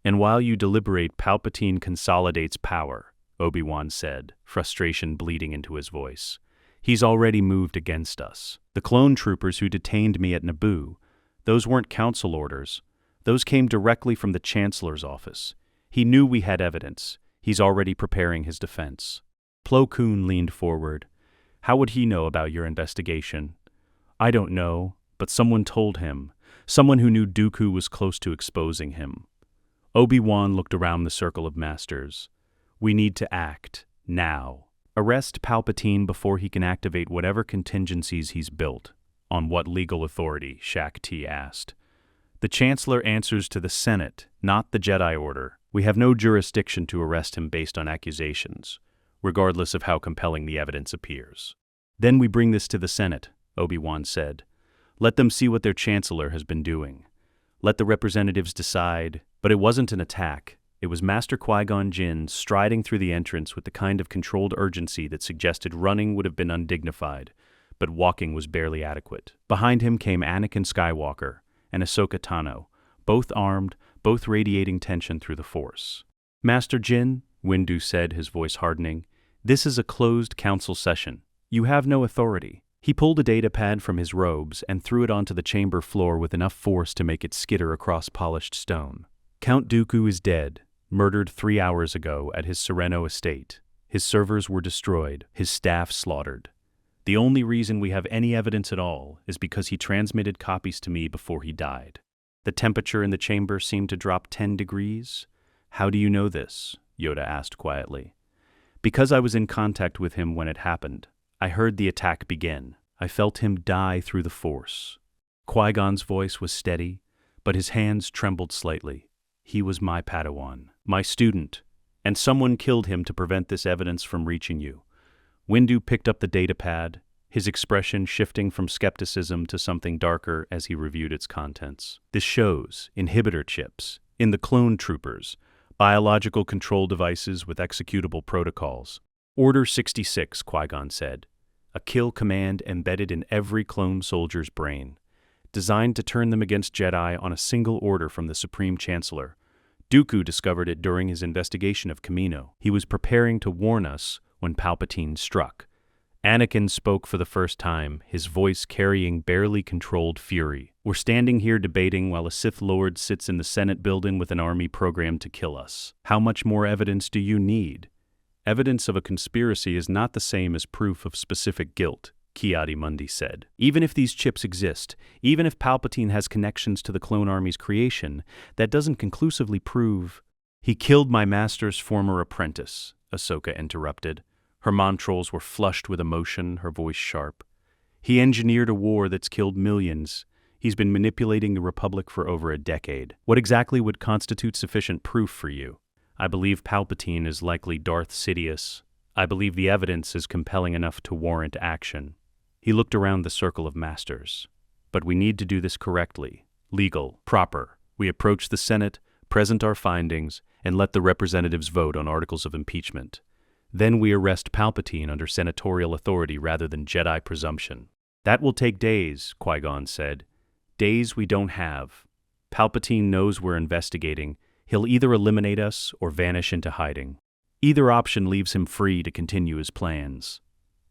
And while you deliberate, Palpatine consolidates power, Obi-Wan said, frustration bleeding into his voice. He's already moved against us. The clone troopers who detained me at Naboo, those weren't council orders. Those came directly from the Chancellor's office. He knew we had evidence. He's already preparing his defense. Plo Koon leaned forward. How would he know about your investigation? I don't know, but someone told him. Someone who knew Dooku was close to exposing him. Obi-Wan looked around the circle of masters. We need to act, now. Arrest Palpatine before he can activate whatever contingencies he's built. On what legal authority? Shaq T asked. The Chancellor answers to the Senate, not the Jedi Order. We have no jurisdiction to arrest him based on accusations, regardless of how compelling the evidence appears. Then we bring this to the Senate, Obi-Wan said. Let them see what their Chancellor has been doing. Let the representatives decide. But it wasn't an attack. It was Master Qui-Gon Jinn striding through the entrance with the kind of controlled urgency that suggested running would have been undignified, but walking was barely adequate. Behind him came Anakin Skywalker and Ahsoka Tano, both armed, both radiating tension through the Force. Master Jinn, Windu said, his voice hardening, this is a closed council session. You have no authority. He pulled a data pad from his robes and threw it onto the chamber floor with enough force to make it skitter across polished stone. Count Dooku is dead, murdered 3 hours ago at his Sereno estate. His servers were destroyed, his staff slaughtered. The only reason we have any evidence at all is because he transmitted copies to me before he died. The temperature in the chamber seemed to drop 10 degrees. How do you know this? Yoda asked quietly. Because I was in contact with him when it happened. I heard the attack begin. I felt him die through the Force. Qui-Gon's voice was steady, but his hands trembled slightly. He was my Padawan, my student, and someone killed him to prevent this evidence from reaching you. Windu picked up the datapad, his expression shifting from skepticism to something darker as he reviewed its contents. This shows inhibitor chips, in the clone troopers, biological control devices with executable protocols. Order 66, Qui-Gon said, a kill command embedded in every clone soldier's brain, designed to turn them against Jedi on a single order from the Supreme Chancellor. Dooku discovered it during his investigation of Kamino. He was preparing to warn us when Palpatine struck. Anakin spoke for the first time, his voice carrying barely controlled fury. We're standing here debating while a Sith Lord sits in the Senate building with an army programmed to kill us. How much more evidence do you need? Evidence of a conspiracy is not the same as proof of specific guilt, Ki-Adi-Mundi said. Even if these chips exist, even if Palpatine has connections to the clone army's creation, that doesn't conclusively prove— He killed my master's former apprentice, Ahsoka interrupted. Her montrals were flushed with emotion, her voice sharp. He engineered a war that's killed millions. He's been manipulating the Republic for over a decade. What exactly would constitute sufficient proof for you? I believe Palpatine is likely Darth Sidious. I believe the evidence is compelling enough to warrant action. He looked around the circle of masters. But we need to do this correctly, legal, proper. We approach the Senate, present our findings, and let the representatives vote on articles of impeachment. Then we arrest Palpatine under senatorial authority rather than Jedi presumption. That will take days, Qui-Gon said. Days we don't have. Palpatine knows we're investigating. He'll either eliminate us or vanish into hiding. Either option leaves him free to continue his plans.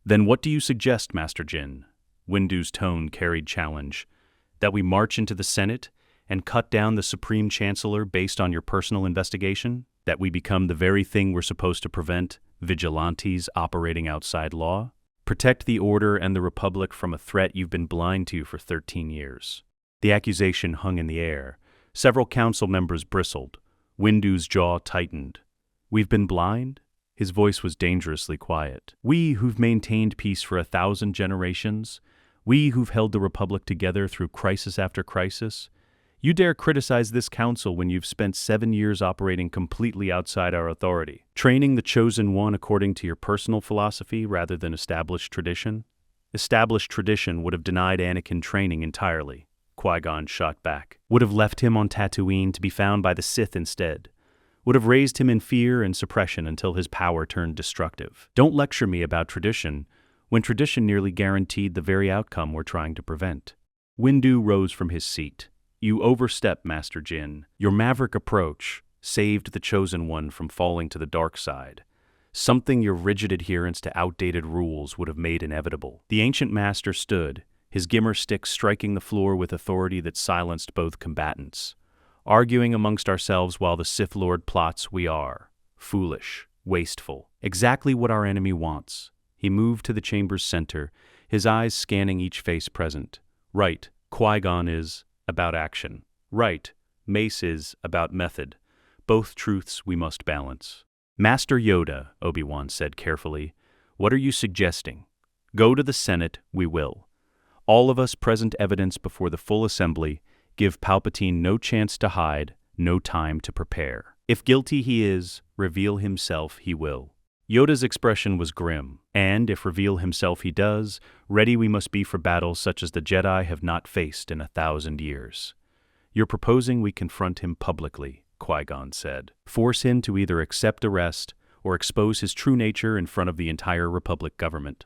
Then what do you suggest, Master Jinn? Windu's tone carried challenge. That we march into the Senate and cut down the Supreme Chancellor based on your personal investigation? That we become the very thing we're supposed to prevent, vigilantes operating outside law? Protect the Order and the Republic from a threat you've been blind to for 13 years. The accusation hung in the air. Several council members bristled. Windu's jaw tightened. We've been blind? His voice was dangerously quiet. We who've maintained peace for 1,000 generations, we who've held the Republic together through crisis after crisis, you dare criticize this council when you've spent 7 years operating completely outside our authority, training the Chosen One according to your personal philosophy rather than established tradition? Established tradition would have denied Anakin training entirely, Qui-Gon shot back. Would have left him on Tatooine to be found by the Sith instead. Would have raised him in fear and suppression until his power turned destructive. Don't lecture me about tradition. when tradition nearly guaranteed the very outcome we're trying to prevent. Windu rose from his seat. You overstep, Master Jinn. Your maverick approach saved the Chosen One from falling to the dark side, something your rigid adherence to outdated rules would have made inevitable. The ancient master stood, his gimmer stick striking the floor with authority that silenced both combatants. Arguing amongst ourselves while the Sith Lord plots, we are foolish, wasteful, exactly what our enemy wants. He moved to the chamber's center, his eyes scanning each face present. Right, Qui-Gon is about action. Right, Mace is about method. Both truths we must balance. Master Yoda, Obi-Wan said carefully, what are you suggesting? Go to the Senate, we will. All of us present evidence before the full assembly, give Palpatine no chance to hide, no time to prepare. If guilty he is, reveal himself he will. Yoda's expression was grim, and if reveal himself he does, ready we must be for battles such as the Jedi have not faced in 1,000 years. You're proposing we confront him publicly, Qui-Gon said. Force him to either accept arrest or expose his true nature in front of the entire Republic government.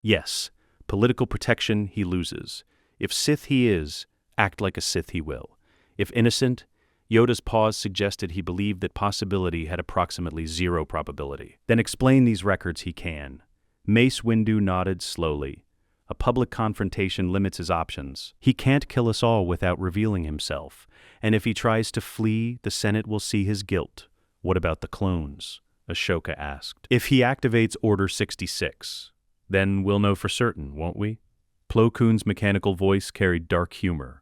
Yes, political protection he loses. If Sith he is, act like a Sith he will. If innocent, Yoda's pause suggested he believed that possibility had approximately zero probability. Then explain these records he can. Mace Windu nodded slowly. A public confrontation limits his options. He can't kill us all without revealing himself, and if he tries to flee, the Senate will see his guilt. What about the clones? Ahsoka asked. If he activates Order 66, then we'll know for certain, won't we? Plo Koon's mechanical voice carried dark humor.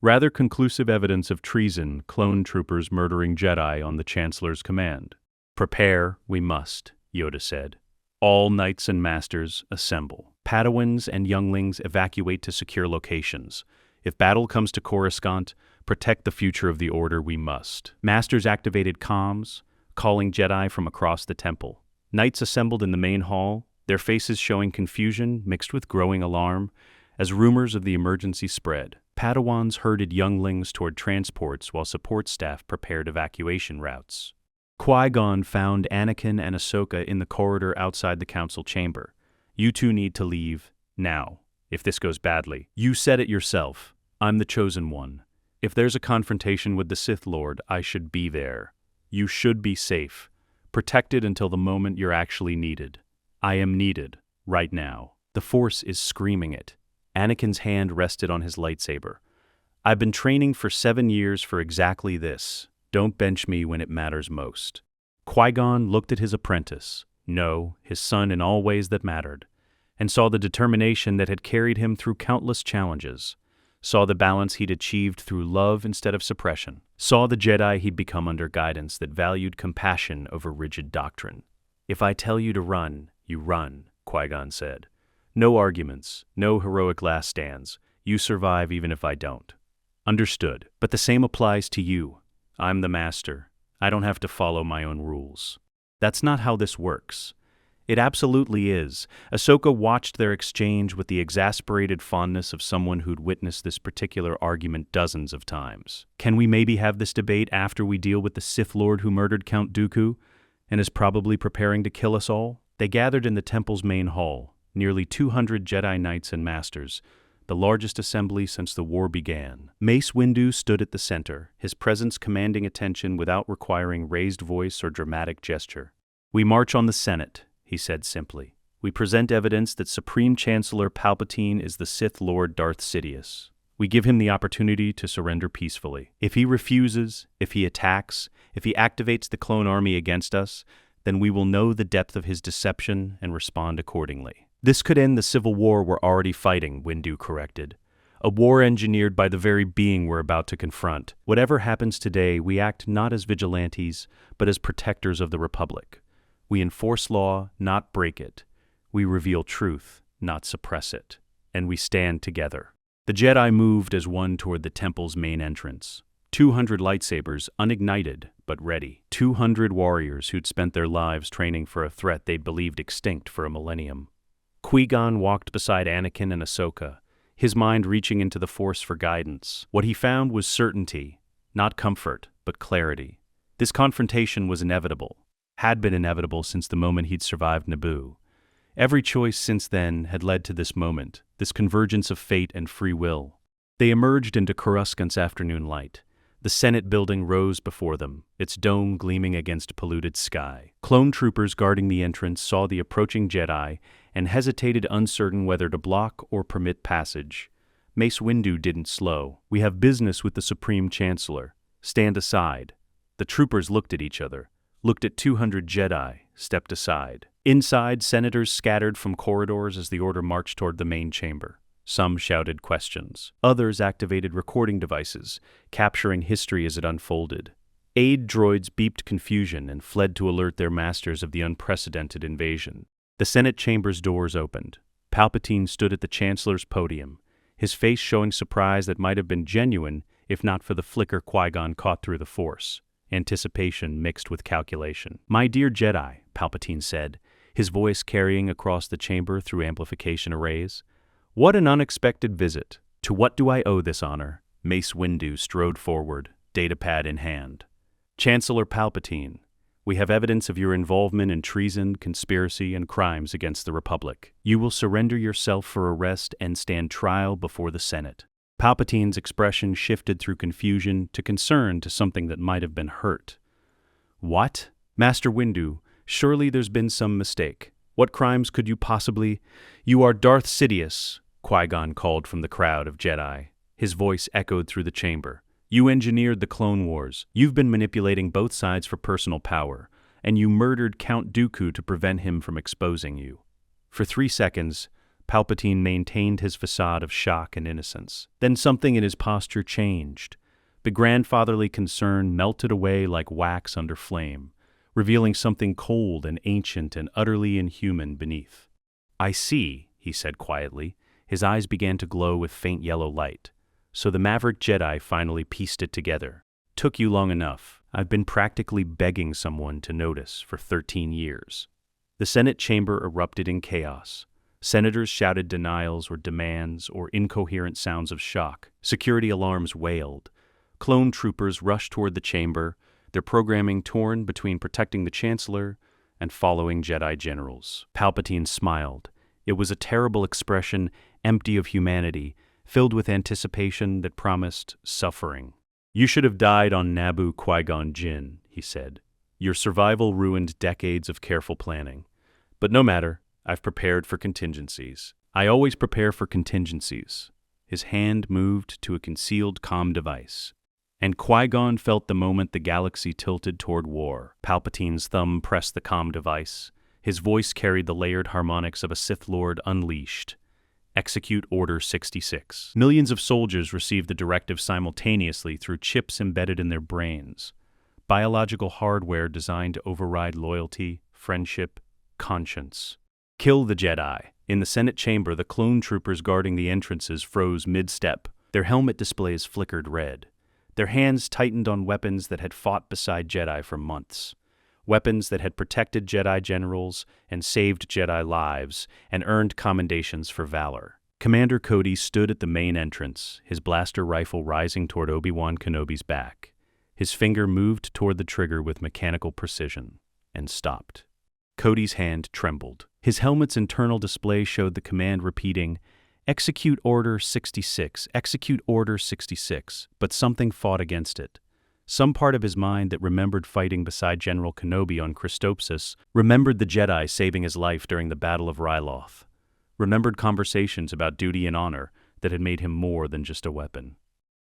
Rather conclusive evidence of treason, clone troopers murdering Jedi on the Chancellor's command. Prepare, we must, Yoda said. All knights and masters assemble. Padawans and younglings evacuate to secure locations. If battle comes to Coruscant, protect the future of the Order we must. Masters activated comms, calling Jedi from across the temple. Knights assembled in the main hall, their faces showing confusion mixed with growing alarm as rumors of the emergency spread. Padawans herded younglings toward transports while support staff prepared evacuation routes. Qui-Gon found Anakin and Ahsoka in the corridor outside the council chamber. You two need to leave now, if this goes badly. You said it yourself. I'm the Chosen One. If there's a confrontation with the Sith Lord, I should be there. You should be safe, protected until the moment you're actually needed. I am needed, right now. The Force is screaming it. Anakin's hand rested on his lightsaber. I've been training for 7 years for exactly this. Don't bench me when it matters most. Qui-Gon looked at his apprentice, no, his son in all ways that mattered, and saw the determination that had carried him through countless challenges, saw the balance he'd achieved through love instead of suppression, saw the Jedi he'd become under guidance that valued compassion over rigid doctrine. If I tell you to run, you run, Qui-Gon said. No arguments, no heroic last stands. You survive even if I don't. Understood, but the same applies to you. I'm the master. I don't have to follow my own rules. That's not how this works. It absolutely is. Ahsoka watched their exchange with the exasperated fondness of someone who'd witnessed this particular argument dozens of times. Can we maybe have this debate after we deal with the Sith Lord who murdered Count Dooku and is probably preparing to kill us all? They gathered in the temple's main hall, nearly 200 Jedi Knights and Masters, the largest assembly since the war began. Mace Windu stood at the center, his presence commanding attention without requiring raised voice or dramatic gesture. We march on the Senate, he said simply. We present evidence that Supreme Chancellor Palpatine is the Sith Lord Darth Sidious. We give him the opportunity to surrender peacefully. If he refuses, if he attacks, if he activates the clone army against us, then we will know the depth of his deception and respond accordingly. This could end the civil war we're already fighting, Windu corrected. A war engineered by the very being we're about to confront. Whatever happens today, we act not as vigilantes, but as protectors of the Republic. We enforce law, not break it. We reveal truth, not suppress it. And we stand together. The Jedi moved as one toward the temple's main entrance. 200 lightsabers, unignited, but ready. 200 warriors who'd spent their lives training for a threat they'd believed extinct for a millennium. Qui-Gon walked beside Anakin and Ahsoka, his mind reaching into the Force for guidance. What he found was certainty, not comfort, but clarity. This confrontation was inevitable, had been inevitable since the moment he'd survived Naboo. Every choice since then had led to this moment, this convergence of fate and free will. They emerged into Coruscant's afternoon light. The Senate building rose before them, its dome gleaming against polluted sky. Clone troopers guarding the entrance saw the approaching Jedi and hesitated, uncertain whether to block or permit passage. Mace Windu didn't slow. "We have business with the Supreme Chancellor. Stand aside." The troopers looked at each other, looked at 200 Jedi, stepped aside. Inside, senators scattered from corridors as the Order marched toward the main chamber. Some shouted questions. Others activated recording devices, capturing history as it unfolded. Aid droids beeped confusion and fled to alert their masters of the unprecedented invasion. The Senate chamber's doors opened. Palpatine stood at the Chancellor's podium, his face showing surprise that might have been genuine if not for the flicker Qui-Gon caught through the Force, anticipation mixed with calculation. "My dear Jedi," Palpatine said, his voice carrying across the chamber through amplification arrays. "What an unexpected visit. To what do I owe this honor?" Mace Windu strode forward, datapad in hand. "Chancellor Palpatine, we have evidence of your involvement in treason, conspiracy, and crimes against the Republic. You will surrender yourself for arrest and stand trial before the Senate." Palpatine's expression shifted through confusion to concern to something that might have been hurt. "What? Master Windu, surely there's been some mistake. What crimes could you possibly—" "You are Darth Sidious," Qui-Gon called from the crowd of Jedi. His voice echoed through the chamber. "You engineered the Clone Wars. You've been manipulating both sides for personal power, and you murdered Count Dooku to prevent him from exposing you." For 3 seconds, Palpatine maintained his facade of shock and innocence. Then something in his posture changed. The grandfatherly concern melted away like wax under flame, revealing something cold and ancient and utterly inhuman beneath. "I see," he said quietly. His eyes began to glow with faint yellow light. "So the maverick Jedi finally pieced it together. Took you long enough. I've been practically begging someone to notice for 13 years. The Senate chamber erupted in chaos. Senators shouted denials or demands or incoherent sounds of shock. Security alarms wailed. Clone troopers rushed toward the chamber, their programming torn between protecting the Chancellor and following Jedi generals. Palpatine smiled. It was a terrible expression, empty of humanity, filled with anticipation that promised suffering. "You should have died on Naboo, Qui-Gon Jinn," he said. "Your survival ruined decades of careful planning. But no matter, I've prepared for contingencies. I always prepare for contingencies." His hand moved to a concealed comm device. And Qui-Gon felt the moment the galaxy tilted toward war. Palpatine's thumb pressed the comm device. His voice carried the layered harmonics of a Sith Lord unleashed. "Execute Order 66. Millions of soldiers received the directive simultaneously through chips embedded in their brains. Biological hardware designed to override loyalty, friendship, conscience. Kill the Jedi. In the Senate chamber, the clone troopers guarding the entrances froze mid-step. Their helmet displays flickered red. Their hands tightened on weapons that had fought beside Jedi for months. Weapons that had protected Jedi generals and saved Jedi lives and earned commendations for valor. Commander Cody stood at the main entrance, his blaster rifle rising toward Obi-Wan Kenobi's back. His finger moved toward the trigger with mechanical precision, and stopped. Cody's hand trembled. His helmet's internal display showed the command repeating, "Execute Order 66, execute Order 66, but something fought against it. Some part of his mind that remembered fighting beside General Kenobi on Christopsis, remembered the Jedi saving his life during the Battle of Ryloth, remembered conversations about duty and honor that had made him more than just a weapon.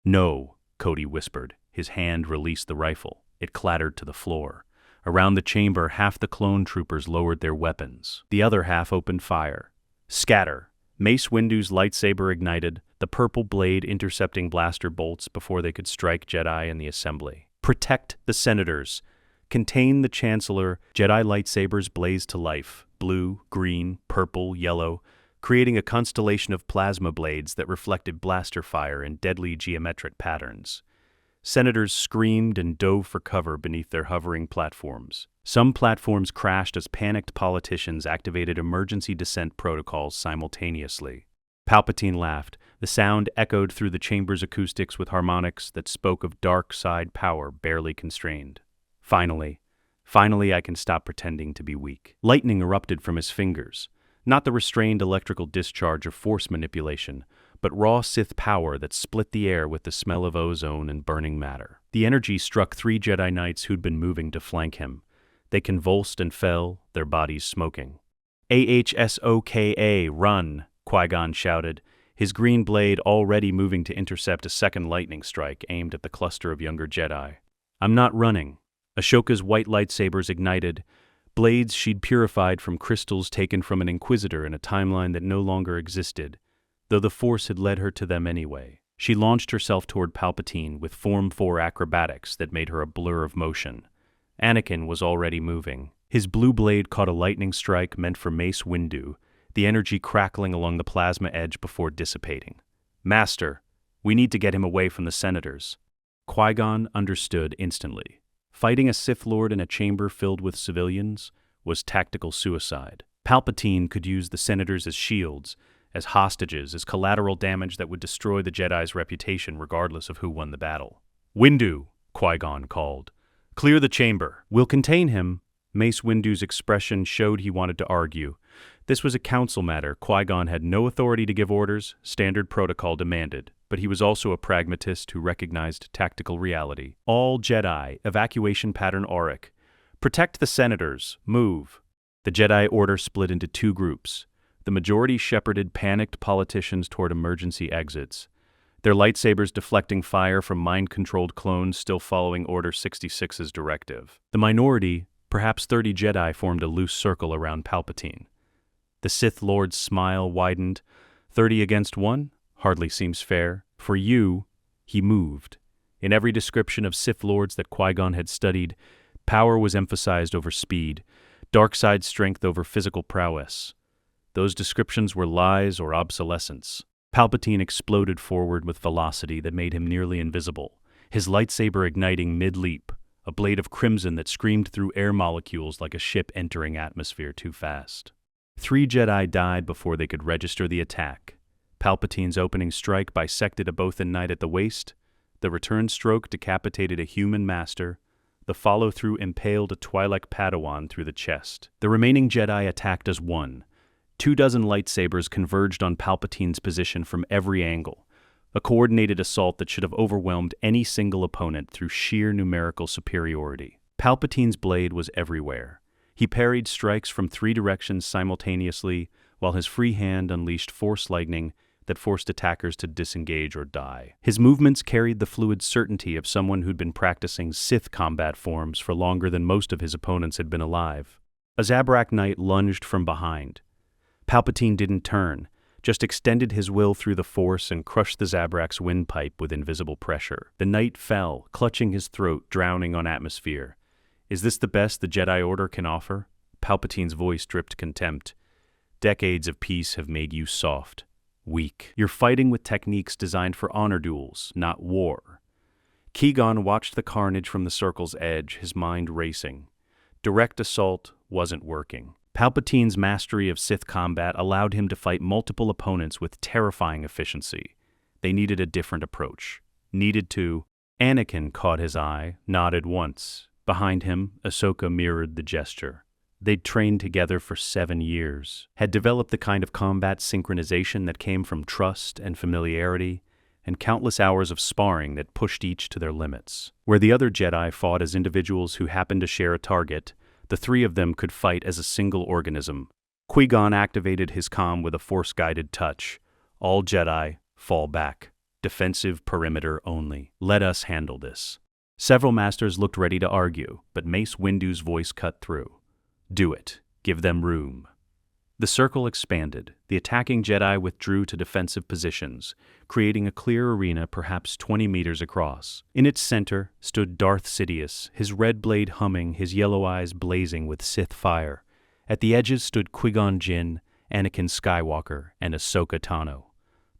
"No," Cody whispered. His hand released the rifle. It clattered to the floor. Around the chamber, half the clone troopers lowered their weapons. The other half opened fire. "Scatter!" Mace Windu's lightsaber ignited, the purple blade intercepting blaster bolts before they could strike Jedi in the assembly. "Protect the senators. Contain the Chancellor." Jedi lightsabers blazed to life, blue, green, purple, yellow, creating a constellation of plasma blades that reflected blaster fire in deadly geometric patterns. Senators screamed and dove for cover beneath their hovering platforms. Some platforms crashed as panicked politicians activated emergency descent protocols simultaneously. Palpatine laughed. The sound echoed through the chamber's acoustics with harmonics that spoke of dark side power barely constrained. Finally I can stop pretending to be weak." Lightning erupted from his fingers. Not the restrained electrical discharge of force manipulation, but raw Sith power that split the air with the smell of ozone and burning matter. The energy struck 3 Jedi Knights who'd been moving to flank him. They convulsed and fell, their bodies smoking. Ahsoka, run! Qui-Gon shouted, his green blade already moving to intercept a second lightning strike aimed at the cluster of younger Jedi. I'm not running. Ahsoka's white lightsabers ignited, blades she'd purified from crystals taken from an Inquisitor in a timeline that no longer existed, though the Force had led her to them anyway. She launched herself toward Palpatine with Form 4 acrobatics that made her a blur of motion. Anakin was already moving. His blue blade caught a lightning strike meant for Mace Windu, the energy crackling along the plasma edge before dissipating. Master, we need to get him away from the senators. Qui-Gon understood instantly. Fighting a Sith Lord in a chamber filled with civilians was tactical suicide. Palpatine could use the senators as shields, as hostages, as collateral damage that would destroy the Jedi's reputation regardless of who won the battle. Windu, Qui-Gon called. Clear the chamber. We'll contain him. Mace Windu's expression showed he wanted to argue. This was a council matter. Qui-Gon had no authority to give orders, standard protocol demanded, but he was also a pragmatist who recognized tactical reality. All Jedi, evacuation pattern Auric. Protect the senators. Move. The Jedi Order split into 2 groups. The majority shepherded panicked politicians toward emergency exits, their lightsabers deflecting fire from mind-controlled clones still following Order 66's directive. The minority, perhaps 30 Jedi, formed a loose circle around Palpatine. The Sith Lord's smile widened. 30 against 1? Hardly seems fair. For you, he moved. In every description of Sith Lords that Qui-Gon had studied, power was emphasized over speed, dark side strength over physical prowess. Those descriptions were lies or obsolescence. Palpatine exploded forward with velocity that made him nearly invisible, his lightsaber igniting mid-leap, a blade of crimson that screamed through air molecules like a ship entering atmosphere too fast. 3 Jedi died before they could register the attack. Palpatine's opening strike bisected a Bothan knight at the waist, the return stroke decapitated a human master, the follow-through impaled a Twi'lek Padawan through the chest. The remaining Jedi attacked as one. 24 lightsabers converged on Palpatine's position from every angle, a coordinated assault that should have overwhelmed any single opponent through sheer numerical superiority. Palpatine's blade was everywhere. He parried strikes from 3 directions simultaneously, while his free hand unleashed force lightning that forced attackers to disengage or die. His movements carried the fluid certainty of someone who'd been practicing Sith combat forms for longer than most of his opponents had been alive. A Zabrak knight lunged from behind. Palpatine didn't turn, just extended his will through the Force and crushed the Zabrak's windpipe with invisible pressure. The knight fell, clutching his throat, drowning on atmosphere. Is this the best the Jedi Order can offer? Palpatine's voice dripped contempt. Decades of peace have made you soft, weak. You're fighting with techniques designed for honor duels, not war. Qui-Gon watched the carnage from the circle's edge, his mind racing. Direct assault wasn't working. Palpatine's mastery of Sith combat allowed him to fight multiple opponents with terrifying efficiency. They needed a different approach. Anakin caught his eye, nodded once. Behind him, Ahsoka mirrored the gesture. They'd trained together for 7 years, had developed the kind of combat synchronization that came from trust and familiarity, and countless hours of sparring that pushed each to their limits. Where the other Jedi fought as individuals who happened to share a target, the 3 of them could fight as a single organism. Qui-Gon activated his comm with a Force-guided touch. All Jedi, fall back. Defensive perimeter only. Let us handle this. Several masters looked ready to argue, but Mace Windu's voice cut through. Do it. Give them room. The circle expanded. The attacking Jedi withdrew to defensive positions, creating a clear arena perhaps 20 meters across. In its center stood Darth Sidious, his red blade humming, his yellow eyes blazing with Sith fire. At the edges stood Qui-Gon Jinn, Anakin Skywalker, and Ahsoka Tano.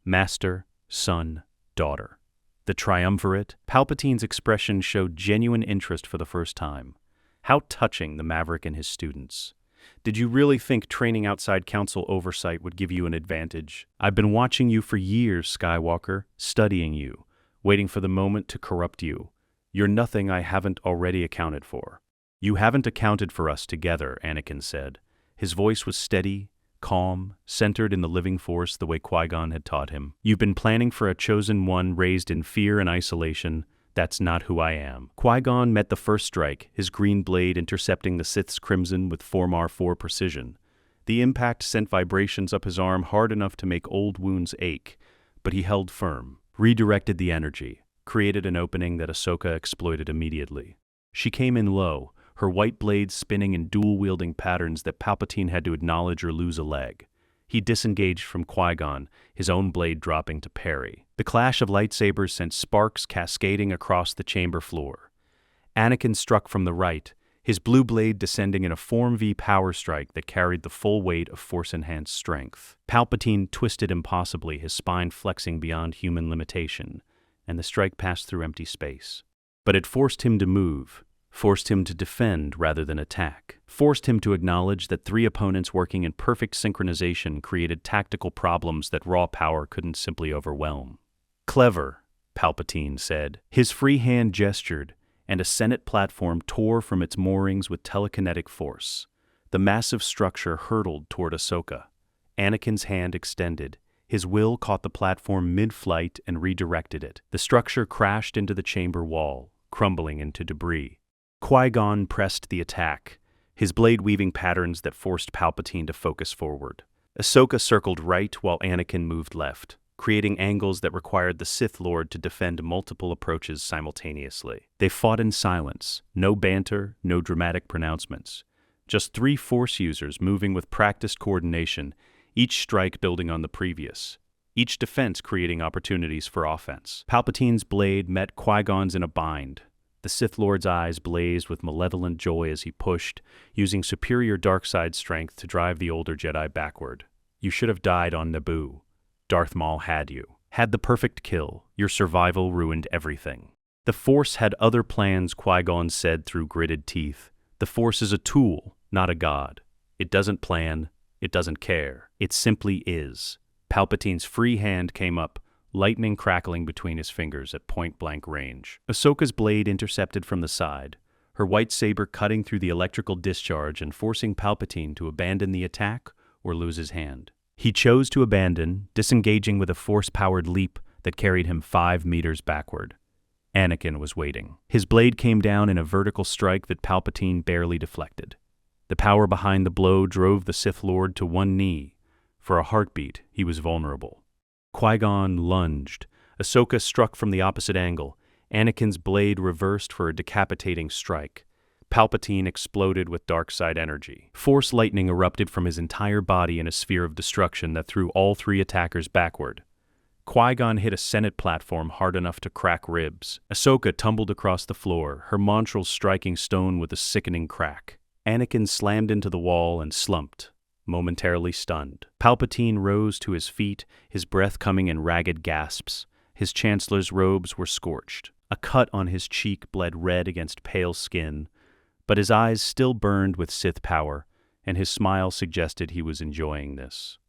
Master, son, daughter. The triumvirate. Palpatine's expression showed genuine interest for the first time. How touching, the Maverick and his students. Did you really think training outside council oversight would give you an advantage? I've been watching you for years, Skywalker, studying you, waiting for the moment to corrupt you. You're nothing I haven't already accounted for. You haven't accounted for us together, Anakin said. His voice was steady, calm, centered in the living force the way Qui-Gon had taught him. "You've been planning for a chosen one raised in fear and isolation. That's not who I am." Qui-Gon met the first strike, his green blade intercepting the Sith's crimson with 4mar4 precision. The impact sent vibrations up his arm hard enough to make old wounds ache, but he held firm, redirected the energy, created an opening that Ahsoka exploited immediately. She came in low, her white blade spinning in dual-wielding patterns that Palpatine had to acknowledge or lose a leg. He disengaged from Qui-Gon, his own blade dropping to parry. The clash of lightsabers sent sparks cascading across the chamber floor. Anakin struck from the right, his blue blade descending in a Form V power strike that carried the full weight of Force-enhanced strength. Palpatine twisted impossibly, his spine flexing beyond human limitation, and the strike passed through empty space. But it forced him to move, forced him to defend rather than attack, forced him to acknowledge that three opponents working in perfect synchronization created tactical problems that raw power couldn't simply overwhelm. "Clever," Palpatine said. His free hand gestured, and a Senate platform tore from its moorings with telekinetic force. The massive structure hurtled toward Ahsoka. Anakin's hand extended. His will caught the platform mid-flight and redirected it. The structure crashed into the chamber wall, crumbling into debris. Qui-Gon pressed the attack, his blade weaving patterns that forced Palpatine to focus forward. Ahsoka circled right while Anakin moved left, creating angles that required the Sith Lord to defend multiple approaches simultaneously. They fought in silence, no banter, no dramatic pronouncements. Just three Force users moving with practiced coordination, each strike building on the previous, each defense creating opportunities for offense. Palpatine's blade met Qui-Gon's in a bind. The Sith Lord's eyes blazed with malevolent joy as he pushed, using superior dark-side strength to drive the older Jedi backward. "You should have died on Naboo. Darth Maul had you. Had the perfect kill. Your survival ruined everything." "The Force had other plans," Qui-Gon said through gritted teeth. "The Force is a tool, not a god. It doesn't plan. It doesn't care. It simply is." Palpatine's free hand came up, lightning crackling between his fingers at point-blank range. Ahsoka's blade intercepted from the side, her white saber cutting through the electrical discharge and forcing Palpatine to abandon the attack or lose his hand. He chose to abandon, disengaging with a force-powered leap that carried him 5 meters backward. Anakin was waiting. His blade came down in a vertical strike that Palpatine barely deflected. The power behind the blow drove the Sith Lord to one knee. For a heartbeat, he was vulnerable. Qui-Gon lunged. Ahsoka struck from the opposite angle. Anakin's blade reversed for a decapitating strike. Palpatine exploded with dark side energy. Force lightning erupted from his entire body in a sphere of destruction that threw all three attackers backward. Qui-Gon hit a Senate platform hard enough to crack ribs. Ahsoka tumbled across the floor, her monstrals striking stone with a sickening crack. Anakin slammed into the wall and slumped, momentarily stunned. Palpatine rose to his feet, his breath coming in ragged gasps. His chancellor's robes were scorched. A cut on his cheek bled red against pale skin, but his eyes still burned with Sith power, and his smile suggested he was enjoying this.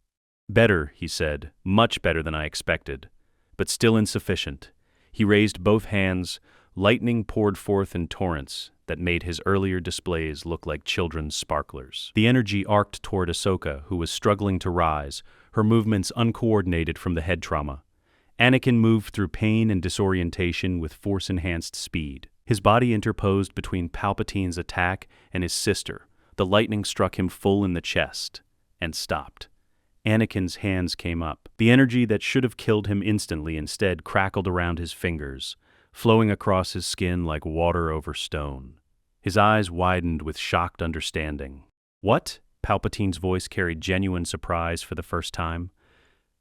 "Better," he said, "much better than I expected, but still insufficient." He raised both hands. Lightning poured forth in torrents that made his earlier displays look like children's sparklers. The energy arced toward Ahsoka, who was struggling to rise, her movements uncoordinated from the head trauma. Anakin moved through pain and disorientation with force-enhanced speed. His body interposed between Palpatine's attack and his sister. The lightning struck him full in the chest and stopped. Anakin's hands came up. The energy that should have killed him instantly instead crackled around his fingers, flowing across his skin like water over stone. His eyes widened with shocked understanding. "What?" Palpatine's voice carried genuine surprise for the first time.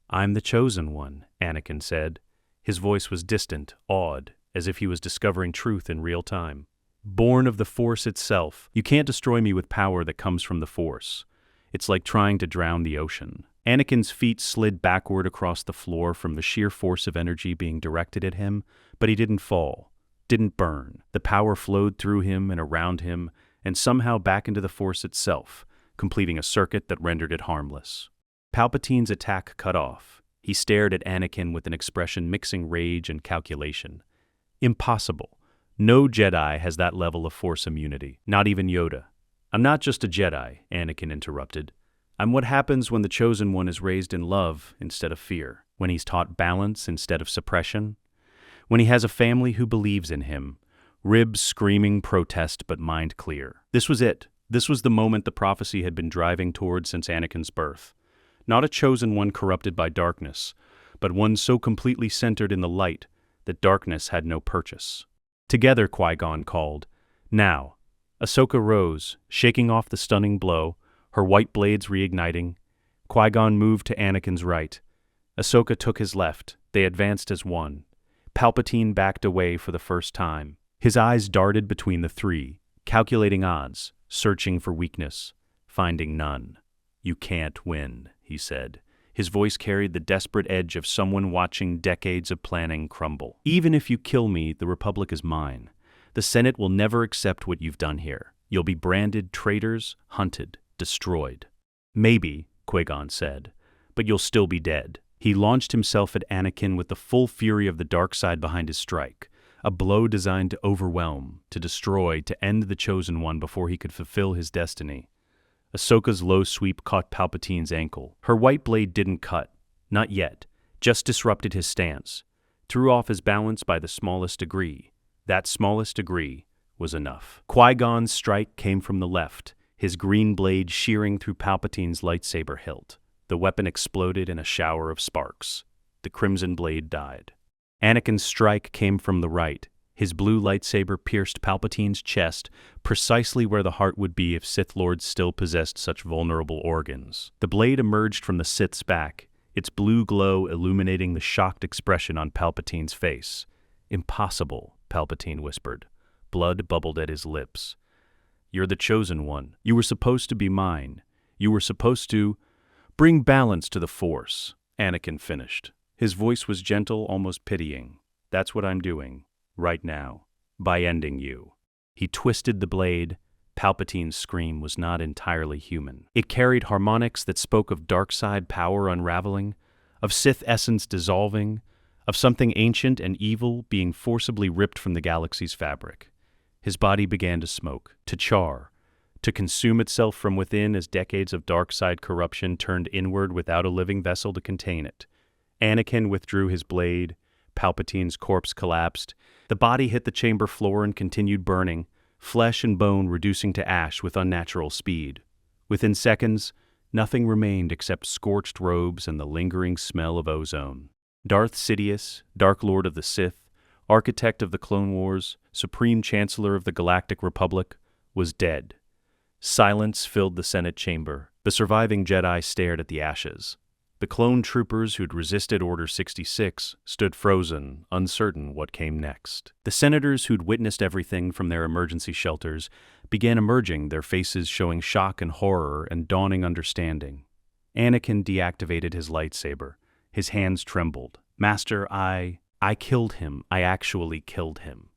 "I'm the chosen one," Anakin said. His voice was distant, awed, as if he was discovering truth in real time. "Born of the Force itself. You can't destroy me with power that comes from the Force. It's like trying to drown the ocean." Anakin's feet slid backward across the floor from the sheer force of energy being directed at him, but he didn't fall, didn't burn. The power flowed through him and around him, and somehow back into the Force itself, completing a circuit that rendered it harmless. Palpatine's attack cut off. He stared at Anakin with an expression mixing rage and calculation. "Impossible. No Jedi has that level of Force immunity, not even Yoda." "I'm not just a Jedi," Anakin interrupted. I'm what happens when the Chosen One is raised in love instead of fear, when he's taught balance instead of suppression, when he has a family who believes in him, ribs screaming protest but mind clear. This was it. This was the moment the prophecy had been driving toward since Anakin's birth. Not a chosen one corrupted by darkness, but one so completely centered in the light that darkness had no purchase. Together, Qui-Gon called. Now. Ahsoka rose, shaking off the stunning blow, her white blades reigniting. Qui-Gon moved to Anakin's right. Ahsoka took his left. They advanced as one. Palpatine backed away for the first time. His eyes darted between the three, calculating odds, searching for weakness, finding none. You can't win, he said. His voice carried the desperate edge of someone watching decades of planning crumble. Even if you kill me, the Republic is mine. The Senate will never accept what you've done here. You'll be branded traitors, hunted, destroyed. Maybe, Qui-Gon said, but you'll still be dead. He launched himself at Anakin with the full fury of the dark side behind his strike, a blow designed to overwhelm, to destroy, to end the Chosen One before he could fulfill his destiny. Ahsoka's low sweep caught Palpatine's ankle. Her white blade didn't cut, not yet, just disrupted his stance, threw off his balance by the smallest degree. That smallest degree was enough. Qui-Gon's strike came from the left, his green blade shearing through Palpatine's lightsaber hilt. The weapon exploded in a shower of sparks. The crimson blade died. Anakin's strike came from the right. His blue lightsaber pierced Palpatine's chest, precisely where the heart would be if Sith Lords still possessed such vulnerable organs. The blade emerged from the Sith's back, its blue glow illuminating the shocked expression on Palpatine's face. Impossible, Palpatine whispered. Blood bubbled at his lips. You're the Chosen One. You were supposed to be mine. You were supposed to bring balance to the Force, Anakin finished. His voice was gentle, almost pitying. That's what I'm doing, right now, by ending you. He twisted the blade. Palpatine's scream was not entirely human. It carried harmonics that spoke of dark side power unraveling, of Sith essence dissolving, of something ancient and evil being forcibly ripped from the galaxy's fabric. His body began to smoke, to char, to consume itself from within as decades of dark side corruption turned inward without a living vessel to contain it. Anakin withdrew his blade. Palpatine's corpse collapsed. The body hit the chamber floor and continued burning, flesh and bone reducing to ash with unnatural speed. Within seconds, nothing remained except scorched robes and the lingering smell of ozone. Darth Sidious, Dark Lord of the Sith, architect of the Clone Wars, supreme chancellor of the Galactic Republic, was dead. Silence filled the Senate chamber. The surviving Jedi stared at the ashes. The clone troopers who'd resisted Order 66 stood frozen, uncertain what came next. The senators who'd witnessed everything from their emergency shelters began emerging, their faces showing shock and horror and dawning understanding. Anakin deactivated his lightsaber. His hands trembled. Master, I killed him. I actually killed him.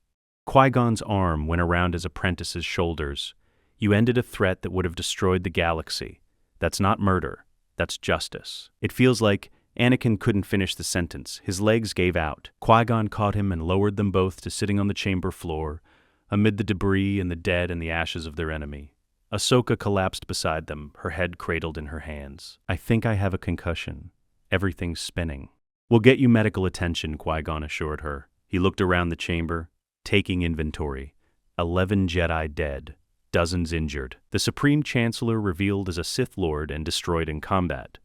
Qui-Gon's arm went around his apprentice's shoulders. You ended a threat that would have destroyed the galaxy. That's not murder. That's justice. It feels like Anakin couldn't finish the sentence. His legs gave out. Qui-Gon caught him and lowered them both to sitting on the chamber floor, amid the debris and the dead and the ashes of their enemy. Ahsoka collapsed beside them, her head cradled in her hands. I think I have a concussion. Everything's spinning. We'll get you medical attention, Qui-Gon assured her. He looked around the chamber, taking inventory. 11 Jedi dead. Dozens injured. The Supreme Chancellor revealed as a Sith Lord and destroyed in combat.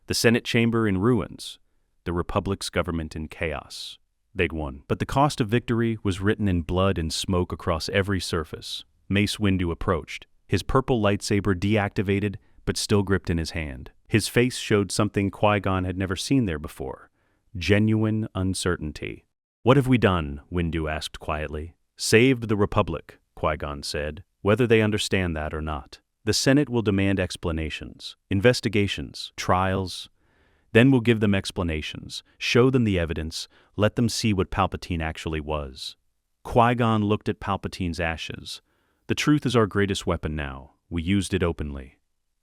The Senate chamber in ruins. The Republic's government in chaos. They'd won. But the cost of victory was written in blood and smoke across every surface. Mace Windu approached, his purple lightsaber deactivated but still gripped in his hand. His face showed something Qui-Gon had never seen there before. Genuine uncertainty. What have we done? Windu asked quietly. Saved the Republic, Qui-Gon said. Whether they understand that or not. The Senate will demand explanations, investigations, trials. Then we'll give them explanations, show them the evidence, let them see what Palpatine actually was. Qui-Gon looked at Palpatine's ashes. The truth is our greatest weapon now. We used it openly.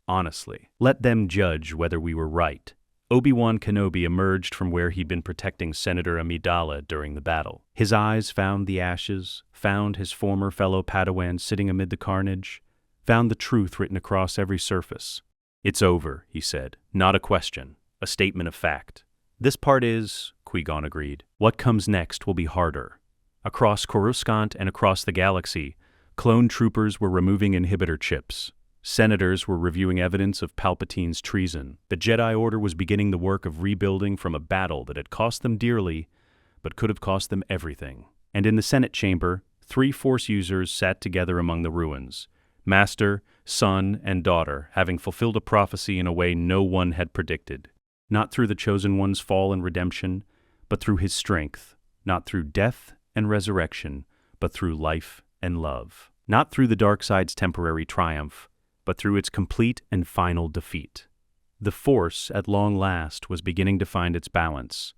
Honestly. Let them judge whether we were right. Obi-Wan Kenobi emerged from where he'd been protecting Senator Amidala during the battle. His eyes found the ashes, found his former fellow Padawan sitting amid the carnage, found the truth written across every surface. "It's over," he said. "Not a question. A statement of fact." "This part is," Qui-Gon agreed. "What comes next will be harder." Across Coruscant and across the galaxy, clone troopers were removing inhibitor chips. Senators were reviewing evidence of Palpatine's treason. The Jedi Order was beginning the work of rebuilding from a battle that had cost them dearly, but could have cost them everything. And in the Senate chamber, 3 Force users sat together among the ruins, master, son, and daughter, having fulfilled a prophecy in a way no one had predicted. Not through the Chosen One's fall and redemption, but through his strength. Not through death and resurrection, but through life and love. Not through the dark side's temporary triumph, but through its complete and final defeat. The Force, at long last, was beginning to find its balance.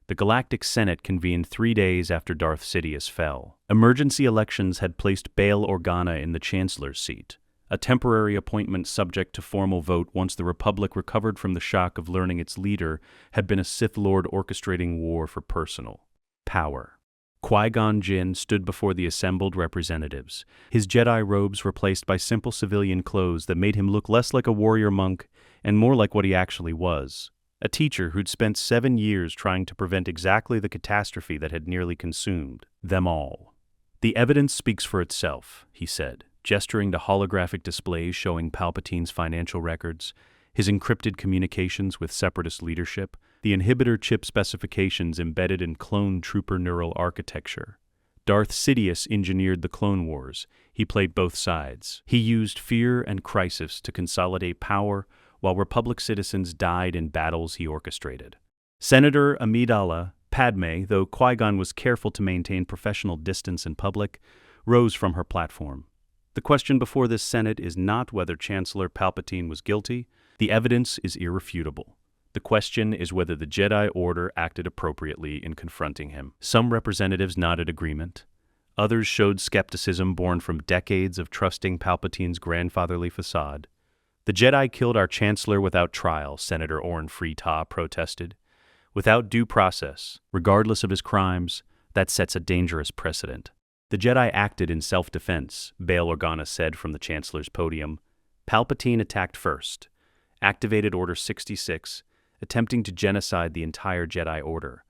The Galactic Senate convened 3 days after Darth Sidious fell. Emergency elections had placed Bail Organa in the Chancellor's seat, a temporary appointment subject to formal vote once the Republic recovered from the shock of learning its leader had been a Sith Lord orchestrating war for personal power. Qui-Gon Jinn stood before the assembled representatives, his Jedi robes replaced by simple civilian clothes that made him look less like a warrior monk and more like what he actually was, a teacher who'd spent 7 years trying to prevent exactly the catastrophe that had nearly consumed them all. "The evidence speaks for itself," he said, gesturing to holographic displays showing Palpatine's financial records, his encrypted communications with Separatist leadership, the inhibitor chip specifications embedded in clone trooper neural architecture. Darth Sidious engineered the Clone Wars. He played both sides. He used fear and crisis to consolidate power, while Republic citizens died in battles he orchestrated. Senator Amidala Padme, though Qui-Gon was careful to maintain professional distance in public, rose from her platform. "The question before this Senate is not whether Chancellor Palpatine was guilty. The evidence is irrefutable. The question is whether the Jedi Order acted appropriately in confronting him." Some representatives nodded agreement. Others showed skepticism born from decades of trusting Palpatine's grandfatherly facade. "The Jedi killed our Chancellor without trial," Senator Orn Freetah protested. "Without due process, regardless of his crimes, that sets a dangerous precedent." "The Jedi acted in self-defense," Bail Organa said from the Chancellor's podium. "Palpatine attacked first, activated Order 66, attempting to genocide the entire Jedi Order.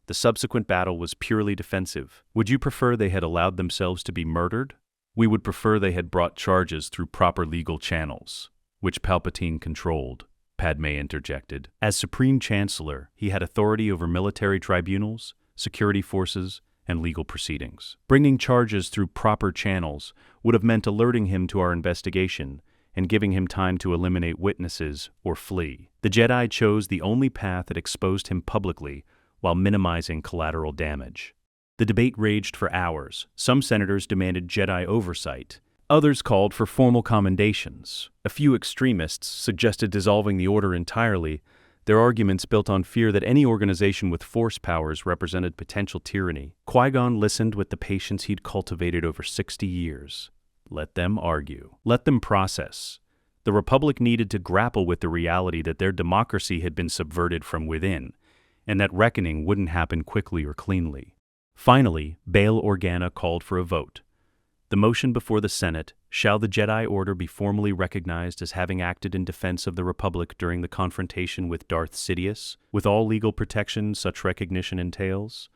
The subsequent battle was purely defensive. Would you prefer they had allowed themselves to be murdered? We would prefer they had brought charges through proper legal channels, which Palpatine controlled," Padme interjected. As Supreme Chancellor, he had authority over military tribunals, security forces, and legal proceedings. Bringing charges through proper channels would have meant alerting him to our investigation and giving him time to eliminate witnesses or flee. The Jedi chose the only path that exposed him publicly while minimizing collateral damage. The debate raged for hours. Some senators demanded Jedi oversight. Others called for formal commendations. A few extremists suggested dissolving the Order entirely, their arguments built on fear that any organization with force powers represented potential tyranny. Qui-Gon listened with the patience he'd cultivated over 60 years. Let them argue. Let them process. The Republic needed to grapple with the reality that their democracy had been subverted from within, and that reckoning wouldn't happen quickly or cleanly. Finally, Bail Organa called for a vote. The motion before the Senate, "Shall the Jedi Order be formally recognized as having acted in defense of the Republic during the confrontation with Darth Sidious, with all legal protection such recognition entails?"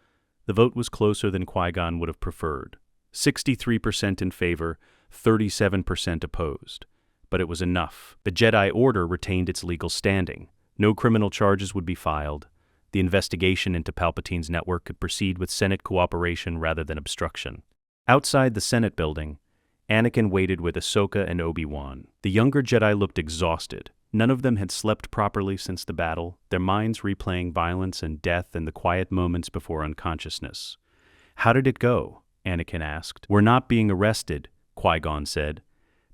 The vote was closer than Qui-Gon would have preferred. 63% in favor, 37% opposed. But it was enough. The Jedi Order retained its legal standing. No criminal charges would be filed. The investigation into Palpatine's network could proceed with Senate cooperation rather than obstruction. Outside the Senate building, Anakin waited with Ahsoka and Obi-Wan. The younger Jedi looked exhausted. None of them had slept properly since the battle, their minds replaying violence and death in the quiet moments before unconsciousness. "How did it go?" Anakin asked. "We're not being arrested," Qui-Gon said.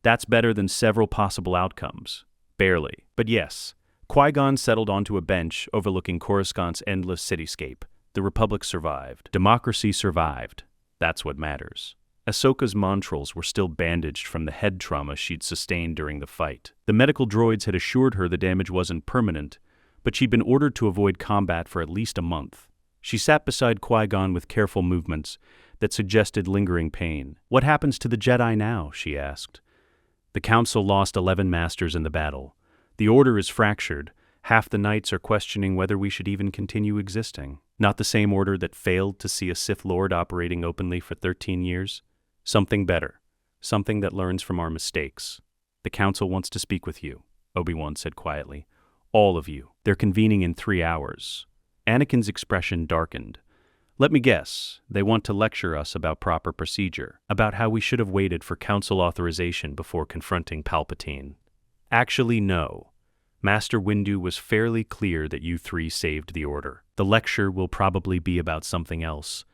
"That's better than several possible outcomes." "Barely. But yes." Qui-Gon settled onto a bench overlooking Coruscant's endless cityscape. The Republic survived. Democracy survived. That's what matters. Ahsoka's montrals were still bandaged from the head trauma she'd sustained during the fight. The medical droids had assured her the damage wasn't permanent, but she'd been ordered to avoid combat for at least a month. She sat beside Qui-Gon with careful movements that suggested lingering pain. "What happens to the Jedi now?" she asked. "The Council lost 11 masters in the battle. The Order is fractured. Half the Knights are questioning whether we should even continue existing. Not the same Order that failed to see a Sith Lord operating openly for 13 years. Something better. Something that learns from our mistakes. The Council wants to speak with you, Obi-Wan said quietly. All of you. They're convening in 3 hours. Anakin's expression darkened. Let me guess, they want to lecture us about proper procedure, about how we should have waited for Council authorization before confronting Palpatine. Actually, no. Master Windu was fairly clear that you three saved the Order. The lecture will probably be about something else.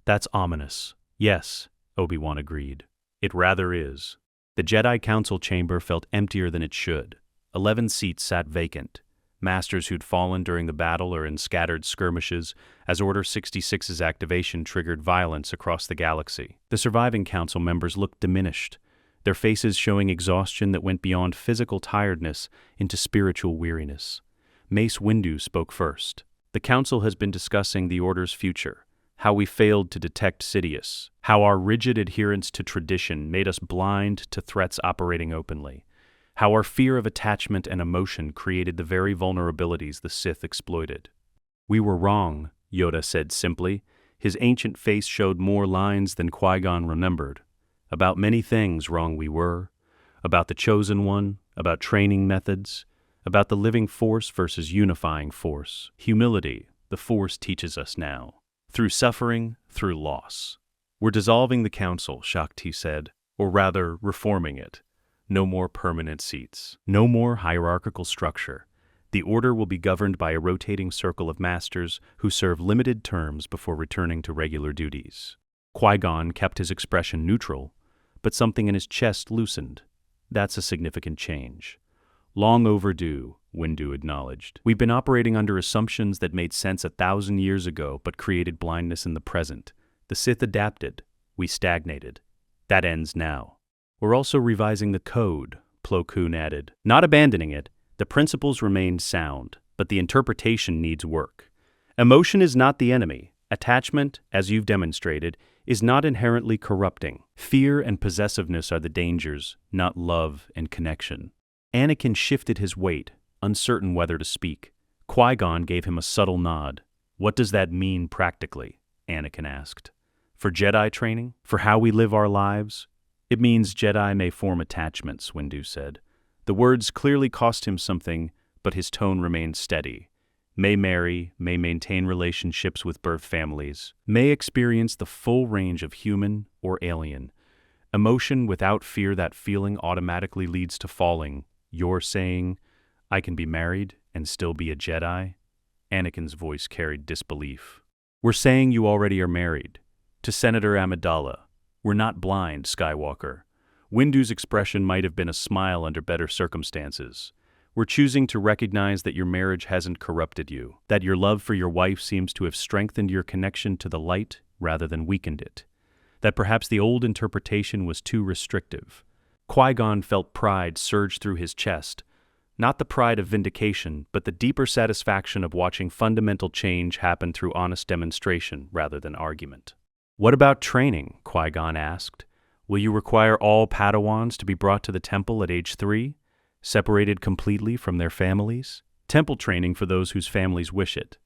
That's ominous. Yes, Obi-Wan agreed. It rather is. The Jedi Council chamber felt emptier than it should. 11 seats sat vacant. Masters who'd fallen during the battle or in scattered skirmishes as Order 66's activation triggered violence across the galaxy. The surviving council members looked diminished, their faces showing exhaustion that went beyond physical tiredness into spiritual weariness. Mace Windu spoke first. The council has been discussing the Order's future, how we failed to detect Sidious, how our rigid adherence to tradition made us blind to threats operating openly, how our fear of attachment and emotion created the very vulnerabilities the Sith exploited. We were wrong, Yoda said simply. His ancient face showed more lines than Qui-Gon remembered. About many things wrong we were. About the Chosen One, about training methods, about the living force versus unifying force. Humility, the Force teaches us now. Through suffering, through loss. We're dissolving the Council, Shakti said, or rather, reforming it. No more permanent seats. No more hierarchical structure. The Order will be governed by a rotating circle of masters who serve limited terms before returning to regular duties. Qui-Gon kept his expression neutral, but something in his chest loosened. That's a significant change. Long overdue, Windu acknowledged. We've been operating under assumptions that made sense 1,000 years ago but created blindness in the present. The Sith adapted. We stagnated. That ends now. We're also revising the code, Plo Koon added. Not abandoning it, the principles remain sound, but the interpretation needs work. Emotion is not the enemy. Attachment, as you've demonstrated, is not inherently corrupting. Fear and possessiveness are the dangers, not love and connection. Anakin shifted his weight, uncertain whether to speak. Qui-Gon gave him a subtle nod. What does that mean practically? Anakin asked. For Jedi training? For how we live our lives? It means Jedi may form attachments, Windu said. The words clearly cost him something, but his tone remained steady. May marry, may maintain relationships with birth families, may experience the full range of human or alien. Emotion without fear, that feeling automatically leads to falling. You're saying, I can be married and still be a Jedi? Anakin's voice carried disbelief. We're saying you already are married. To Senator Amidala. We're not blind, Skywalker. Windu's expression might have been a smile under better circumstances. We're choosing to recognize that your marriage hasn't corrupted you, that your love for your wife seems to have strengthened your connection to the light rather than weakened it, that perhaps the old interpretation was too restrictive. Qui-Gon felt pride surge through his chest, not the pride of vindication, but the deeper satisfaction of watching fundamental change happen through honest demonstration rather than argument. What about training? Qui-Gon asked. Will you require all Padawans to be brought to the temple at age 3, separated completely from their families? Temple training for those whose families wish it,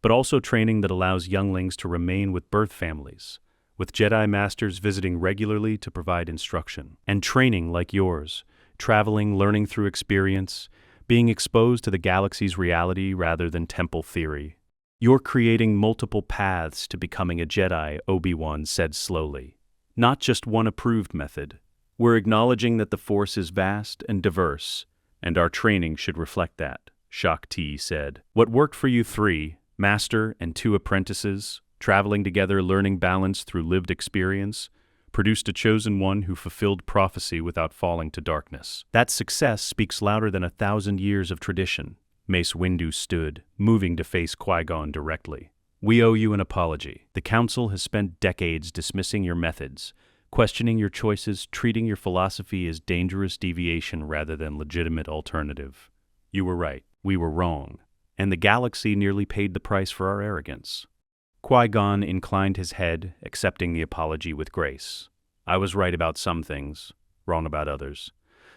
but also training that allows younglings to remain with birth families, with Jedi Masters visiting regularly to provide instruction. And training like yours, traveling, learning through experience, being exposed to the galaxy's reality rather than temple theory. You're creating multiple paths to becoming a Jedi, Obi-Wan said slowly. Not just one approved method. We're acknowledging that the Force is vast and diverse, and our training should reflect that, Shakti said. What worked for you 3, Master and 2 apprentices, traveling together, learning balance through lived experience, produced a chosen one who fulfilled prophecy without falling to darkness. That success speaks louder than 1,000 years of tradition. Mace Windu stood, moving to face Qui-Gon directly. We owe you an apology. The Council has spent decades dismissing your methods, questioning your choices, treating your philosophy as dangerous deviation rather than legitimate alternative. You were right. We were wrong. And the galaxy nearly paid the price for our arrogance. Qui-Gon inclined his head, accepting the apology with grace. I was right about some things, wrong about others.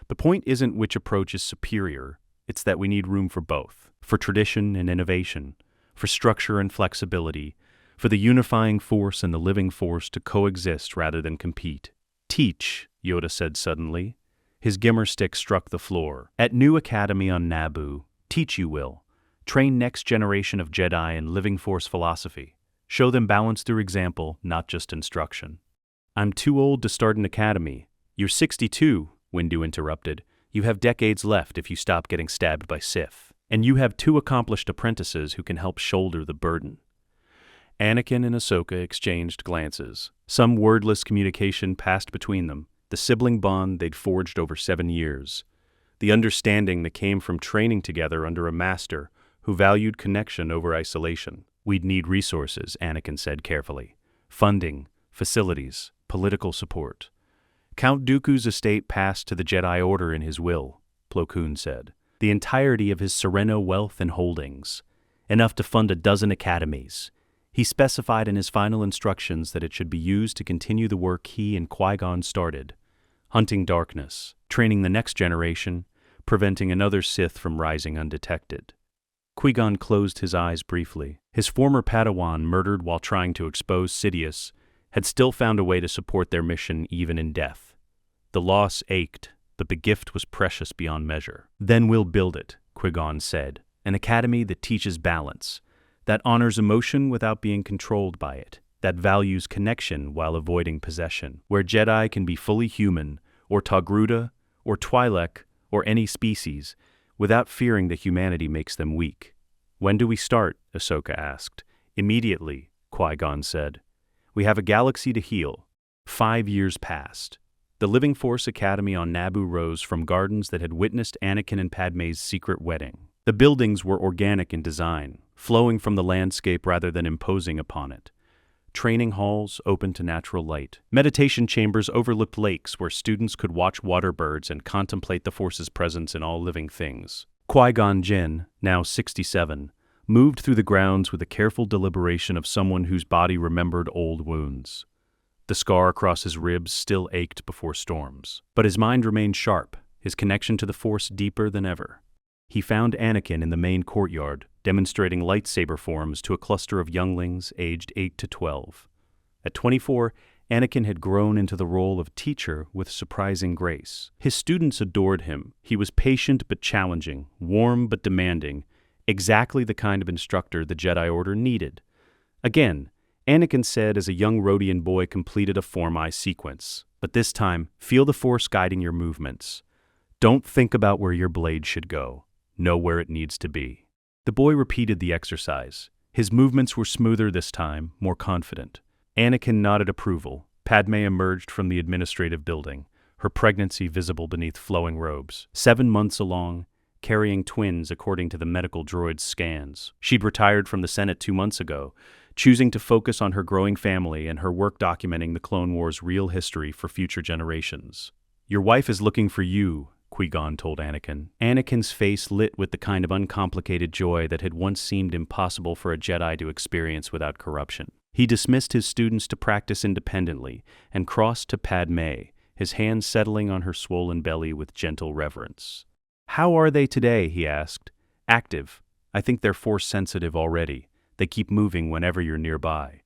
The point isn't which approach is superior, It's that we need room for both, for tradition and innovation, for structure and flexibility, for the unifying force and the living force to coexist rather than compete. Teach, Yoda said suddenly. His gimmer stick struck the floor. At New Academy on Naboo, teach you will. Train next generation of Jedi in living force philosophy. Show them balance through example, not just instruction. I'm too old to start an academy. You're 62, Windu interrupted. You have decades left if you stop getting stabbed by Sith. And you have 2 accomplished apprentices who can help shoulder the burden. Anakin and Ahsoka exchanged glances. Some wordless communication passed between them, the sibling bond they'd forged over 7 years. The understanding that came from training together under a master who valued connection over isolation. We'd need resources, Anakin said carefully. Funding, facilities, political support. Count Dooku's estate passed to the Jedi Order in his will, Plo Koon said. The entirety of his Sereno wealth and holdings. Enough to fund a dozen academies. He specified in his final instructions that it should be used to continue the work he and Qui-Gon started. Hunting darkness, training the next generation, preventing another Sith from rising undetected. Qui-Gon closed his eyes briefly. His former Padawan, murdered while trying to expose Sidious, had still found a way to support their mission even in death. The loss ached, but the gift was precious beyond measure. Then we'll build it, Qui-Gon said. An academy that teaches balance, that honors emotion without being controlled by it, that values connection while avoiding possession, where Jedi can be fully human, or Togruta, or Twi'lek, or any species, without fearing that humanity makes them weak. When do we start? Ahsoka asked. Immediately, Qui-Gon said. We have a galaxy to heal. 5 years passed. The Living Force Academy on Naboo rose from gardens that had witnessed Anakin and Padme's secret wedding. The buildings were organic in design, flowing from the landscape rather than imposing upon it. Training halls open to natural light. Meditation chambers overlooked lakes where students could watch water birds and contemplate the Force's presence in all living things. Qui-Gon Jinn, now 67, moved through the grounds with the careful deliberation of someone whose body remembered old wounds. The scar across his ribs still ached before storms. But his mind remained sharp, his connection to the Force deeper than ever. He found Anakin in the main courtyard, demonstrating lightsaber forms to a cluster of younglings aged 8 to 12. At 24, Anakin had grown into the role of teacher with surprising grace. His students adored him. He was patient but challenging, warm but demanding, exactly the kind of instructor the Jedi Order needed. Again, Anakin said as a young Rodian boy completed a Form I sequence. But this time, feel the Force guiding your movements. Don't think about where your blade should go. Know where it needs to be. The boy repeated the exercise. His movements were smoother this time, more confident. Anakin nodded approval. Padme emerged from the administrative building, her pregnancy visible beneath flowing robes. 7 months along, carrying twins according to the medical droid's scans. She'd retired from the Senate 2 months ago, choosing to focus on her growing family and her work documenting the Clone Wars' real history for future generations. Your wife is looking for you, Qui-Gon told Anakin. Anakin's face lit with the kind of uncomplicated joy that had once seemed impossible for a Jedi to experience without corruption. He dismissed his students to practice independently and crossed to Padme, his hands settling on her swollen belly with gentle reverence. How are they today? He asked. Active. I think they're Force-sensitive already. They keep moving whenever you're nearby.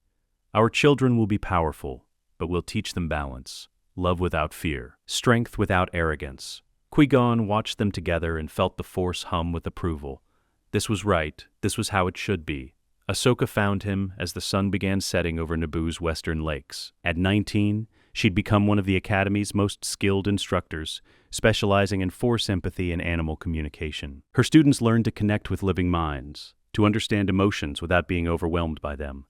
Our children will be powerful, but we'll teach them balance, love without fear, strength without arrogance. Qui-Gon watched them together and felt the Force hum with approval. This was right. This was how it should be. Ahsoka found him as the sun began setting over Naboo's western lakes. At 19, she'd become one of the Academy's most skilled instructors, specializing in Force empathy and animal communication. Her students learned to connect with living minds, to understand emotions without being overwhelmed by them,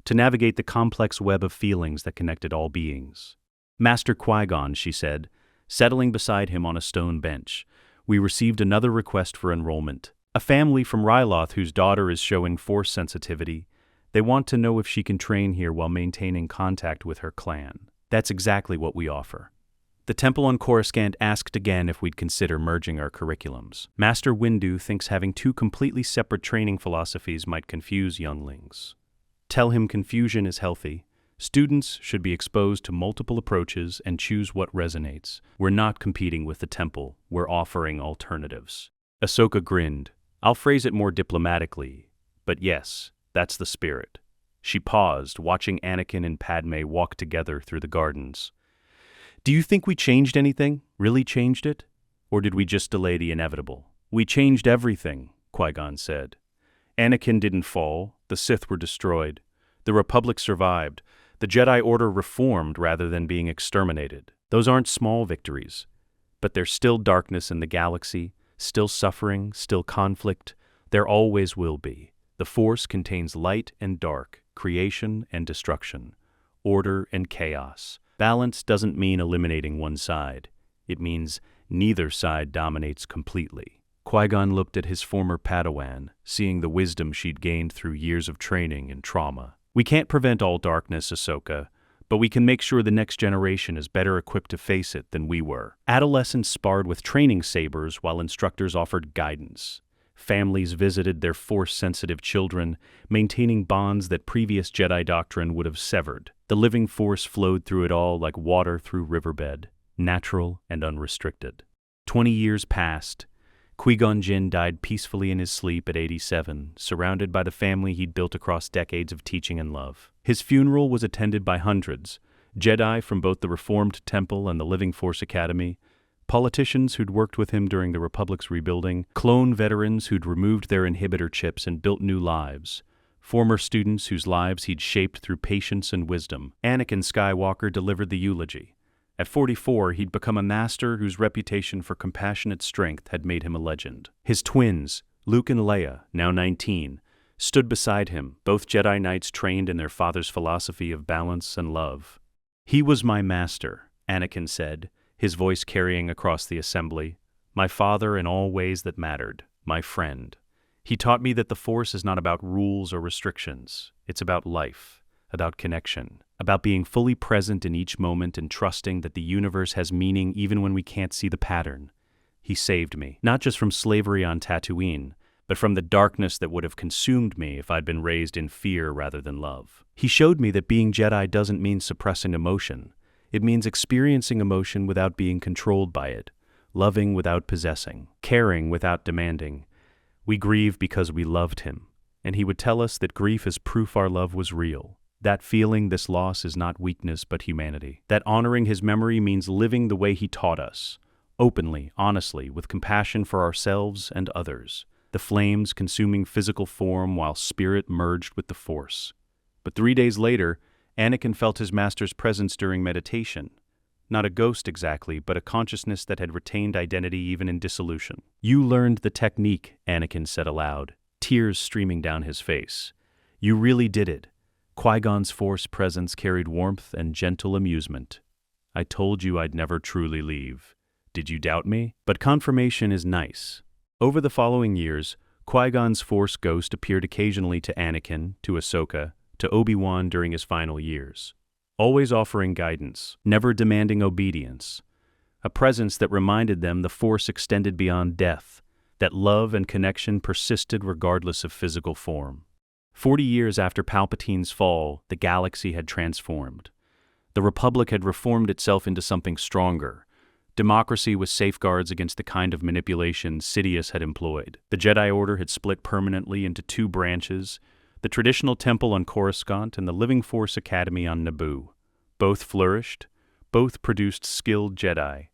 to navigate the complex web of feelings that connected all beings. Master Qui-Gon, she said, settling beside him on a stone bench, we received another request for enrollment. A family from Ryloth whose daughter is showing Force sensitivity. They want to know if she can train here while maintaining contact with her clan. That's exactly what we offer. The Temple on Coruscant asked again if we'd consider merging our curriculums. Master Windu thinks having 2 completely separate training philosophies might confuse younglings. Tell him confusion is healthy. Students should be exposed to multiple approaches and choose what resonates. We're not competing with the Temple. We're offering alternatives. Ahsoka grinned. I'll phrase it more diplomatically, but yes, that's the spirit. She paused, watching Anakin and Padme walk together through the gardens. Do you think we changed anything? Really changed it? Or did we just delay the inevitable? We changed everything, Qui-Gon said. Anakin didn't fall, the Sith were destroyed. The Republic survived. The Jedi Order reformed rather than being exterminated. Those aren't small victories. But there's still darkness in the galaxy, still suffering, still conflict. There always will be. The Force contains light and dark, creation and destruction, order and chaos. Balance doesn't mean eliminating one side. It means neither side dominates completely. Qui-Gon looked at his former Padawan, seeing the wisdom she'd gained through years of training and trauma. We can't prevent all darkness, Ahsoka, but we can make sure the next generation is better equipped to face it than we were. Adolescents sparred with training sabers while instructors offered guidance. Families visited their Force-sensitive children, maintaining bonds that previous Jedi doctrine would have severed. The living Force flowed through it all like water through riverbed, natural and unrestricted. 20 years passed. Qui-Gon Jinn died peacefully in his sleep at 87, surrounded by the family he'd built across decades of teaching and love. His funeral was attended by hundreds, Jedi from both the Reformed Temple and the Living Force Academy, politicians who'd worked with him during the Republic's rebuilding, clone veterans who'd removed their inhibitor chips and built new lives, former students whose lives he'd shaped through patience and wisdom. Anakin Skywalker delivered the eulogy. At 44, he'd become a master whose reputation for compassionate strength had made him a legend. His twins, Luke and Leia, now 19, stood beside him, both Jedi Knights trained in their father's philosophy of balance and love. "He was my master," Anakin said, his voice carrying across the assembly. "My father in all ways that mattered, my friend. He taught me that the Force is not about rules or restrictions. It's about life, about connection, about being fully present in each moment and trusting that the universe has meaning even when we can't see the pattern. He saved me, not just from slavery on Tatooine, but from the darkness that would have consumed me if I'd been raised in fear rather than love. He showed me that being Jedi doesn't mean suppressing emotion. It means experiencing emotion without being controlled by it, loving without possessing, caring without demanding. We grieve because we loved him, and he would tell us that grief is proof our love was real. That feeling this loss is not weakness but humanity. That honoring his memory means living the way he taught us, openly, honestly, with compassion for ourselves and others. The flames consuming physical form while spirit merged with the Force. But 3 days later, Anakin felt his master's presence during meditation. Not a ghost exactly, but a consciousness that had retained identity even in dissolution. "You learned the technique," Anakin said aloud, tears streaming down his face. "You really did it." Qui-Gon's Force presence carried warmth and gentle amusement. "I told you I'd never truly leave. Did you doubt me?" But confirmation is nice. Over the following years, Qui-Gon's Force ghost appeared occasionally to Anakin, to Ahsoka, to Obi-Wan during his final years. Always offering guidance, never demanding obedience. A presence that reminded them the Force extended beyond death, that love and connection persisted regardless of physical form. 40 years after Palpatine's fall, the galaxy had transformed. The Republic had reformed itself into something stronger. Democracy with safeguards against the kind of manipulation Sidious had employed. The Jedi Order had split permanently into two branches, the traditional temple on Coruscant and the Living Force Academy on Naboo. Both flourished, both produced skilled Jedi,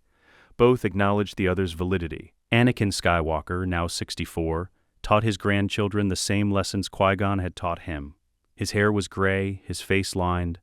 both acknowledged the other's validity. Anakin Skywalker, now 64, taught his grandchildren the same lessons Qui-Gon had taught him. His hair was gray, his face lined,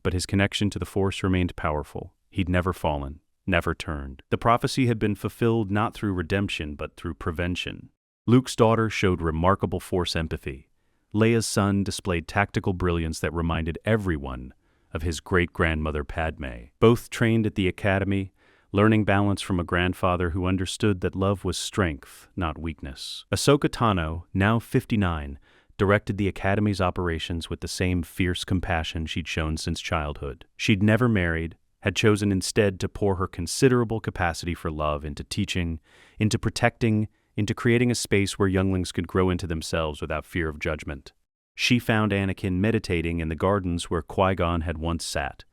but his connection to the Force remained powerful. He'd never fallen, never turned. The prophecy had been fulfilled not through redemption, but through prevention. Luke's daughter showed remarkable Force empathy. Leia's son displayed tactical brilliance that reminded everyone of his great-grandmother Padme. Both trained at the Academy, learning balance from a grandfather who understood that love was strength, not weakness. Ahsoka Tano, now 59, directed the Academy's operations with the same fierce compassion she'd shown since childhood. She'd never married, had chosen instead to pour her considerable capacity for love into teaching, into protecting, into creating a space where younglings could grow into themselves without fear of judgment. She found Anakin meditating in the gardens where Qui-Gon had once sat,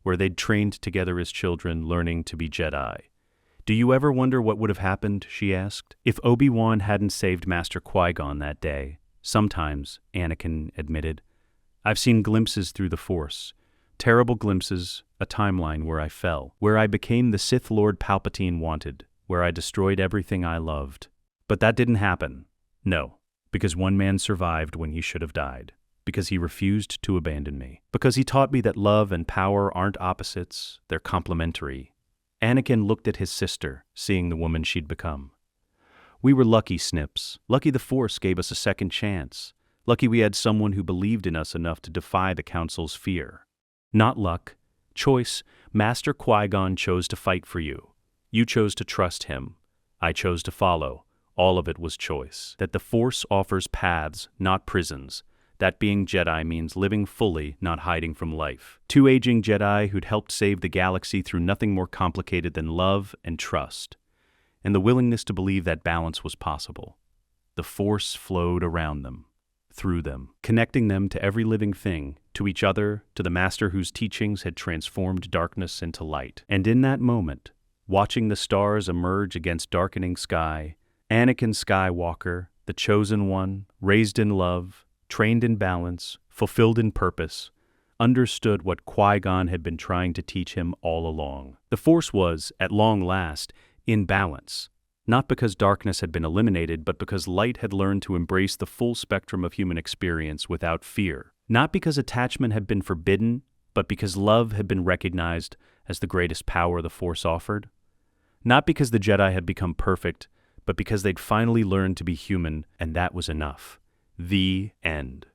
where they'd trained together as children, learning to be Jedi. "Do you ever wonder what would have happened," she asked, "if Obi-Wan hadn't saved Master Qui-Gon that day?" "Sometimes," Anakin admitted. "I've seen glimpses through the Force. Terrible glimpses, a timeline where I fell, where I became the Sith Lord Palpatine wanted, where I destroyed everything I loved. But that didn't happen. No, because one man survived when he should have died. Because he refused to abandon me. Because he taught me that love and power aren't opposites, they're complementary." Anakin looked at his sister, seeing the woman she'd become. "We were lucky, Snips. Lucky the Force gave us a second chance. Lucky we had someone who believed in us enough to defy the Council's fear. Not luck. Choice. Master Qui-Gon chose to fight for you. You chose to trust him. I chose to follow. All of it was choice. That the Force offers paths, not prisons. That being Jedi means living fully, not hiding from life. Two aging Jedi who'd helped save the galaxy through nothing more complicated than love and trust, and the willingness to believe that balance was possible. The Force flowed around them, through them, connecting them to every living thing, to each other, to the Master whose teachings had transformed darkness into light. And in that moment, watching the stars emerge against darkening sky, Anakin Skywalker, the chosen one, raised in love, trained in balance, fulfilled in purpose, understood what Qui-Gon had been trying to teach him all along. The Force was, at long last, in balance, not because darkness had been eliminated, but because light had learned to embrace the full spectrum of human experience without fear. Not because attachment had been forbidden, but because love had been recognized as the greatest power the Force offered. Not because the Jedi had become perfect, but because they'd finally learned to be human, and that was enough. The end.